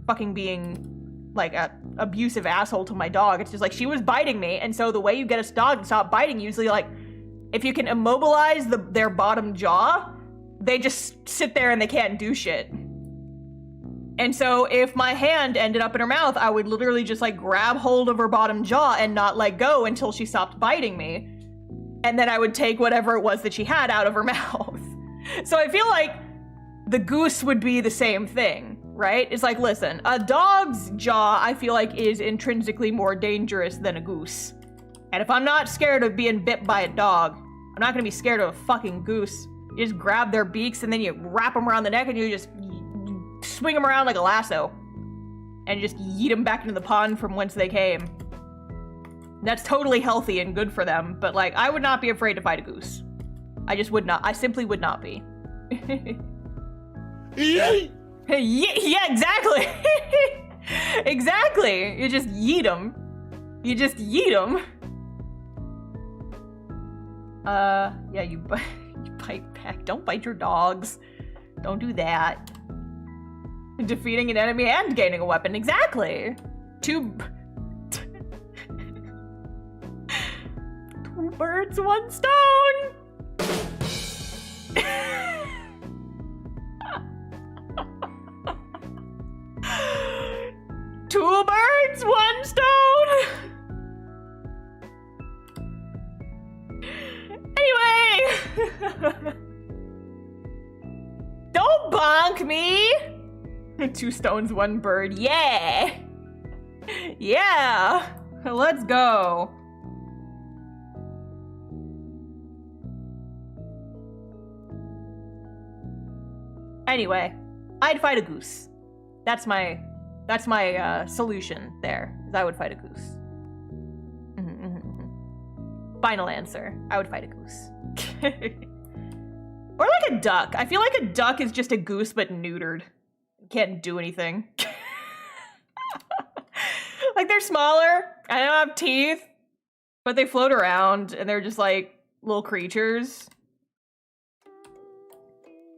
fucking being like a abusive asshole to my dog. It's just like she was biting me. And so the way you get a dog to stop biting, usually like if you can immobilize their bottom jaw, they just sit there and they can't do shit. And so if my hand ended up in her mouth, I would literally just like grab hold of her bottom jaw and not let go until she stopped biting me. And then I would take whatever it was that she had out of her mouth. So I feel like the goose would be the same thing, right? It's like, listen, a dog's jaw, I feel like, is intrinsically more dangerous than a goose. And if I'm not scared of being bit by a dog, I'm not gonna be scared of a fucking goose. You just grab their beaks and then you wrap them around the neck and you just swing them around like a lasso. And just yeet them back into the pond from whence they came. That's totally healthy and good for them, but like, I would not be afraid to fight a goose. I just would not. I simply would not be. Yeah, exactly. Exactly. You just yeet them. You just yeet them. Yeah, you bite back. Don't bite your dogs. Don't do that. Defeating an enemy and gaining a weapon. Exactly. Two birds, one stone. Two birds, one stone. Anyway. Don't bonk me. Two stones, one bird. Yeah. Yeah. Let's go. Anyway, I'd fight a goose. That's my solution there. Is I would fight a goose. Final answer. I would fight a goose. Or like a duck. I feel like a duck is just a goose but neutered. Can't do anything. Like they're smaller. I don't have teeth, but they float around and they're just like little creatures.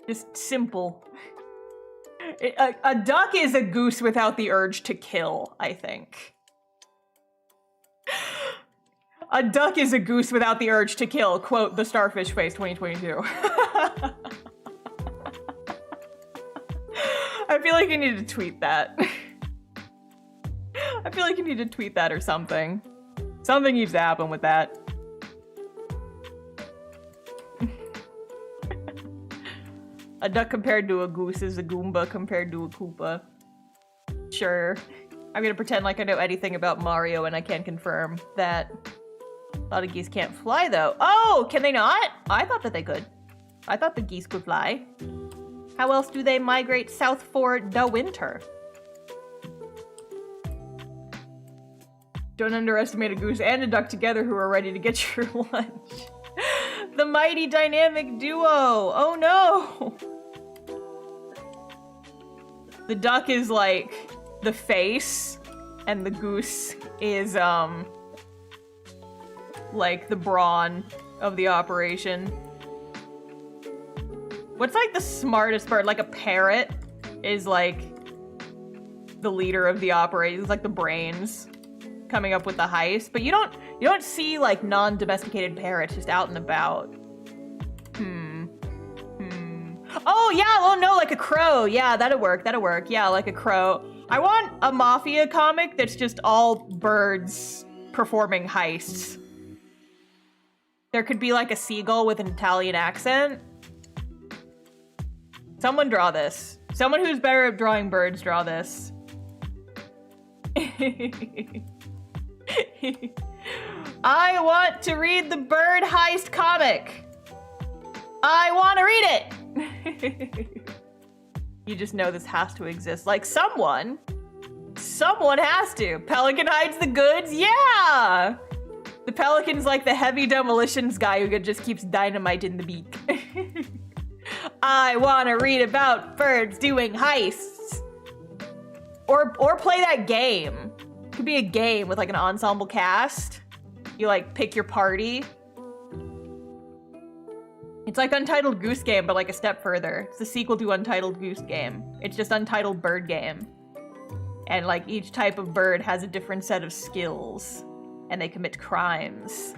Just simple. A duck is a goose without the urge to kill, I think. A duck is a goose without the urge to kill. Quote, TheStarfishface 2022. I feel like you need to tweet that. I feel like you need to tweet that or something. Something needs to happen with that. A duck compared to a goose is a Goomba compared to a Koopa. Sure. I'm gonna pretend like I know anything about Mario and I can confirm that. A lot of geese can't fly though. Oh, can they not? I thought that they could. I thought the geese could fly. How else do they migrate south for the winter? Don't underestimate a goose and a duck together who are ready to get your lunch. The mighty dynamic duo. Oh no. The duck is like the face and the goose is like the brawn of the operation. What's like the smartest bird? Like a parrot is like the leader of the operation. It's like the brains coming up with the heist. But you don't see like non-domesticated parrots just out and about. Oh yeah, well no, like a crow. Yeah, that'd work. Yeah, like a crow. I want a mafia comic that's just all birds performing heists. There could be like a seagull with an Italian accent. Someone draw this. Someone who's better at drawing birds, draw this. I want to read the bird heist comic. I want to read it. You just know this has to exist. Like someone has to. Pelican hides the goods? Yeah! The pelican's like the heavy demolitions guy who just keeps dynamite in the beak. I want to read about birds doing heists. Or play that game. It could be a game with like an ensemble cast. You like pick your party. It's like Untitled Goose Game, but like a step further. It's the sequel to Untitled Goose Game. It's just Untitled Bird Game. And like each type of bird has a different set of skills. And they commit crimes.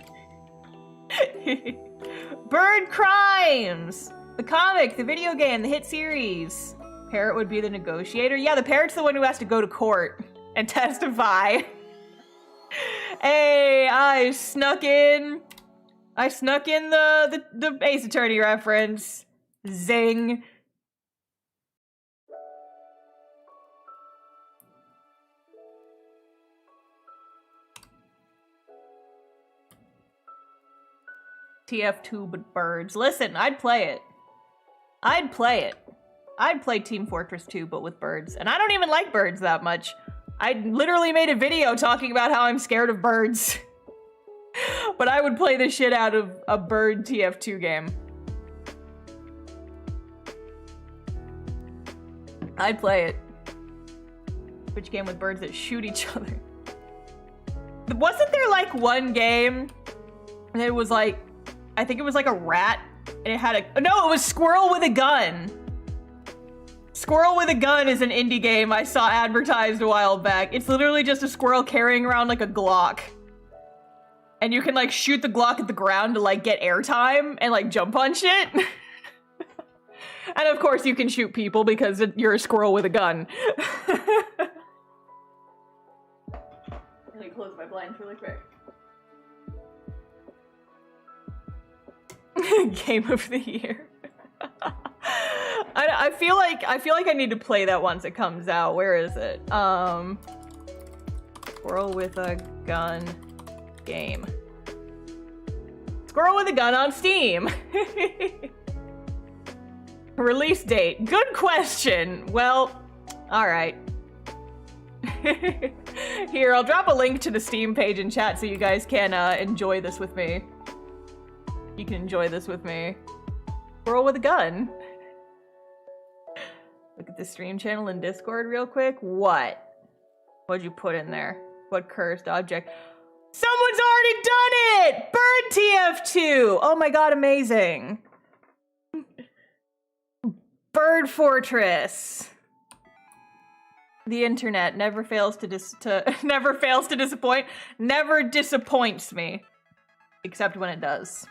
Bird crimes! The comic, the video game, the hit series. Parrot would be the negotiator. Yeah, the parrot's the one who has to go to court and testify. Hey, I snuck in the Ace Attorney reference. Zing. TF2 but birds. Listen, I'd play it. I'd play Team Fortress 2 but with birds. And I don't even like birds that much. I literally made a video talking about how I'm scared of birds. But I would play the shit out of a bird TF2 game. I'd play it. Which game with birds that shoot each other? Wasn't there like one game and it was like, I think it was like a rat and it had a, no, it was Squirrel with a Gun. Squirrel with a Gun is an indie game I saw advertised a while back. It's literally just a squirrel carrying around like a Glock. And you can like shoot the Glock at the ground to like get airtime and like jump on shit. And of course you can shoot people because you're a squirrel with a gun. Let me close my blinds really quick. Game of the year. I feel like I need to play that once it comes out. Where is it? Squirrel with a Gun game. Squirrel with a Gun on Steam. Release date. Good question. Well, all right. Here, I'll drop a link to the Steam page in chat so you guys can enjoy this with me. You can enjoy this with me. Squirrel with a Gun. Look at the stream channel in Discord real quick. What? What'd you put in there? What cursed object? Someone's already done it! Bird TF2! Oh my god, amazing. Bird Fortress. The internet never fails to disappoint. Never disappoints me. Except when it does.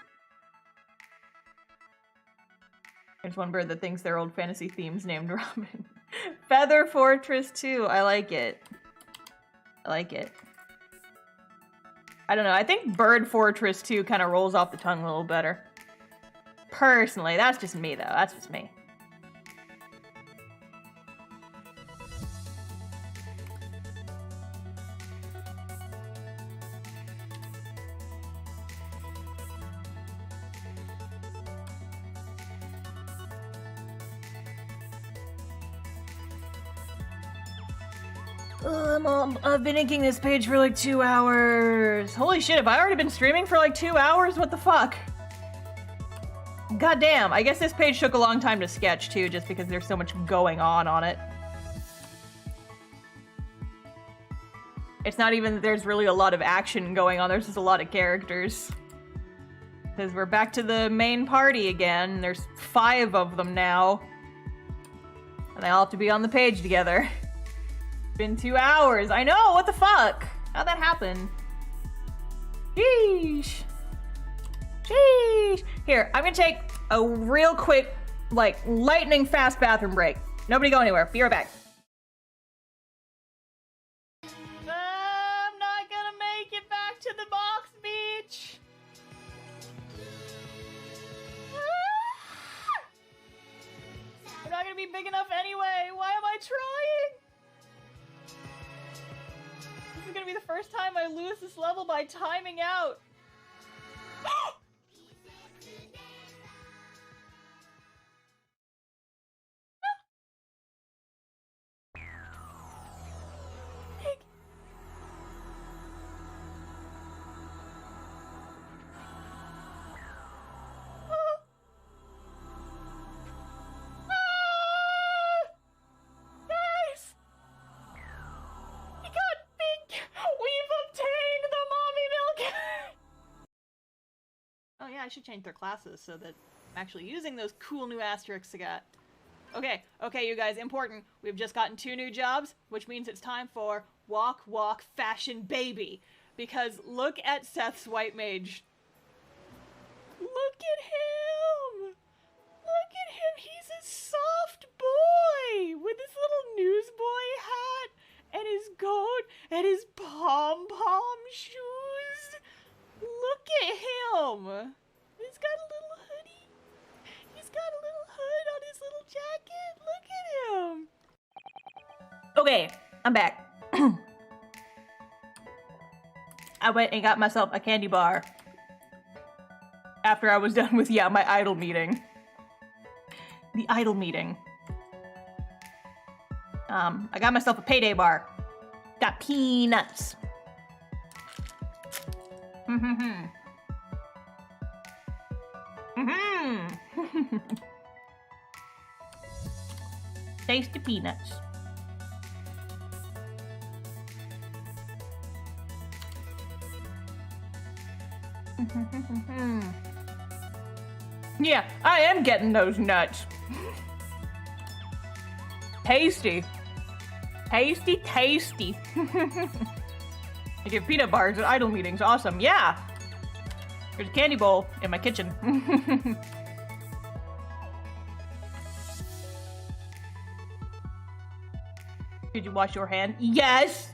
There's one bird that thinks their old fantasy theme's named Robin. Feather Fortress 2. I like it. I like it. I don't know. I think Bird Fortress 2 kind of rolls off the tongue a little better. Personally. That's just me, though. That's just me. I've been inking this page for like 2 hours. Holy shit, have I already been streaming for like 2 hours? What the fuck? God damn, I guess this page took a long time to sketch too, just because there's so much going on it. It's not even that there's really a lot of action going on, there's just a lot of characters. Because we're back to the main party again, there's 5 of them now. And they all have to be on the page together. Been 2 hours. I know, what the fuck? How'd that happen? Sheesh. Sheesh. Here, I'm gonna take a real quick, like, lightning fast bathroom break. Nobody go anywhere. Be right back. I'm not gonna make it back to the box beach. We're not gonna be big enough anyway. Why am I trying? This is gonna be the first time I lose this level by timing out. I should change their classes so that I'm actually using those cool new asterisks I got. Okay, you guys, important. We've just gotten 2 new jobs, which means it's time for Walk, Walk, Fashion, Baby. Because look at Seth's white mage. Look at him! Look at him! He's a soft boy! With his little newsboy hat, and his coat, and his pom-pom shoes. Look at him! He's got a little hoodie. He's got a little hood on his little jacket. Look at him. Okay, I'm back. I went and got myself a candy bar after I was done with, yeah, my idol meeting. The idol meeting. I got myself a payday bar. Got peanuts. Tasty peanuts. Yeah, I am getting those nuts. Tasty. Tasty, tasty. I give peanut bars at idol meetings. Awesome. Yeah. There's a candy bowl in my kitchen. Did you wash your hand? Yes!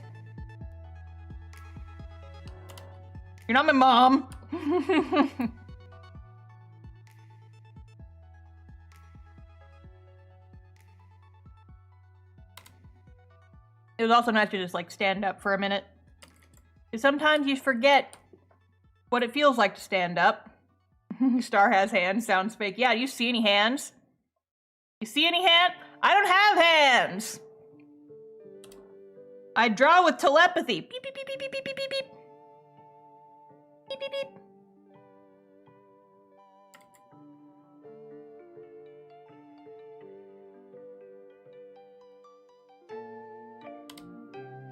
You're not my mom. It was also nice to just, like, stand up for a minute. Because sometimes you forget what it feels like to stand up. Star has hands, sounds fake. Yeah, do you see any hands? You see any hand? I don't have hands! I draw with telepathy. Beep, beep, beep, beep, beep, beep, beep, beep. Beep, beep, beep.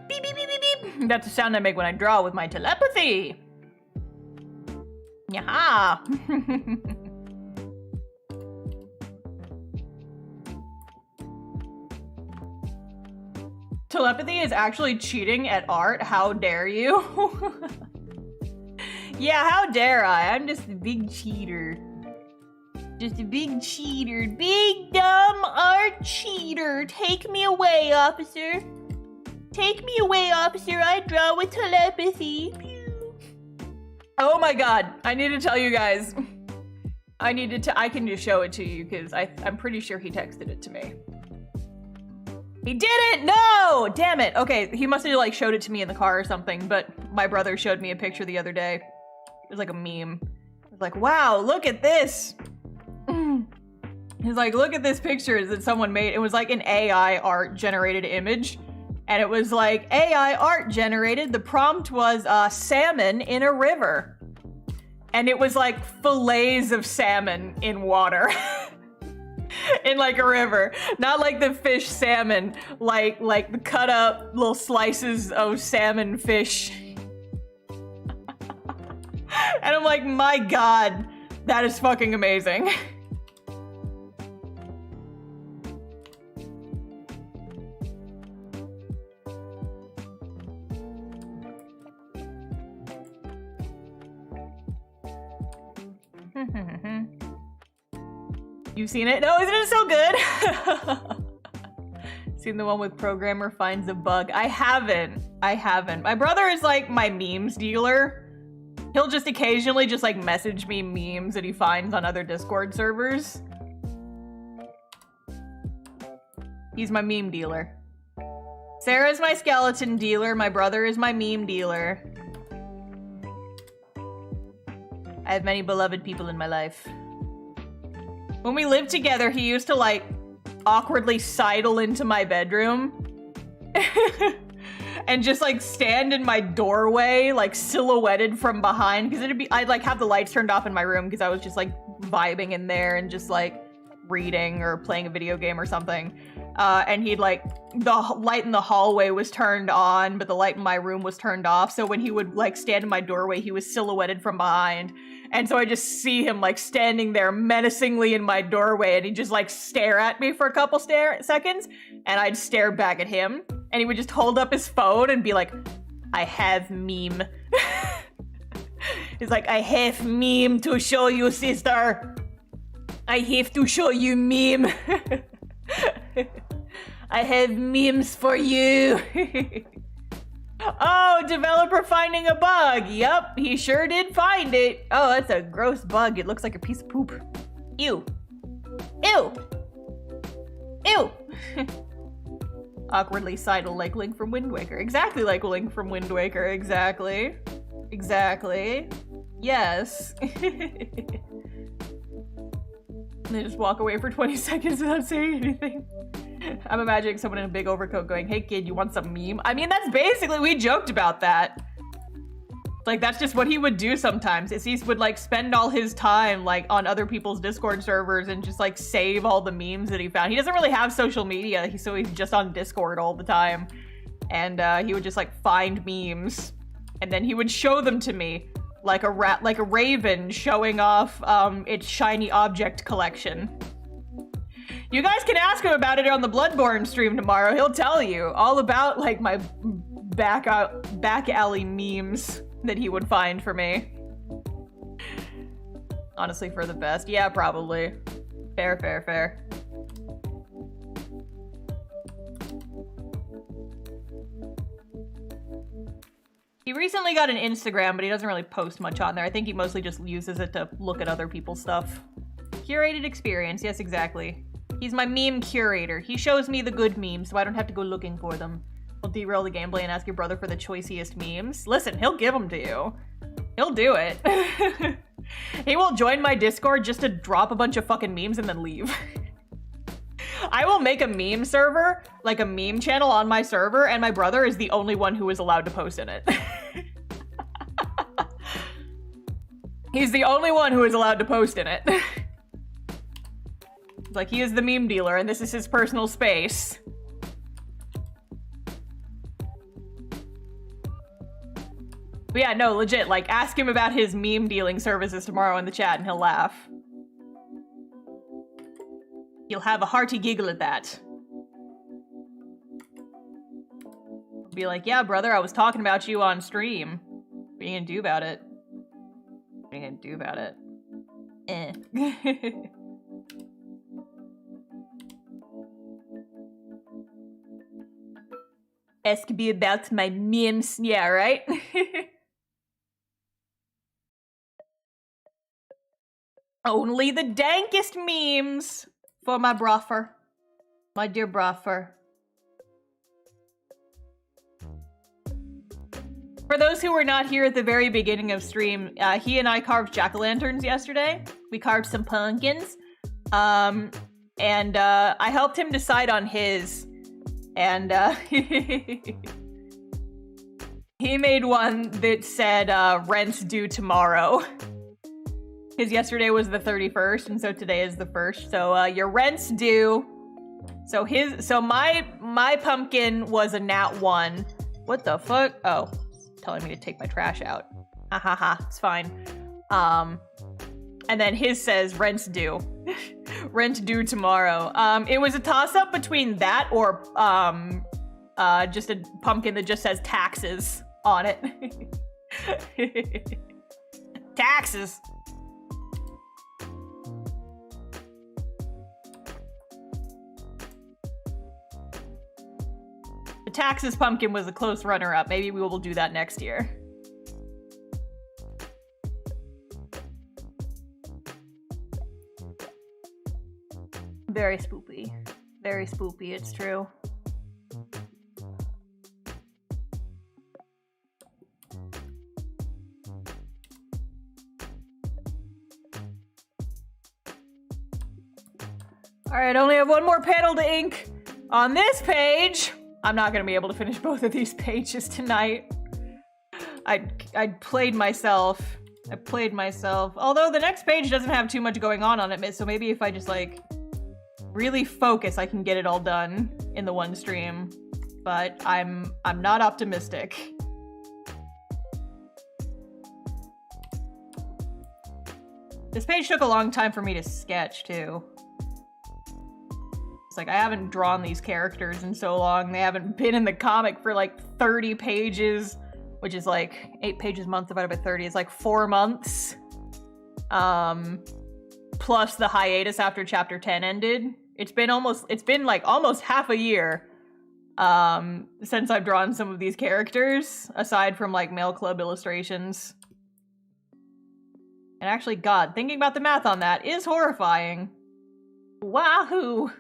Beep, beep, beep, beep, beep. That's the sound I make when I draw with my telepathy. Yaha. Telepathy is actually cheating at art. How dare you? Yeah, how dare I? I'm just a big cheater. Just a big cheater. Big dumb art cheater. Take me away, officer. Take me away, officer. I draw with telepathy. Pew. Oh my god. I need to tell you guys. I can just show it to you because I'm pretty sure he texted it to me. He didn't! No! Damn it. Okay, he must have like showed it to me in the car or something, but my brother showed me a picture the other day. It was like a meme. It was like, wow, look at this. He's like, look at this picture that someone made. It was like an AI art generated image. And it was like, AI art generated. The prompt was salmon in a river. And it was like fillets of salmon in water. In like a river. Not like the fish salmon. Like the cut up little slices of salmon fish. And I'm like, my god, that is fucking amazing. You've seen it? No, isn't it so good? Seen the one with programmer finds a bug. I haven't. My brother is like my memes dealer. He'll just occasionally just like message me memes that he finds on other Discord servers. He's my meme dealer. Sarah's my skeleton dealer. My brother is my meme dealer. I have many beloved people in my life. When we lived together, he used to like awkwardly sidle into my bedroom and just like stand in my doorway, like silhouetted from behind, because I'd like have the lights turned off in my room because I was just like vibing in there and just like reading or playing a video game or something. And he'd like, the light in the hallway was turned on, but the light in my room was turned off. So when he would like stand in my doorway, he was silhouetted from behind. And so I just see him like standing there menacingly in my doorway, and he'd just like stare at me for a couple seconds, and I'd stare back at him, and he would just hold up his phone and be like, I have meme. He's like, I have meme to show you, sister. I have to show you meme. I have memes for you. Oh, developer finding a bug. Yup, he sure did find it. Oh, that's a gross bug. It looks like a piece of poop. Ew. Ew. Ew. Awkwardly sidle like Link from Wind Waker. Exactly like Link from Wind Waker. Exactly. Exactly. Yes. And they just walk away for 20 seconds without saying anything. I'm imagining someone in a big overcoat going, hey kid, you want some meme? I mean, that's basically, we joked about that. Like, that's just what he would do sometimes, is he would like spend all his time like on other people's Discord servers and just like save all the memes that he found. He doesn't really have social media, so he's just on Discord all the time. And he would just like find memes, and then he would show them to me like a raven showing off its shiny object collection. You guys can ask him about it on the Bloodborne stream tomorrow. He'll tell you all about like my back alley memes that he would find for me. Honestly, for the best. Yeah, probably. Fair, fair, fair. He recently got an Instagram, but he doesn't really post much on there. I think he mostly just uses it to look at other people's stuff. Curated experience. Yes, exactly. He's my meme curator. He shows me the good memes, so I don't have to go looking for them. We'll derail the gameplay and ask your brother for the choicest memes. Listen, he'll give them to you. He'll do it. He will join my Discord just to drop a bunch of fucking memes and then leave. I will make a meme server, like a meme channel on my server, and my brother is the only one who is allowed to post in it. He's the only one who is allowed to post in it. Like, he is the meme dealer, and this is his personal space. But yeah, no, legit, like, ask him about his meme dealing services tomorrow in the chat, and he'll laugh. He'll have a hearty giggle at that. Be like, yeah, brother, I was talking about you on stream. What are you gonna do about it? What are you gonna do about it? Eh. Ask me about my memes. Yeah, right? Only the dankest memes for my broffer. My dear broffer. For those who were not here at the very beginning of stream, he and I carved jack-o'-lanterns yesterday. We carved some pumpkins. And I helped him decide on his. And he made one that said rent's due tomorrow. Because yesterday was the 31st, and so today is the 1st. So your rent's due. So my pumpkin was a nat 1. What the fuck? Oh, it's telling me to take my trash out. Ahaha, it's fine. And then his says rent's due. Rent due tomorrow. It was a toss-up between that or just a pumpkin that just says taxes on it. Taxes. The taxes pumpkin was a close runner-up. Maybe we will do that next year. Very spoopy. Very spoopy, it's true. Alright, only have one more panel to ink on this page. I'm not gonna be able to finish both of these pages tonight. I played myself. I played myself. Although the next page doesn't have too much going on it, so maybe if I just like really focus, I can get it all done in the one stream. But I'm not optimistic. This page took a long time for me to sketch too. It's like I haven't drawn these characters in so long. They haven't been in the comic for like 30 pages, which is like 8 pages a month divided by 30. It's like 4 months. Plus the hiatus after chapter 10 ended. It's been like almost half a year since I've drawn some of these characters, aside from like Mail Club illustrations. And actually, God, thinking about the math on that is horrifying. Wahoo!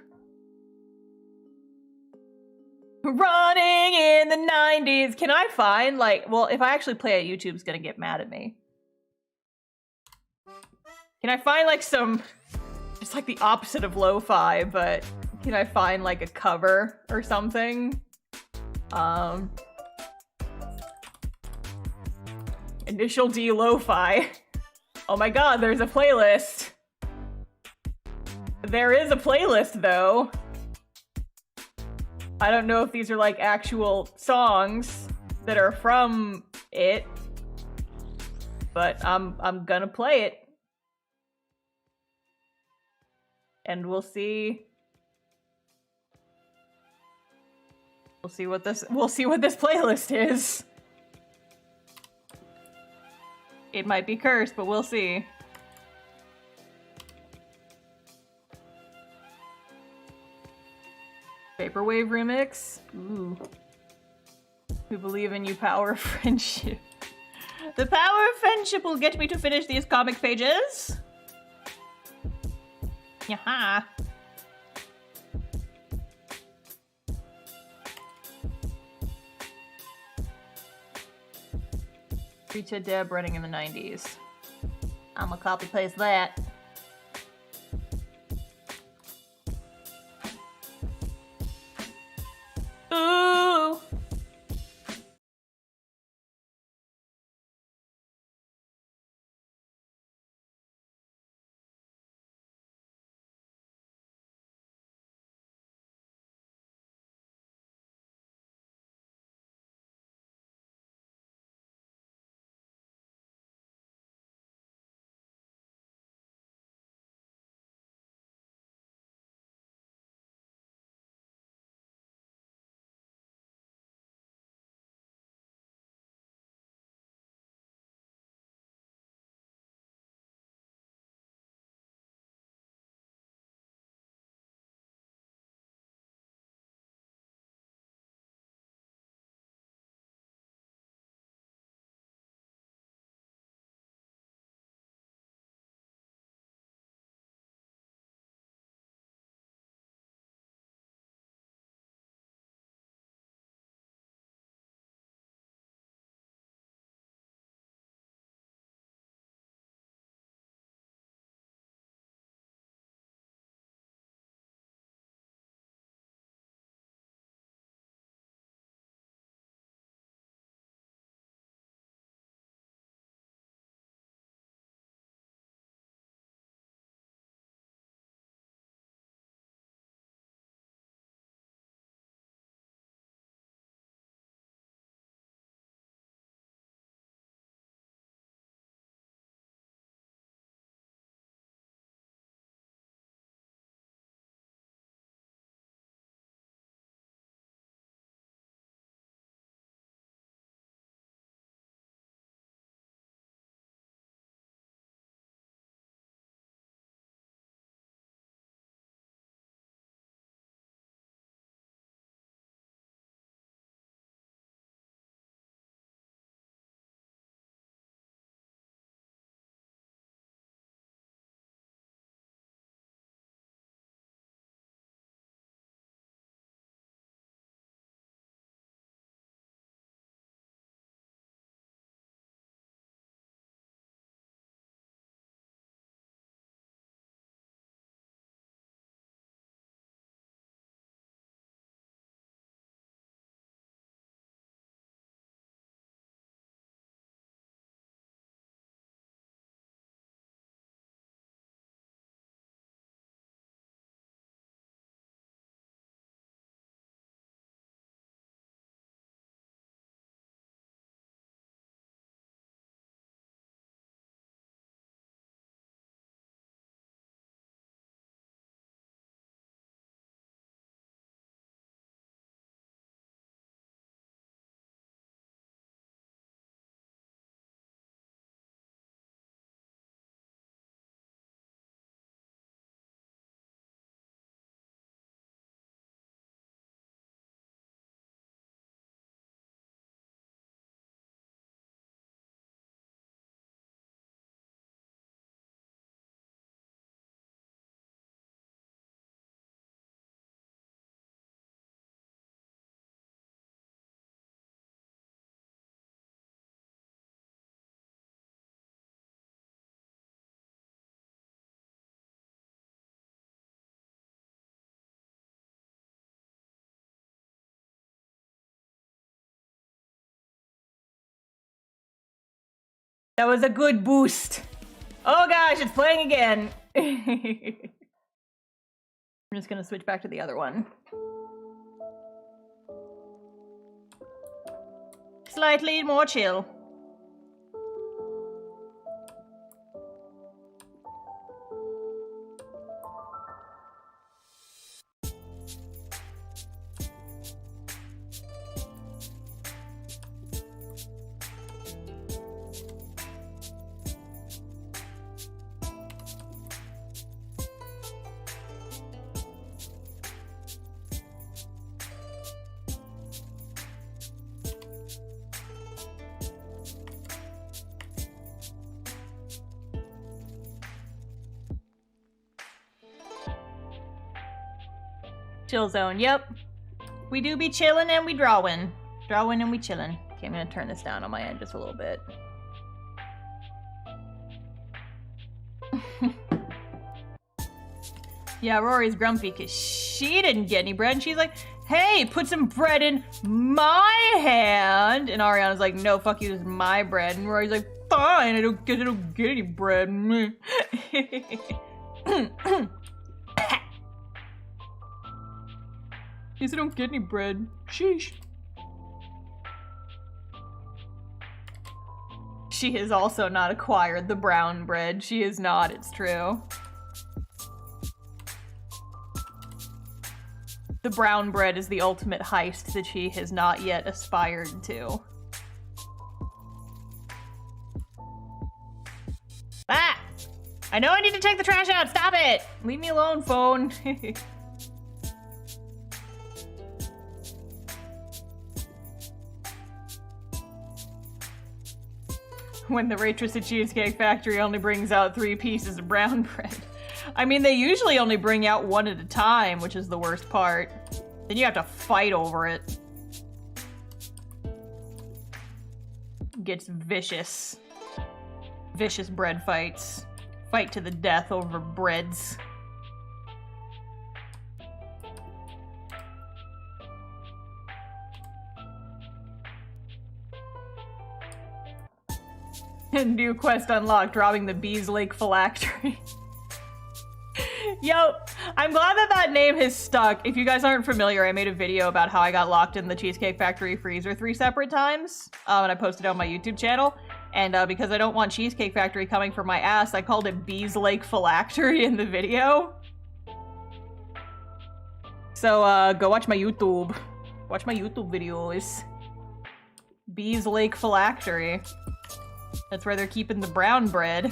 Running in the 90s. Can I find, like, well, if I actually play it, YouTube's gonna get mad at me. Can I find, like, some, just like the opposite of lo-fi, but can I find, like, a cover or something? Initial D lo-fi. Oh my God, there's a playlist. There is a playlist, though. I don't know if these are like actual songs that are from it, but I'm gonna play it. And we'll see. We'll see what this playlist is. It might be cursed, but we'll see. Vaporwave remix. Ooh. We believe in you, power of friendship. The power of friendship will get me to finish these comic pages. Yaha. Rita Deb running in the 90s. I'm gonna copy paste that. Ooh. That was a good boost. Oh gosh, it's playing again. I'm just gonna switch back to the other one. Slightly more chill. Chill zone, yep. We do be chillin' and we drawin'. Drawin' and we chillin'. Okay, I'm gonna turn this down on my end just a little bit. Yeah, Rory's grumpy because she didn't get any bread, and she's like, hey, put some bread in my hand! And Ariana's like, no, fuck you, this is my bread. And Rory's like, fine, I don't get any bread. Guess I don't get any bread. Sheesh. She has also not acquired the brown bread. She is not, it's true. The brown bread is the ultimate heist that she has not yet aspired to. Ah! I know I need to take the trash out! Stop it! Leave me alone, phone. When the waitress at Cheesecake Factory only brings out 3 pieces of brown bread. I mean, they usually only bring out 1 at a time, which is the worst part. Then you have to fight over it. Gets vicious. Vicious bread fights. Fight to the death over breads. New quest unlocked, robbing the Bees Lake phylactery. Yo, I'm glad that that name has stuck. If you guys aren't familiar, I made a video about how I got locked in the Cheesecake Factory freezer 3 separate times, and I posted it on my YouTube channel. And because I don't want Cheesecake Factory coming for my ass, I called it Bees Lake phylactery in the video. So go watch my YouTube. Watch my YouTube videos. Bees Lake phylactery. That's where they're keeping the brown bread.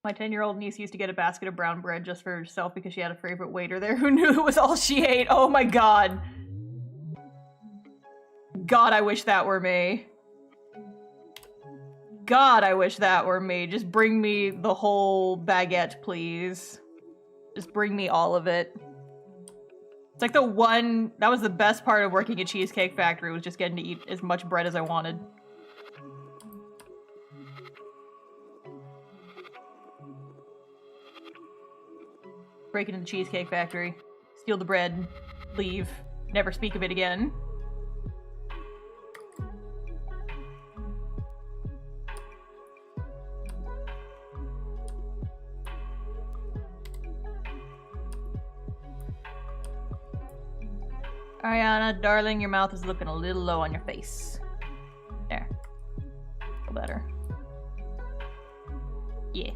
My 10-year-old niece used to get a basket of brown bread just for herself because she had a favorite waiter there who knew it was all she ate. Oh my god. God, I wish that were me. God, I wish that were me. Just bring me the whole baguette, please. Just bring me all of it. It's like that was the best part of working at Cheesecake Factory, was just getting to eat as much bread as I wanted. Break into the Cheesecake Factory, steal the bread, leave, never speak of it again. Ariana, darling, your mouth is looking a little low on your face. There. A little better. Yeah.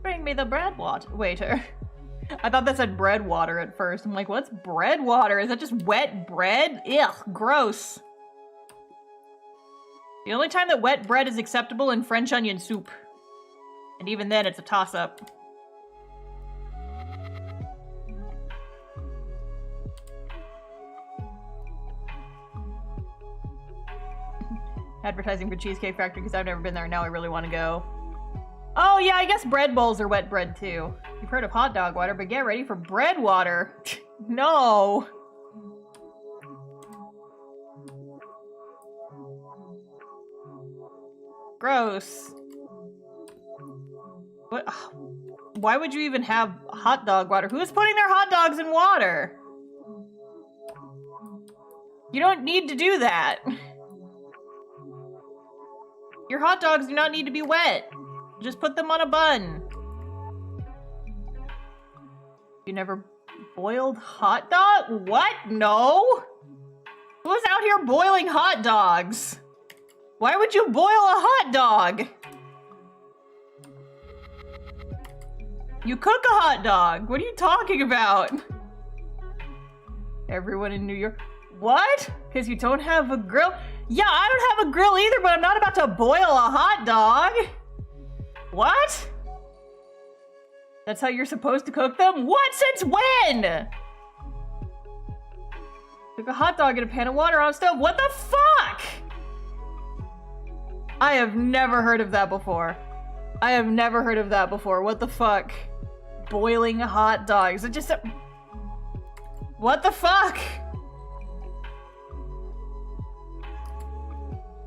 Bring me the bread waiter. I thought that said bread water at first. I'm like, what's bread water? Is that just wet bread? Ugh, gross. The only time that wet bread is acceptable in French onion soup. And even then, it's a toss-up. Advertising for Cheesecake Factory because I've never been there and now I really want to go. Oh yeah, I guess bread bowls are wet bread too. You've heard of hot dog water, but get ready for bread water. No. Gross. why would you even have hot dog water? Who's putting their hot dogs in water? You don't need to do that. Your hot dogs do not need to be wet. Just put them on a bun. You never boiled hot dog? What? No? Who's out here boiling hot dogs? Why would you boil a hot dog? You cook a hot dog. What are you talking about? Everyone in New York. What? Because you don't have a grill? Yeah, I don't have a grill either, but I'm not about to boil a hot dog. What? That's how you're supposed to cook them? What? Since when? Cook a hot dog in a pan of water on a stove. What the fuck? I have never heard of that before. I have never heard of that before. What the fuck? Boiling hot dogs. It just... What the fuck?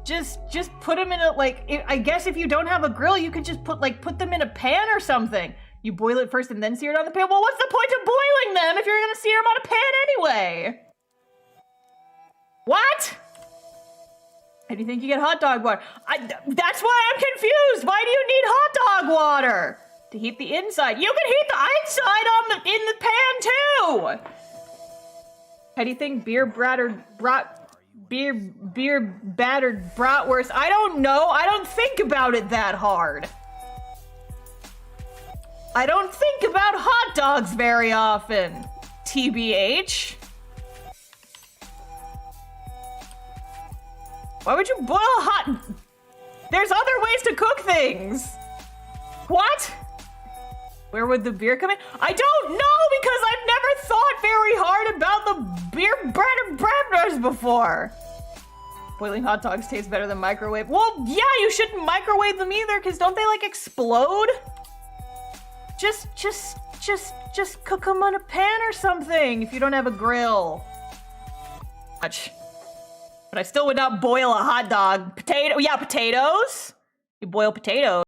Just put them in a, like, I guess if you don't have a grill, you could just put them in a pan or something. You boil it first and then sear it on the pan. Well, what's the point of boiling them if you're gonna sear them on a pan anyway? What? How do you think you get hot dog water? That's why I'm confused. Why do you need hot dog water? To heat the inside. You can heat the outside in the pan too. How do you think beer battered bratwurst? I don't know. I don't think about it that hard. I don't think about hot dogs very often. TBH. Why would you boil hot? There's other ways to cook things. What? Where would the beer come in? I don't know because I've never thought very hard about the beer bratwurst before. Boiling hot dogs taste better than microwave. Well, yeah, you shouldn't microwave them either because don't they like explode? Just cook them on a pan or something if you don't have a grill. But I still would not boil a hot dog. Potatoes? You boil potatoes.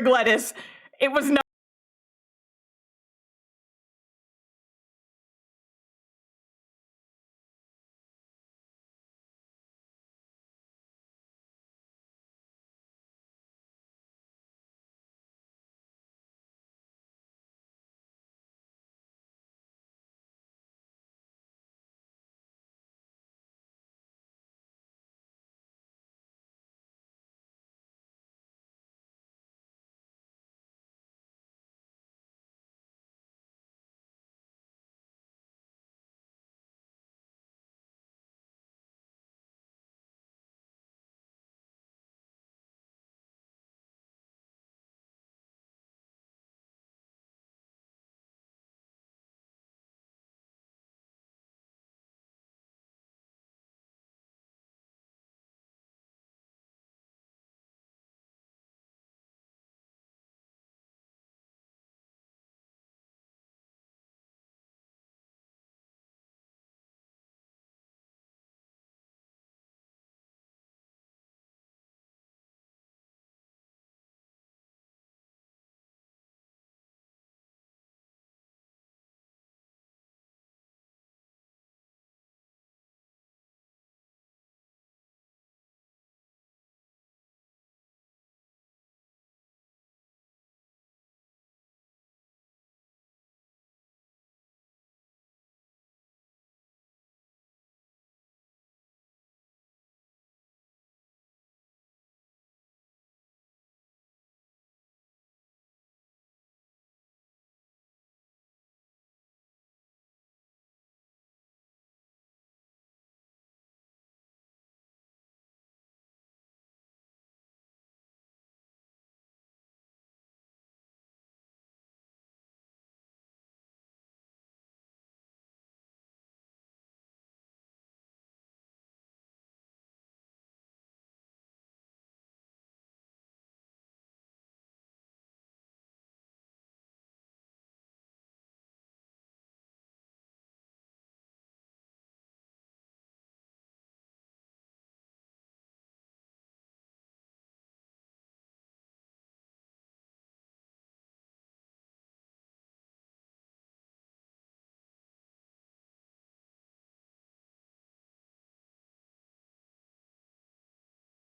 lettuce. It was not.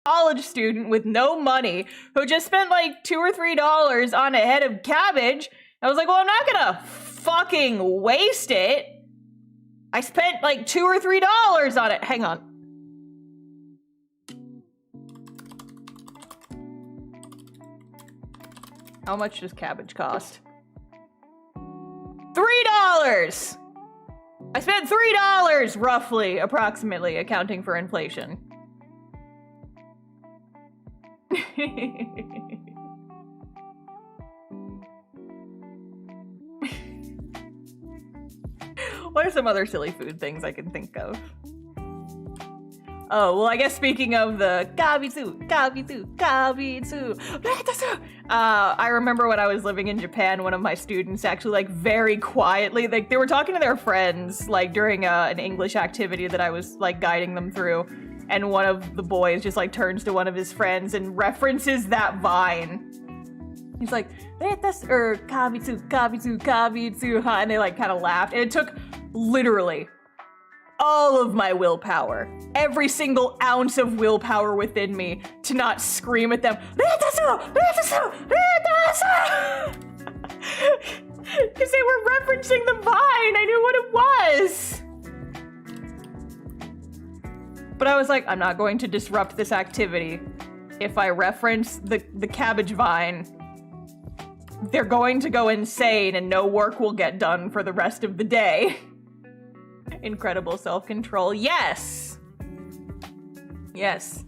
College student with no money who just spent like $2 or $3 on a head of cabbage. I was like, well, I'm not gonna fucking waste it. I spent like $2 or $3 on it. Hang on. How much does cabbage cost? $3! I spent $3 roughly, approximately, accounting for inflation. What are some other silly food things I can think of? Oh, well, I guess speaking of the kabitsu, I remember when I was living in Japan, one of my students actually, like, very quietly, like, they were talking to their friends, like, during an English activity that I was, like, guiding them through, and one of the boys just, like, turns to one of his friends and references that vine. He's like, kabitsu, and they, like, kind of laughed, and it took literally all of my willpower, every single ounce of willpower within me to not scream at them, because they were referencing the vine. I knew what it was. But I was like, I'm not going to disrupt this activity. If I reference the cabbage vine, they're going to go insane and no work will get done for the rest of the day. Incredible self-control. Yes! Yes.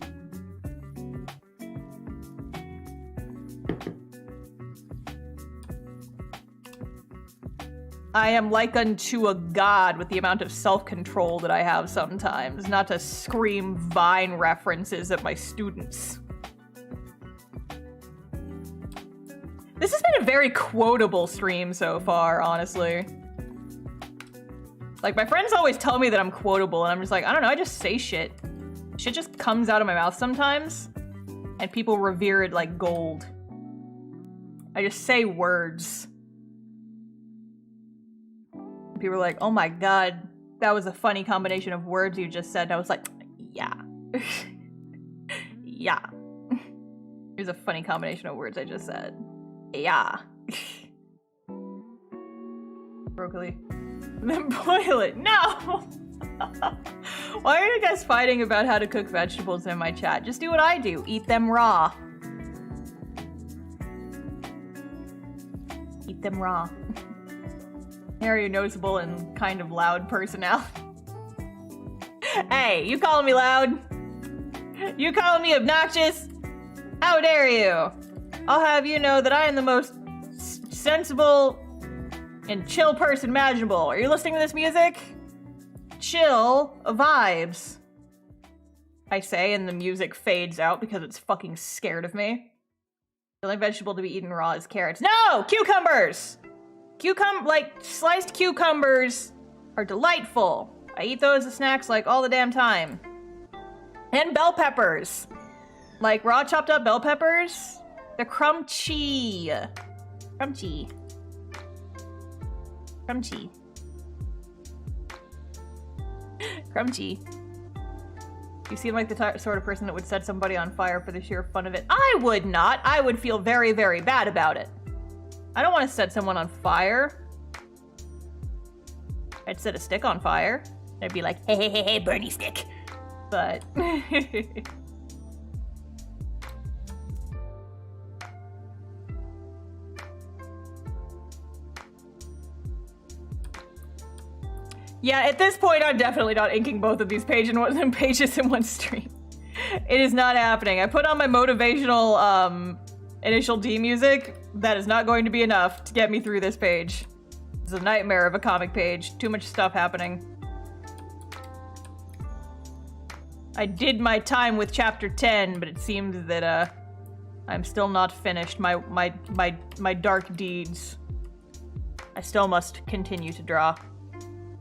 I am like unto a god with the amount of self-control that I have sometimes, not to scream Vine references at my students. This has been a very quotable stream so far, honestly. Like, my friends always tell me that I'm quotable, and I'm just like, I don't know, I just say shit. Shit just comes out of my mouth sometimes, and people revere it like gold. I just say words. People were like, oh my god, that was a funny combination of words you just said. And I was like, yeah. Yeah. Here's a funny combination of words I just said. Yeah. Broccoli. Then boil it. No! Why are you guys fighting about how to cook vegetables in my chat? Just do what I do. Eat them raw. Eat them raw. Very noticeable and kind of loud personality. Hey, you calling me loud? You calling me obnoxious? How dare you? I'll have you know that I am the most sensible and chill person imaginable. Are you listening to this music? Chill vibes. I say, and the music fades out because it's fucking scared of me. The only vegetable to be eaten raw is carrots. No! Cucumbers! Sliced cucumbers are delightful. I eat those as snacks like all the damn time. And bell peppers. Like raw chopped up bell peppers. They're crunchy. Crunchy. Crunchy. Crunchy. You seem like the sort of person that would set somebody on fire for the sheer fun of it. I would not. I would feel very, very bad about it. I don't want to set someone on fire. I'd set a stick on fire. I'd be like, hey, hey, hey, hey, Bernie stick. But... yeah, at this point, I'm definitely not inking both of these pages in one stream. It is not happening. I put on my motivational initial D music. That is not going to be enough to get me through this page. It's a nightmare of a comic page. Too much stuff happening. I did my time with chapter 10, but it seems that I'm still not finished my dark deeds. I still must continue to draw.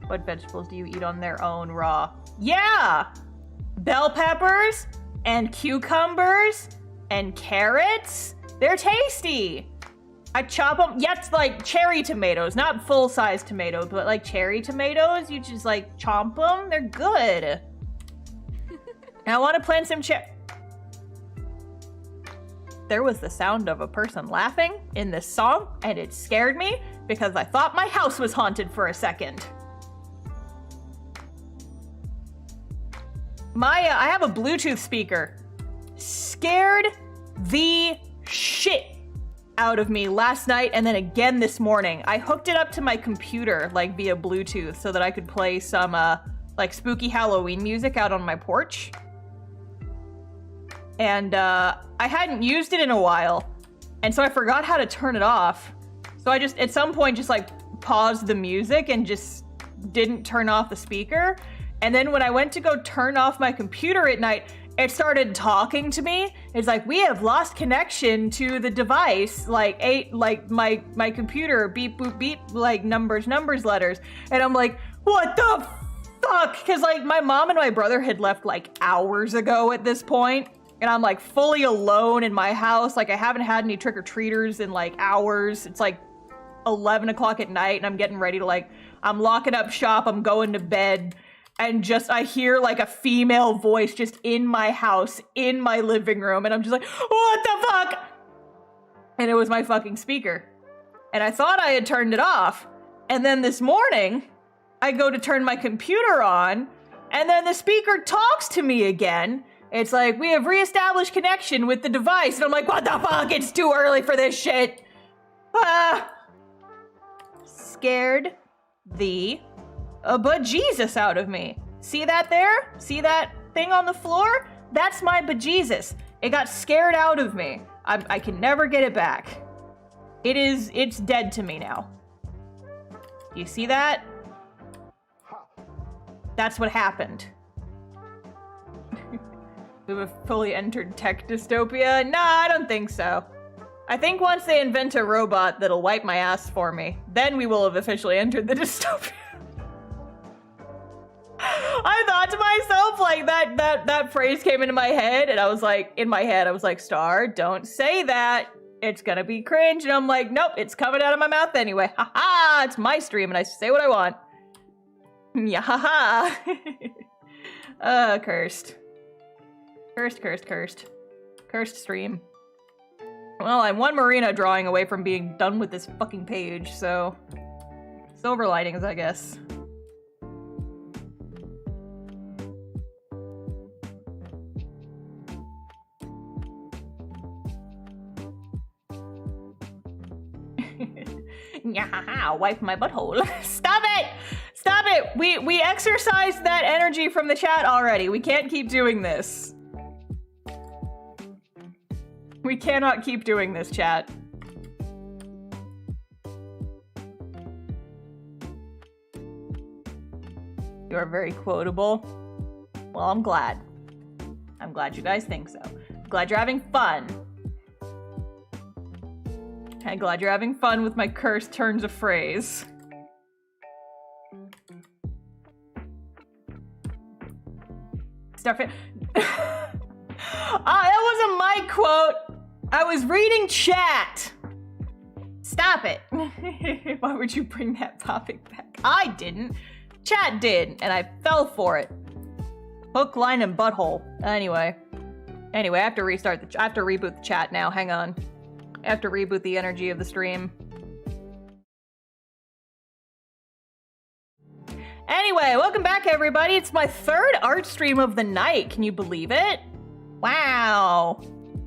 What vegetables do you eat on their own raw? Yeah! Bell peppers and cucumbers and carrots. They're tasty. I chop them. Yeah, it's like cherry tomatoes, not full-size tomatoes, but like cherry tomatoes. You just like chomp them. They're good. And I want to plant some There was the sound of a person laughing in this song, and it scared me because I thought my house was haunted for a second. I have a Bluetooth speaker. Scared the shit out of me last night and then again this morning. I hooked it up to my computer, like via Bluetooth, so that I could play some like spooky Halloween music out on my porch. And I hadn't used it in a while, and so I forgot how to turn it off. So I just, at some point, just like paused the music and just didn't turn off the speaker. And then when I went to go turn off my computer at night, it started talking to me. It's like, we have lost connection to the device, like my computer, beep, boop, beep, like numbers, letters. And I'm like, what the fuck? Because like my mom and my brother had left like hours ago at this point. And I'm like fully alone in my house. Like I haven't had any trick-or-treaters in like hours. It's like 11 o'clock at night and I'm getting ready to like, I'm locking up shop, I'm going to bed. And just, I hear like a female voice just in my house, in my living room. And I'm just like, what the fuck? And it was my fucking speaker. And I thought I had turned it off. And then this morning, I go to turn my computer on. And then the speaker talks to me again. It's like, we have reestablished connection with the device. And I'm like, what the fuck? It's too early for this shit. Scared the bejesus out of me. See that there? See that thing on the floor? That's my bejesus. It got scared out of me. I can never get it back. It's dead to me now. You see that? That's what happened. We have fully entered tech dystopia? Nah, I don't think so. I think once they invent a robot that'll wipe my ass for me, then we will have officially entered the dystopia. I thought to myself, like, that phrase came into my head, and I was like, Star, don't say that. it's gonna be cringe. And I'm like, nope, it's coming out of my mouth anyway. Ha ha, it's my stream and I say what I want. Yeah, ha ha. Cursed. Cursed stream. Well, I'm one Marina drawing away from being done with this fucking page, so... silver linings, I guess. Nyahaha, wipe my butthole. Stop it! Stop it! We exercised that energy from the chat already. We can't keep doing this. We cannot keep doing this, chat. You are very quotable. Well, I'm glad. I'm glad you guys think so. I'm glad you're having fun. I'm glad you're having fun with my cursed turns of phrase. Starfish. That wasn't my quote. I was reading chat. Stop it. Why would you bring that topic back? I didn't. Chat did, and I fell for it. Hook, line, and butthole. Anyway, I have to restart I have to reboot the chat now. Hang on. I have to reboot the energy of the stream. Anyway, welcome back, everybody. It's my third art stream of the night. Can you believe it? Wow.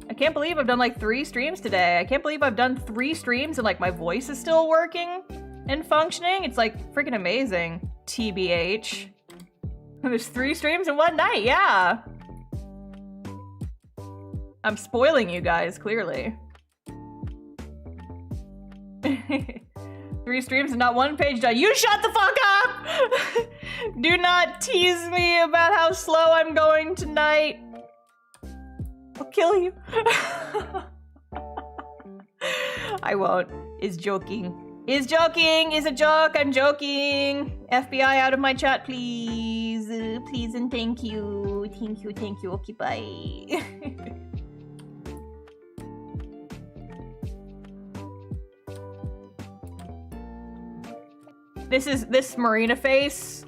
I can't believe I've done like 3 streams today. I can't believe I've done 3 streams and like my voice is still working and functioning. It's like freaking amazing. TBH. There's 3 streams in one night, yeah. I'm spoiling you guys, clearly. 3 streams and not 1 page done. You shut the fuck up! Do not tease me about how slow I'm going tonight. I'll kill you. I won't. Is joking. Is joking. Is a joke. I'm joking. FBI out of my chat, please. Please and thank you. Thank you. Thank you. Okay, bye. This Marina face,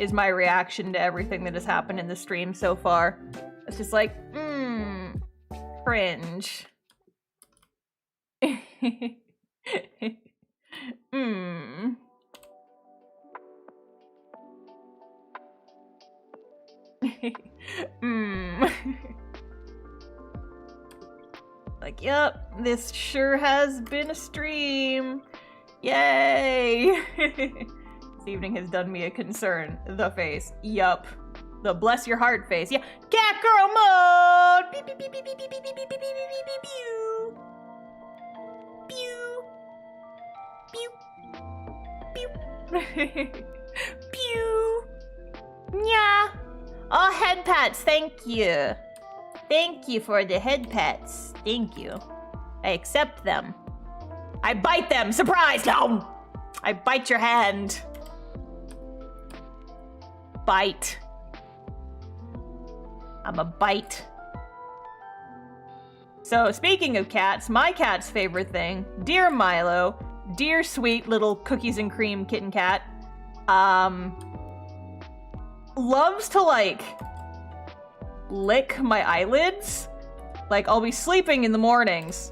is my reaction to everything that has happened in the stream so far. It's just like, cringe. Like, yep, this sure has been a stream. Yay! This evening has done me a concern. The face. Yup. The bless your heart face. Yeah. Cat girl mode! Pew, pew, pew, pew, pew, pew, pew, pew, pew, pew, pew. Pew. Pew. Pew. Yeah. Oh, head pats. Thank you. Thank you for the head pats. Thank you. I accept them. I bite them! Surprise! No! I bite your hand. Bite. I'm a bite. So, speaking of cats, my cat's favorite thing, dear Milo, dear sweet little cookies and cream kitten cat, loves to, like, lick my eyelids. Like, I'll be sleeping in the mornings,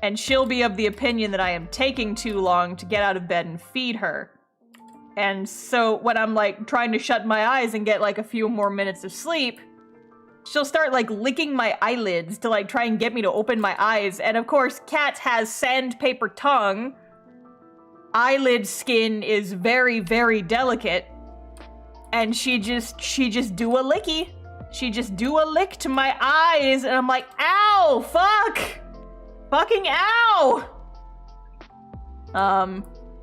and she'll be of the opinion that I am taking too long to get out of bed and feed her. And so when I'm like trying to shut my eyes and get like a few more minutes of sleep, she'll start like licking my eyelids to like try and get me to open my eyes. And of course, cat has sandpaper tongue. Eyelid skin is very, very delicate. And she just do a licky. She just do a lick to my eyes. And I'm like, ow, fuck. Fucking ow!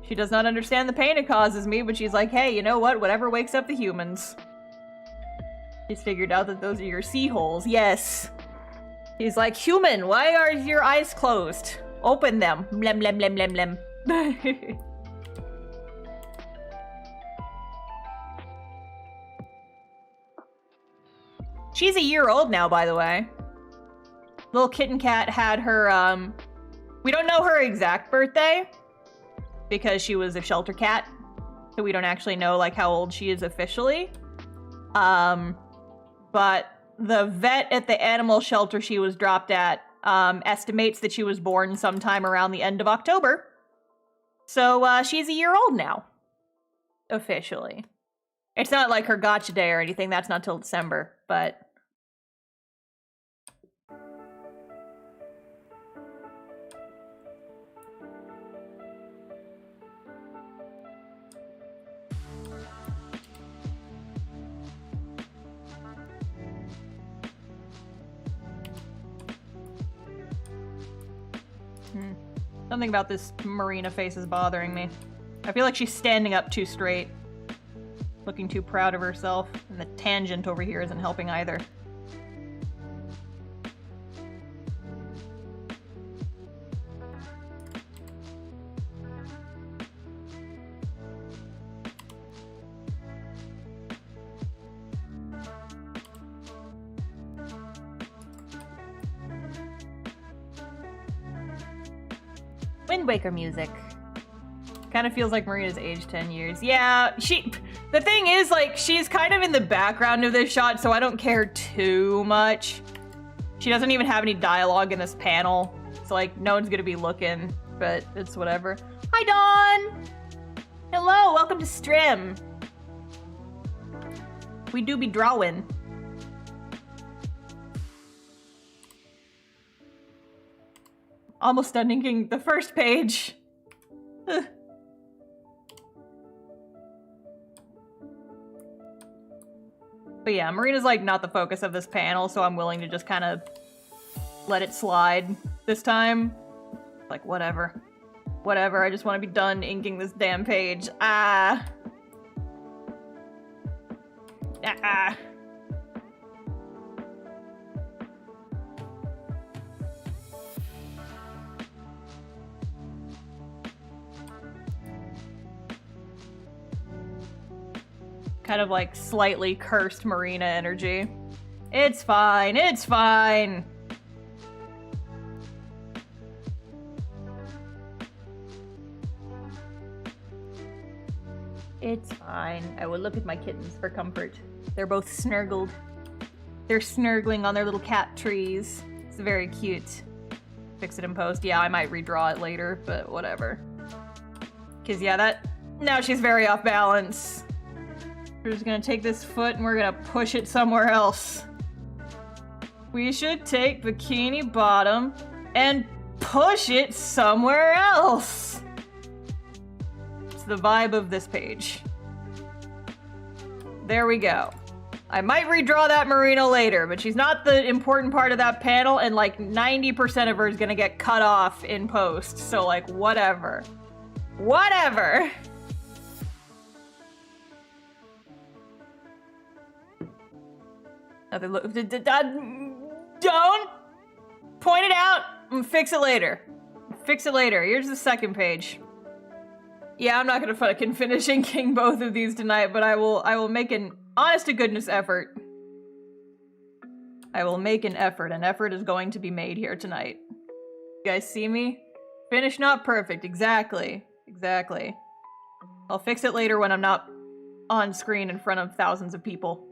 She does not understand the pain it causes me, but she's like, hey, you know what? Whatever wakes up the humans. She's figured out that those are your sea holes. Yes. She's like, human, why are your eyes closed? Open them. Blem, blem, blem, blem, blem. She's a year old now, by the way. Little kitten cat had her, we don't know her exact birthday because she was a shelter cat, so we don't actually know, like, how old she is officially. But the vet at the animal shelter she was dropped at, estimates that she was born sometime around the end of October. So, she's a year old now. Officially. It's not like her gotcha day or anything, that's not till December, but... Something about this Marina face is bothering me. I feel like she's standing up too straight. Looking too proud of herself. And the tangent over here isn't helping either. Wind Waker music. Kind of feels like Marina's aged 10 years. Yeah, the thing is, like, she's kind of in the background of this shot, so I don't care too much. She doesn't even have any dialogue in this panel, so, like, no one's gonna be looking, but it's whatever. Hi, Dawn! Hello, welcome to Stream. We do be drawing. Almost done inking the first page. Ugh. But yeah, Marina's like not the focus of this panel, so I'm willing to just kind of let it slide this time. Like, whatever. Whatever, I just want to be done inking this damn page. Ah. Ah. Kind of like slightly cursed Marina energy. It's fine, it's fine. It's fine. I will look at my kittens for comfort. They're both snuggled. They're snurgling on their little cat trees. It's very cute. Fix it in post. Yeah, I might redraw it later, but whatever. Cause yeah, now she's very off balance. We're just gonna take this foot and we're gonna push it somewhere else. We should take Bikini Bottom and push it somewhere else. It's the vibe of this page. There we go. I might redraw that Marina later, but she's not the important part of that panel, and like 90% of her is gonna get cut off in post, so like whatever. Whatever! Don't point it out and fix it later. Fix it later. Here's the second page. Yeah, I'm not gonna fucking finish inking both of these tonight, but I will make an honest to goodness effort. I will make an effort. An effort is going to be made here tonight. You guys see me? Finish not perfect. Exactly. Exactly. I'll fix it later when I'm not on screen in front of thousands of people.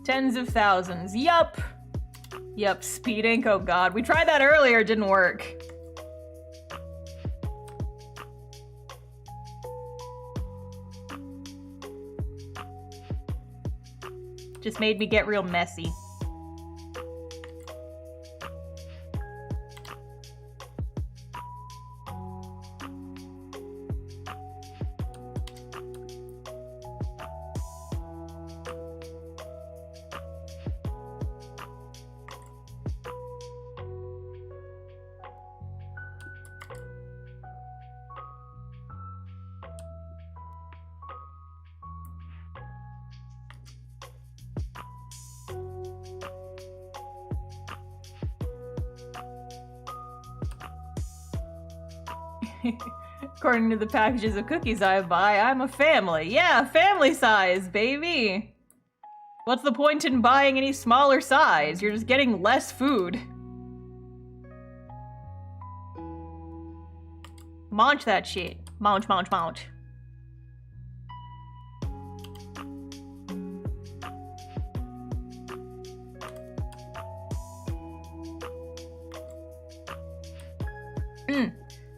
Tens of thousands. Yup. Yup, speed ink. Oh god. We tried that earlier, it didn't work. Just made me get real messy. According to the packages of cookies I buy, I'm a family. Yeah, family size, baby! What's the point in buying any smaller size? You're just getting less food. Munch that shit. Munch, munch, munch.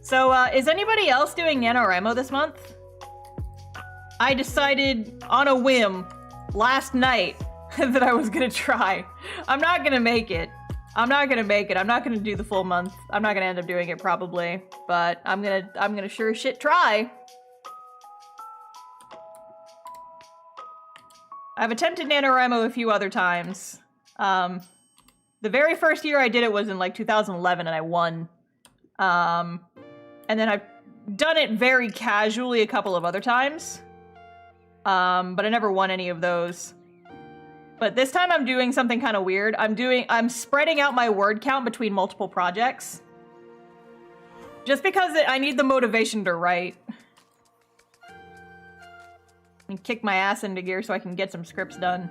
So, is anybody else doing NaNoWriMo this month? I decided on a whim last night that I was gonna try. I'm not gonna make it. I'm not gonna do the full month. I'm not gonna end up doing it probably, but I'm gonna sure as shit try. I've attempted NaNoWriMo a few other times. The very first year I did it was in like 2011 and I won. And then I've done it very casually a couple of other times. But I never won any of those. But this time I'm doing something kind of weird. I'm spreading out my word count between multiple projects. Just because I need the motivation to write. And kick my ass into gear so I can get some scripts done.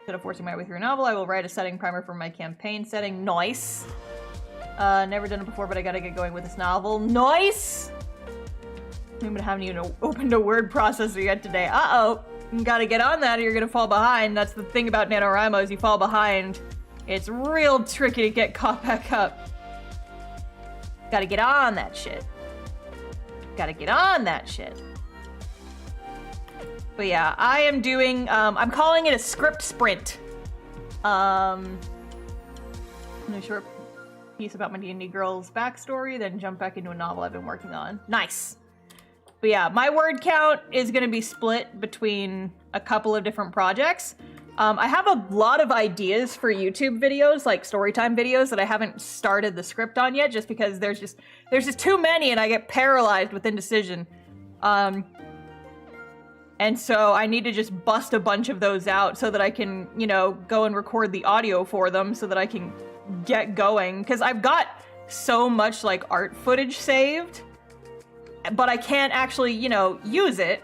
Instead of forcing my way through a novel, I will write a setting primer for my campaign setting. Nice! Never done it before, but I gotta get going with this novel. Nice! I haven't even opened a word processor yet today. Uh-oh! You gotta get on that or you're gonna fall behind. That's the thing about NaNoWriMo is you fall behind. It's real tricky to get caught back up. Gotta get on that shit. Gotta get on that shit. But yeah, I am doing, I'm calling it a script sprint. A short piece about my D&D girl's backstory, then jump back into a novel I've been working on. Nice! But yeah, my word count is gonna be split between a couple of different projects. I have a lot of ideas for YouTube videos, like storytime videos, that I haven't started the script on yet, just because there's just too many and I get paralyzed with indecision. And so I need to just bust a bunch of those out so that I can, you know, go and record the audio for them so that I can get going. Because I've got so much, like, art footage saved, but I can't actually, you know, use it.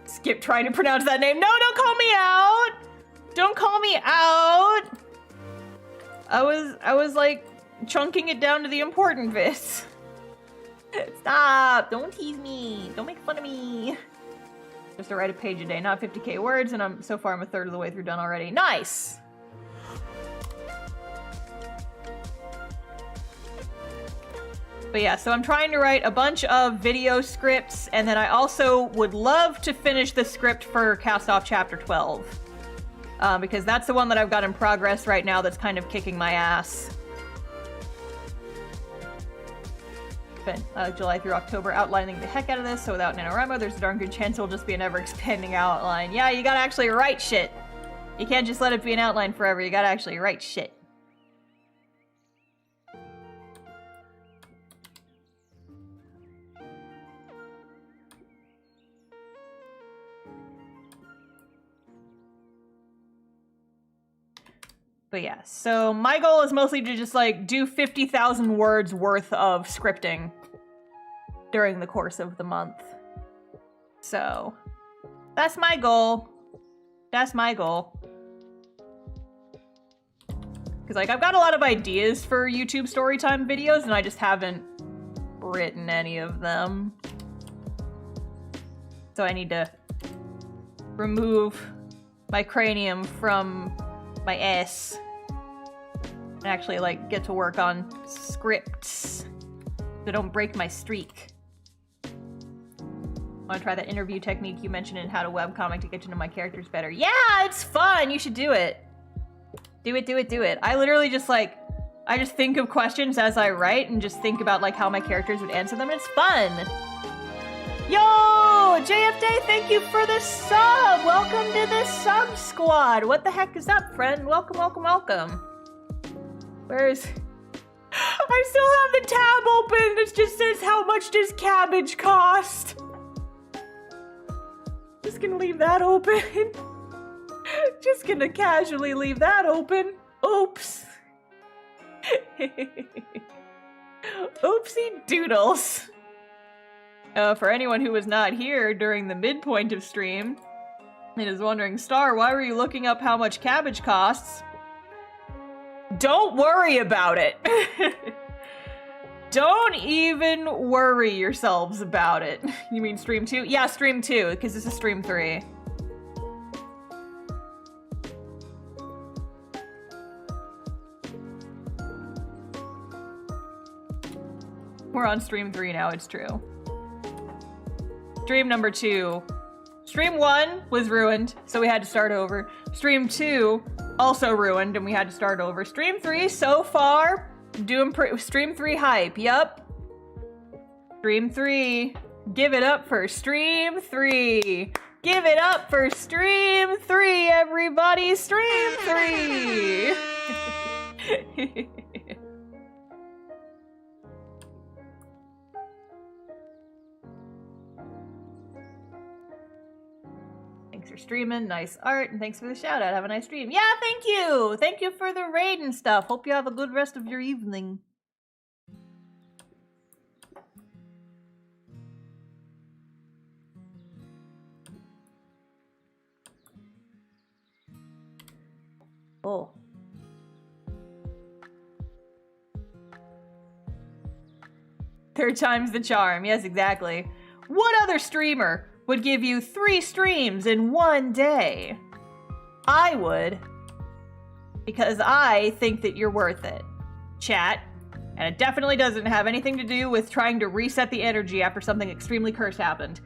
Skip trying to pronounce that name. No, don't call me out! Don't call me out! I was like, chunking it down to the important bits. Stop! Don't tease me! Don't make fun of me! Just to write a page a day, not 50k words, and so far I'm a third of the way through done already. Nice! But yeah, so I'm trying to write a bunch of video scripts, and then I also would love to finish the script for Castoff Chapter 12. Because that's the one that I've got in progress right now that's kind of kicking my ass. July through October, outlining the heck out of this, so without NaNoWriMo, there's a darn good chance it'll just be an ever-expanding outline. Yeah, you gotta actually write shit! You can't just let it be an outline forever, you gotta actually write shit. But yeah, so my goal is mostly to just, like, do 50,000 words worth of scripting during the course of the month. So, that's my goal. That's my goal. Because, like, I've got a lot of ideas for YouTube storytime videos, and I just haven't written any of them. So I need to remove my cranium from my ass and actually, like, get to work on scripts so don't break my streak. I want to try that interview technique you mentioned in How to Webcomic to get to know my characters better. Yeah, it's fun! You should do it. Do it, do it, do it. I literally just, like, I just think of questions as I write and just think about, like, how my characters would answer them, and it's fun! Yo! JF Day, thank you for the sub! Welcome to the sub squad! What the heck is up, friend? Welcome, welcome, welcome. Where's... I still have the tab open that just says, how much does cabbage cost? Just gonna leave that open. Just gonna casually leave that open. Oops. Oopsie doodles. For anyone who was not here during the midpoint of stream and is wondering, Star, why were you looking up how much cabbage costs? Don't worry about it. Don't even worry yourselves about it. You mean stream 2? Yeah, stream 2, because this is stream 3. We're on stream 3 now, it's true. Stream number 2. Stream 1 was ruined, so we had to start over. Stream 2, also ruined, and we had to start over. Stream 3, so far, doing Stream 3 hype, yup. Stream 3. Give it up for Stream 3. Give it up for Stream 3, everybody! Stream 3! Thanks for streaming, nice art, and thanks for the shout out. Have a nice stream. Yeah, thank you! Thank you for the raid and stuff. Hope you have a good rest of your evening. Oh. Third time's the charm. Yes, exactly. What other streamer would give you 3 streams in one day? I would. Because I think that you're worth it. Chat. And it definitely doesn't have anything to do with trying to reset the energy after something extremely cursed happened.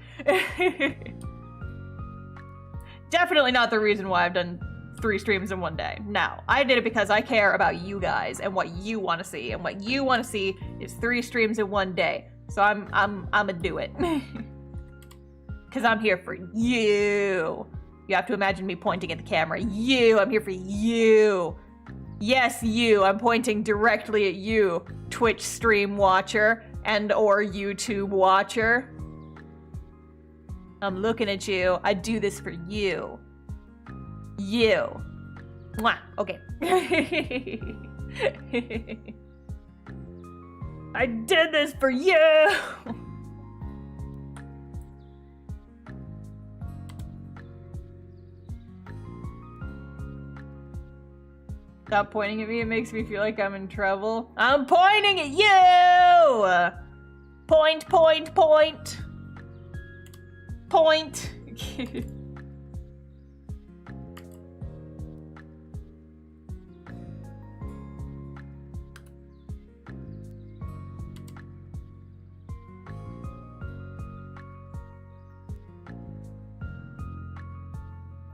Definitely not the reason why I've done 3 streams in one day. No, I did it because I care about you guys and what you want to see. And what you want to see is 3 streams in one day. So I'm gonna do it. Because I'm here for you. You have to imagine me pointing at the camera. You, I'm here for you. Yes, you, I'm pointing directly at you, Twitch stream watcher and or YouTube watcher. I'm looking at you. I do this for you. You. Mwah. Okay. I did this for you. Stop pointing at me. It makes me feel like I'm in trouble. I'm pointing at you. Point, point, point. Point.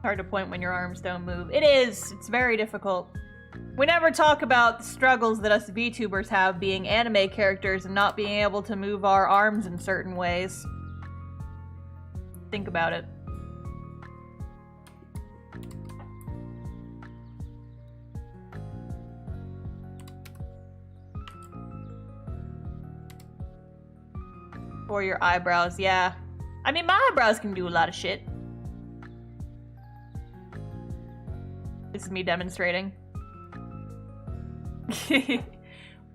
Hard to point when your arms don't move. It is. It's very difficult. We never talk about the struggles that us VTubers have being anime characters and not being able to move our arms in certain ways. Think about it. Or your eyebrows, yeah. I mean, my eyebrows can do a lot of shit. This is me demonstrating.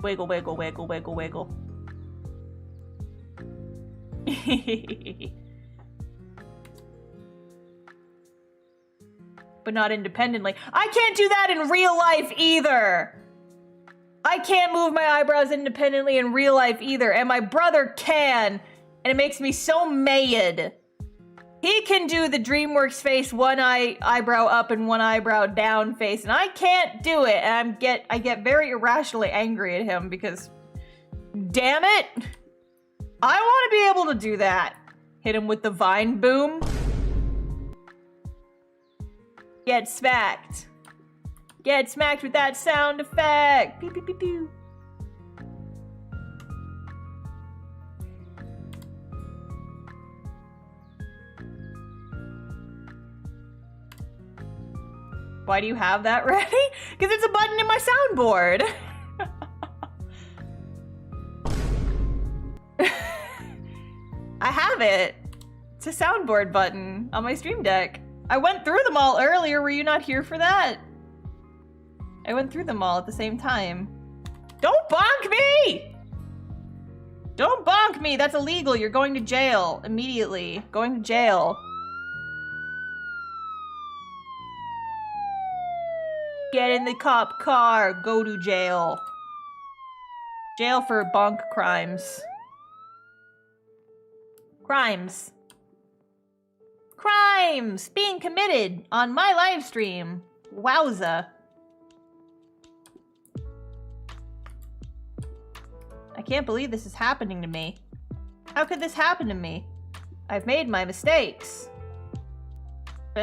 Wiggle, wiggle, wiggle, wiggle, wiggle. But not independently. I can't do that in real life either! I can't move my eyebrows independently in real life either, and my brother can, and it makes me so mad. He can do the DreamWorks face, one eyebrow up and one eyebrow down face, and I can't do it, and I get very irrationally angry at him because, damn it, I want to be able to do that. Hit him with the vine boom. Get smacked. Get smacked with that sound effect. Pew, pew, pew, pew. Why do you have that ready? Because it's a button in my soundboard. I have it. It's a soundboard button on my stream deck. I went through them all earlier. Were you not here for that? I went through them all at the same time. Don't bonk me! Don't bonk me! That's illegal! You're going to jail. Immediately. Going to jail. Get in the cop car! Go to jail. Jail for bonk crimes. Crimes. Crimes! Being committed on my live stream. Wowza. I can't believe this is happening to me. How could this happen to me? I've made my mistakes. I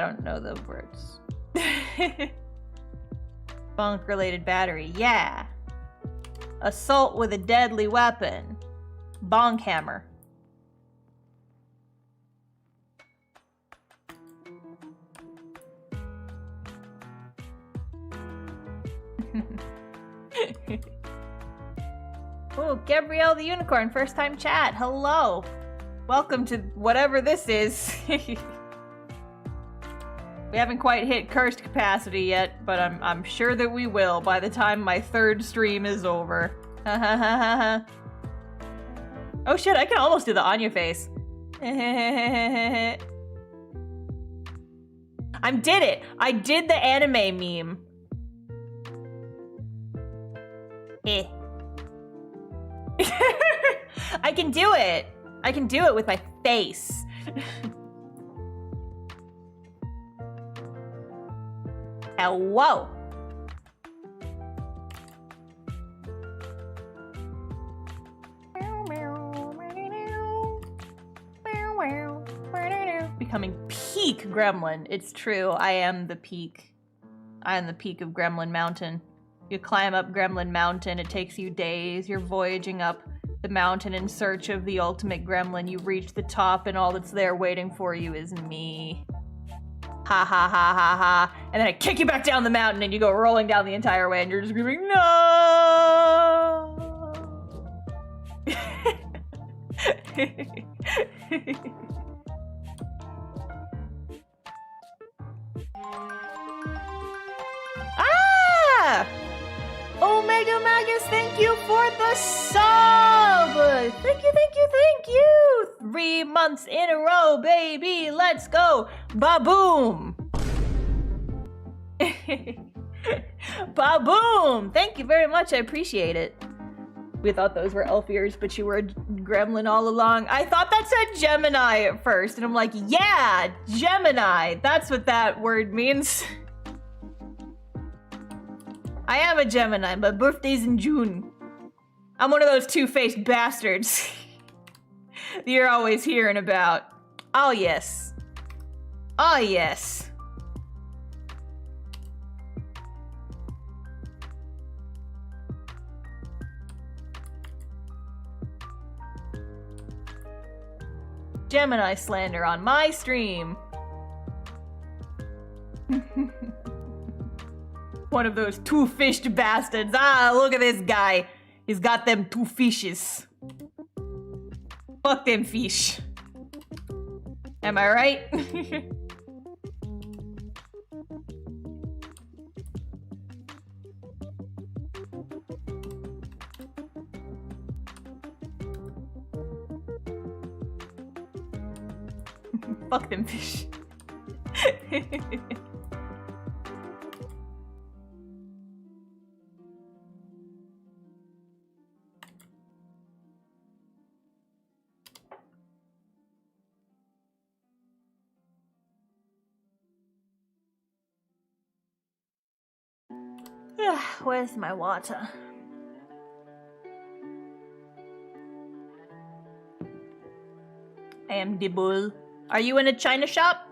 don't know the words. Bonk-related battery, yeah. Assault with a deadly weapon. Bonk hammer. Oh, Gabrielle the Unicorn, first time chat. Hello. Welcome to whatever this is. We haven't quite hit cursed capacity yet, but I'm sure that we will by the time my third stream is over. Oh shit, I can almost do the Anya face. I did it! I did the anime meme. Eh. I can do it! I can do it with my face. Oh, whoa! Becoming peak gremlin. It's true, I am the peak. I am the peak of Gremlin Mountain. You climb up Gremlin Mountain, it takes you days, you're voyaging up the mountain in search of the ultimate gremlin. You reach the top and all that's there waiting for you is me. Ha ha ha ha ha. And then I kick you back down the mountain and you go rolling down the entire way and you're just screaming, no! Ah! Omega Magus, thank you for the sub! Thank you, thank you, thank you! 3 months in a row, baby! Let's go! Ba-boom! Ba-boom! Thank you very much, I appreciate it. We thought those were elf ears, but you were a gremlin all along. I thought that said Gemini at first, and I'm like, yeah, Gemini! That's what that word means. I am a Gemini. My birthday's in June. I'm one of those two-faced bastards that you're always hearing about. Oh, yes. Oh, yes. Gemini slander on my stream. One of those two-fished bastards. Ah, look at this guy. He's got them 2 fishes. Fuck them fish. Am I right? Fuck them fish. Where's my water? I am the bull. Are you in a china shop?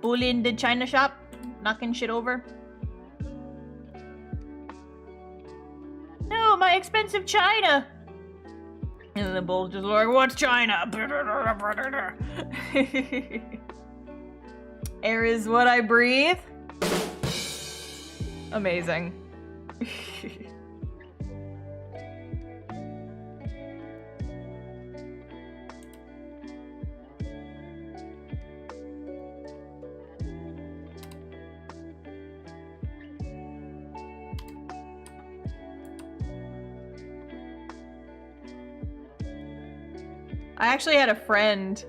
Bull in the china shop? Knocking shit over? No, my expensive china! And the bull just like, what's China? Air is what I breathe. Amazing. I actually had a friend,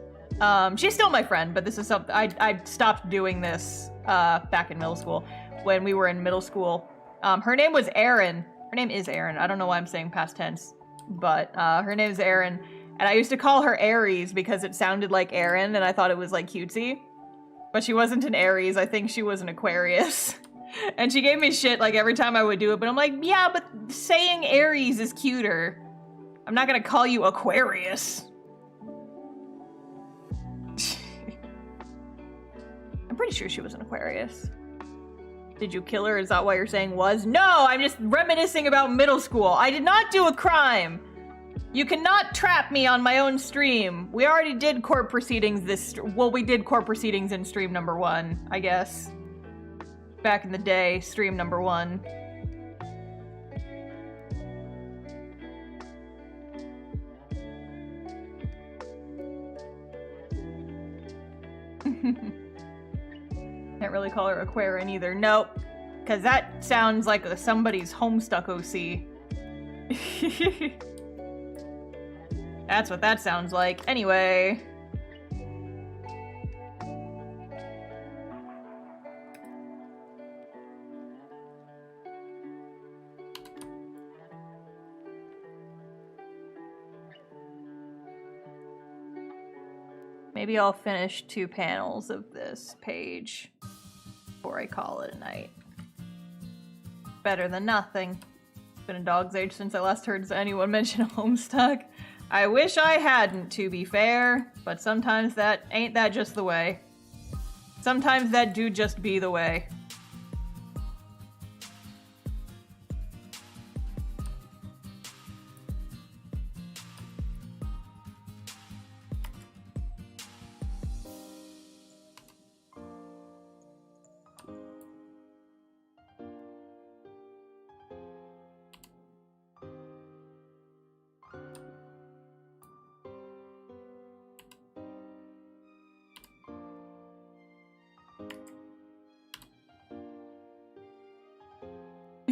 she's still my friend, but this is something, I stopped doing this, back in middle school, when we were in middle school. Her name was Erin. Her name is Erin. I don't know why I'm saying past tense, but, her name is Erin, and I used to call her Aries because it sounded like Erin, and I thought it was, like, cutesy. But she wasn't an Aries, I think she was an Aquarius. And she gave me shit, like, every time I would do it, but I'm like, yeah, but saying Aries is cuter. I'm not gonna call you Aquarius. I'm pretty sure she was an Aquarius. Did you kill her? Is that why you're saying was? No, I'm just reminiscing about middle school. I did not do a crime. You cannot trap me on my own stream. We already did court proceedings well, we did court proceedings in stream number 1, I guess. Back in the day, stream number 1. Can't really call her Aquarian either. Nope. Because that sounds like somebody's Homestuck OC. That's what that sounds like. Anyway. Maybe I'll finish 2 panels of this page before I call it a night. Better than nothing. It's been a dog's age since I last heard anyone mention Homestuck. I wish I hadn't, to be fair, but sometimes ain't that just the way. Sometimes that do just be the way.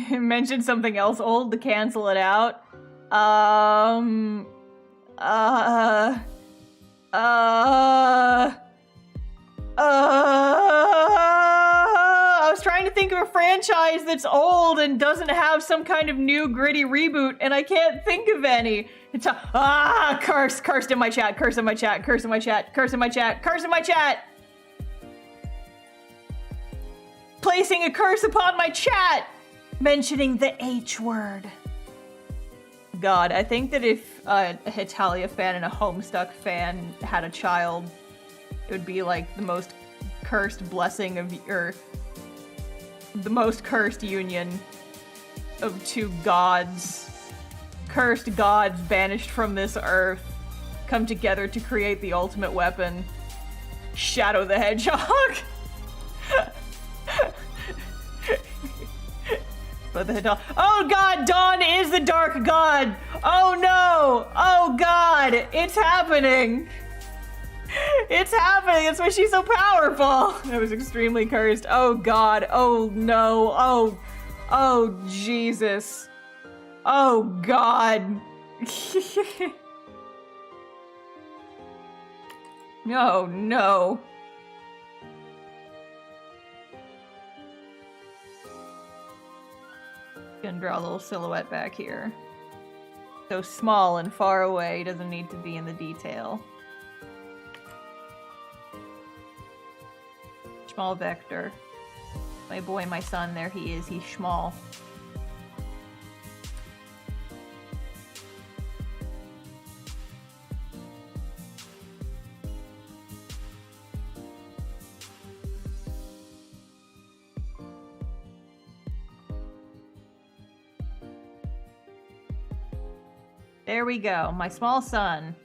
Mention something else old to cancel it out. I was trying to think of a franchise that's old and doesn't have some kind of new gritty reboot, and I can't think of any. It's cursed in my chat, curse in my chat, curse in my chat, curse in my chat, curse in my chat. Placing a curse upon my chat. Mentioning the H word. God, I think that if a Hetalia fan and a Homestuck fan had a child, it would be like the most cursed blessing of, or the most cursed union of 2 gods. Cursed gods banished from this earth come together to create the ultimate weapon. Shadow the Hedgehog. But oh god, Dawn is the dark god! Oh no! Oh god! It's happening! It's happening! That's why she's so powerful! I was extremely cursed. Oh god. Oh no. Oh Jesus. Oh god. No, no. Gonna draw a little silhouette back here. So small and far away, doesn't need to be in the detail. Small vector. My boy, my son, there he is, he's small. There we go, my small son.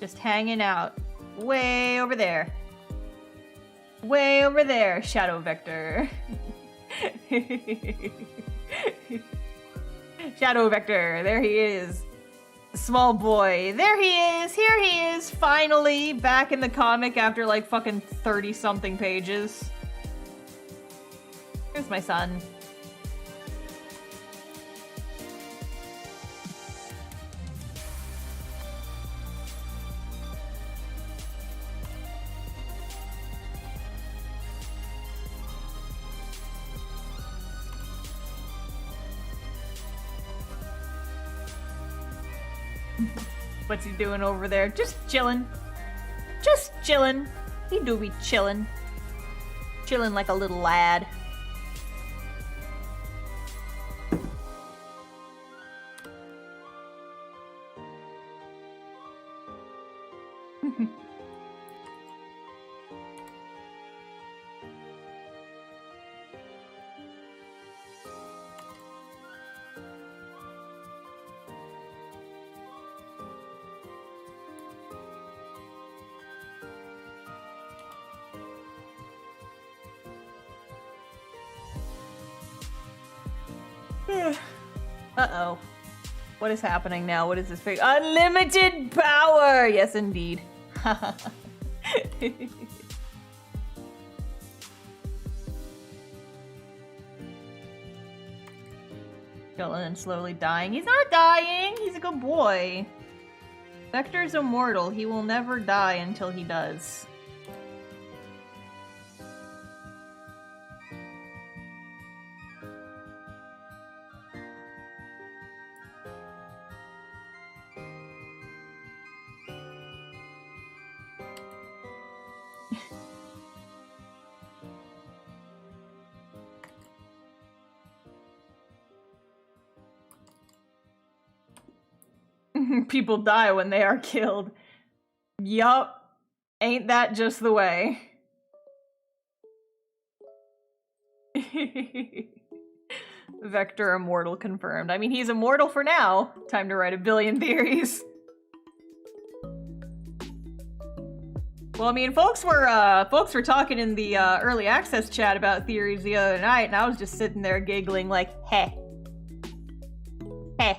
Just hanging out. Way over there. Way over there, Shadow Vector. Shadow Vector, there he is. Small boy, there he is, here he is, finally back in the comic after like fucking 30-something pages. Here's my son. What's he doing over there? Just chilling. Just chilling. He do be chilling. Chilling like a little lad. Uh-oh. What is happening now? What is this fake? Unlimited power! Yes, indeed. Chilling and slowly dying. He's not dying! He's a good boy. Vector's immortal. He will never die until he does. People die when they are killed. Yup. Ain't that just the way? Vector immortal confirmed. I mean, he's immortal for now. Time to write a billion theories. Well, I mean, folks were talking in the early access chat about theories the other night, and I was just sitting there giggling like, heh. Heh.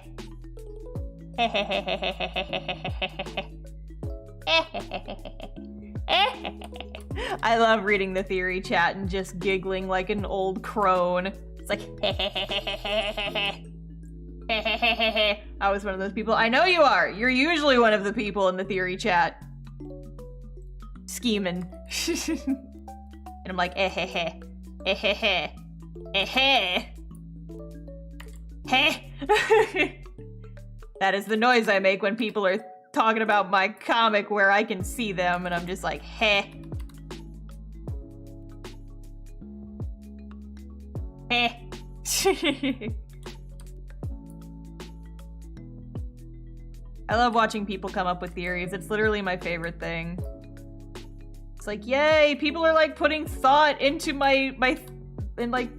I love reading the theory chat and just giggling like an old crone. It's like, I was one of those people. I know you are. You're usually one of the people in the theory chat. Scheming. And I'm like, That is the noise I make when people are talking about my comic where I can see them, and I'm just like, heh. Heh. I love watching people come up with theories. It's literally my favorite thing. It's like, yay, people are like putting thought into and like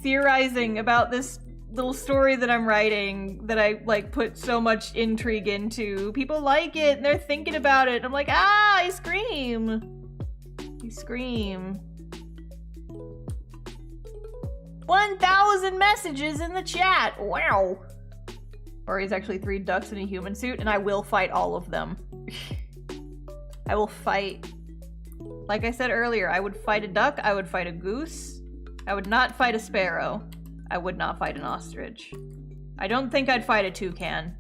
theorizing about this little story that I'm writing that I like put so much intrigue into. People like it and they're thinking about it. I'm like, ah, I scream. You scream. 1,000 messages in the chat. Wow. Or he's actually 3 ducks in a human suit, and I will fight all of them. I will fight. Like I said earlier, I would fight a duck, I would fight a goose. I would not fight a sparrow. I would not fight an ostrich. I don't think I'd fight a toucan.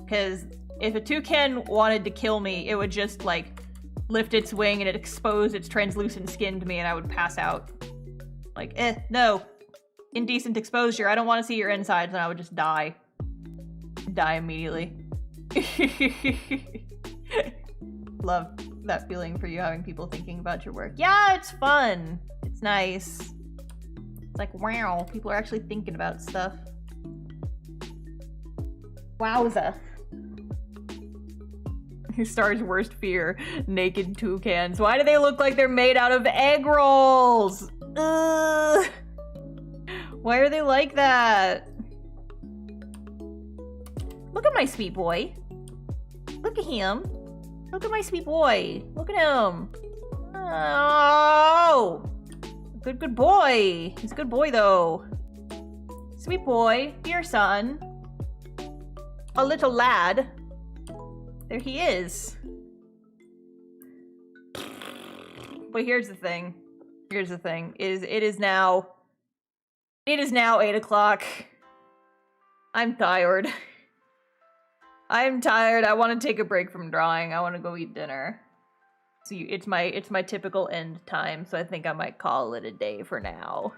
Because if a toucan wanted to kill me, it would just, like, lift its wing and it expose its translucent skin to me and I would pass out. Like, no. Indecent exposure. I don't want to see your insides, and I would just die. Die immediately. Love that feeling for you having people thinking about your work. Yeah, it's fun. It's nice. It's like, wow, people are actually thinking about stuff. Wowza. Star's worst fear, naked toucans. Why do they look like they're made out of egg rolls? Ugh. Why are they like that? Look at my sweet boy. Look at him. Look at my sweet boy. Look at him. Oh! Good boy. He's a good boy, though. Sweet boy. Dear son. A little lad. There he is. But here's the thing. Here's the thing. It is now 8 o'clock. I'm tired. I'm tired. I want to take a break from drawing. I want to go eat dinner. So it's my typical end time, so I think I might call it a day for now.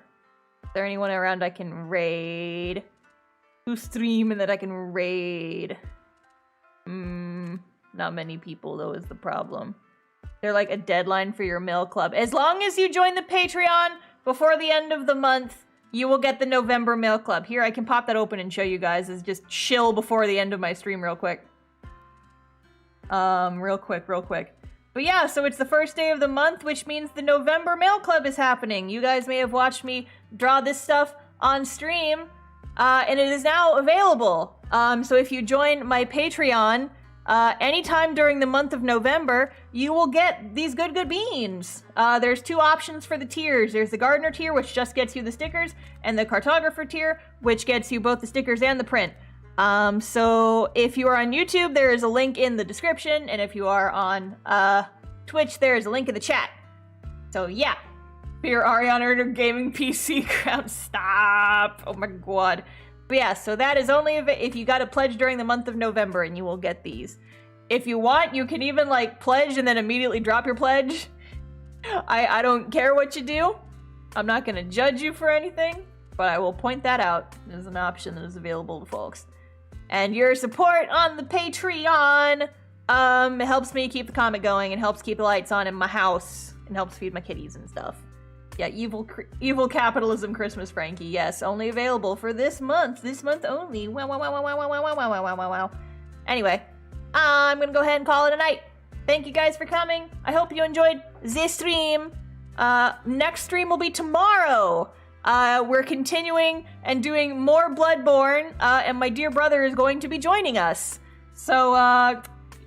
Is there anyone around I can raid? Who's streaming that I can raid? Not many people, though, is the problem. They're like a deadline for your mail club. As long as you join the Patreon before the end of the month, you will get the November mail club. Here, I can pop that open and show you guys. It's just chill before the end of my stream real quick. Real quick. But yeah, so it's the first day of the month, which means the November mail club is happening. You guys may have watched me draw this stuff on stream, and it is now available. So if you join my Patreon, anytime during the month of November, you will get these good beans. There's two options for the tiers. There's the gardener tier, which just gets you the stickers, and the cartographer tier, which gets you both the stickers and the print. So if you are on YouTube, there is a link in the description, and if you are on Twitch, there is a link in the chat. So yeah, for your Ariana Earner Gaming PC crown, stop! Oh my god. But yeah, so that is only if you got to pledge during the month of November, and you will get these. If you want, you can even like pledge and then immediately drop your pledge. I don't care what you do. I'm not gonna judge you for anything, but I will point that out as an option that is available to folks. And your support on the Patreon, it helps me keep the comic going, and helps keep the lights on in my house, and helps feed my kitties and stuff. Yeah, evil capitalism Christmas Frankie, yes, only available for this month only. Wow. Anyway, I'm gonna go ahead and call it a night. Thank you guys for coming. I hope you enjoyed this stream. Next stream will be tomorrow. We're continuing and doing more Bloodborne, and my dear brother is going to be joining us. So,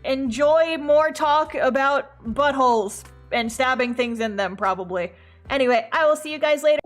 enjoy more talk about buttholes and stabbing things in them, probably. Anyway, I will see you guys later.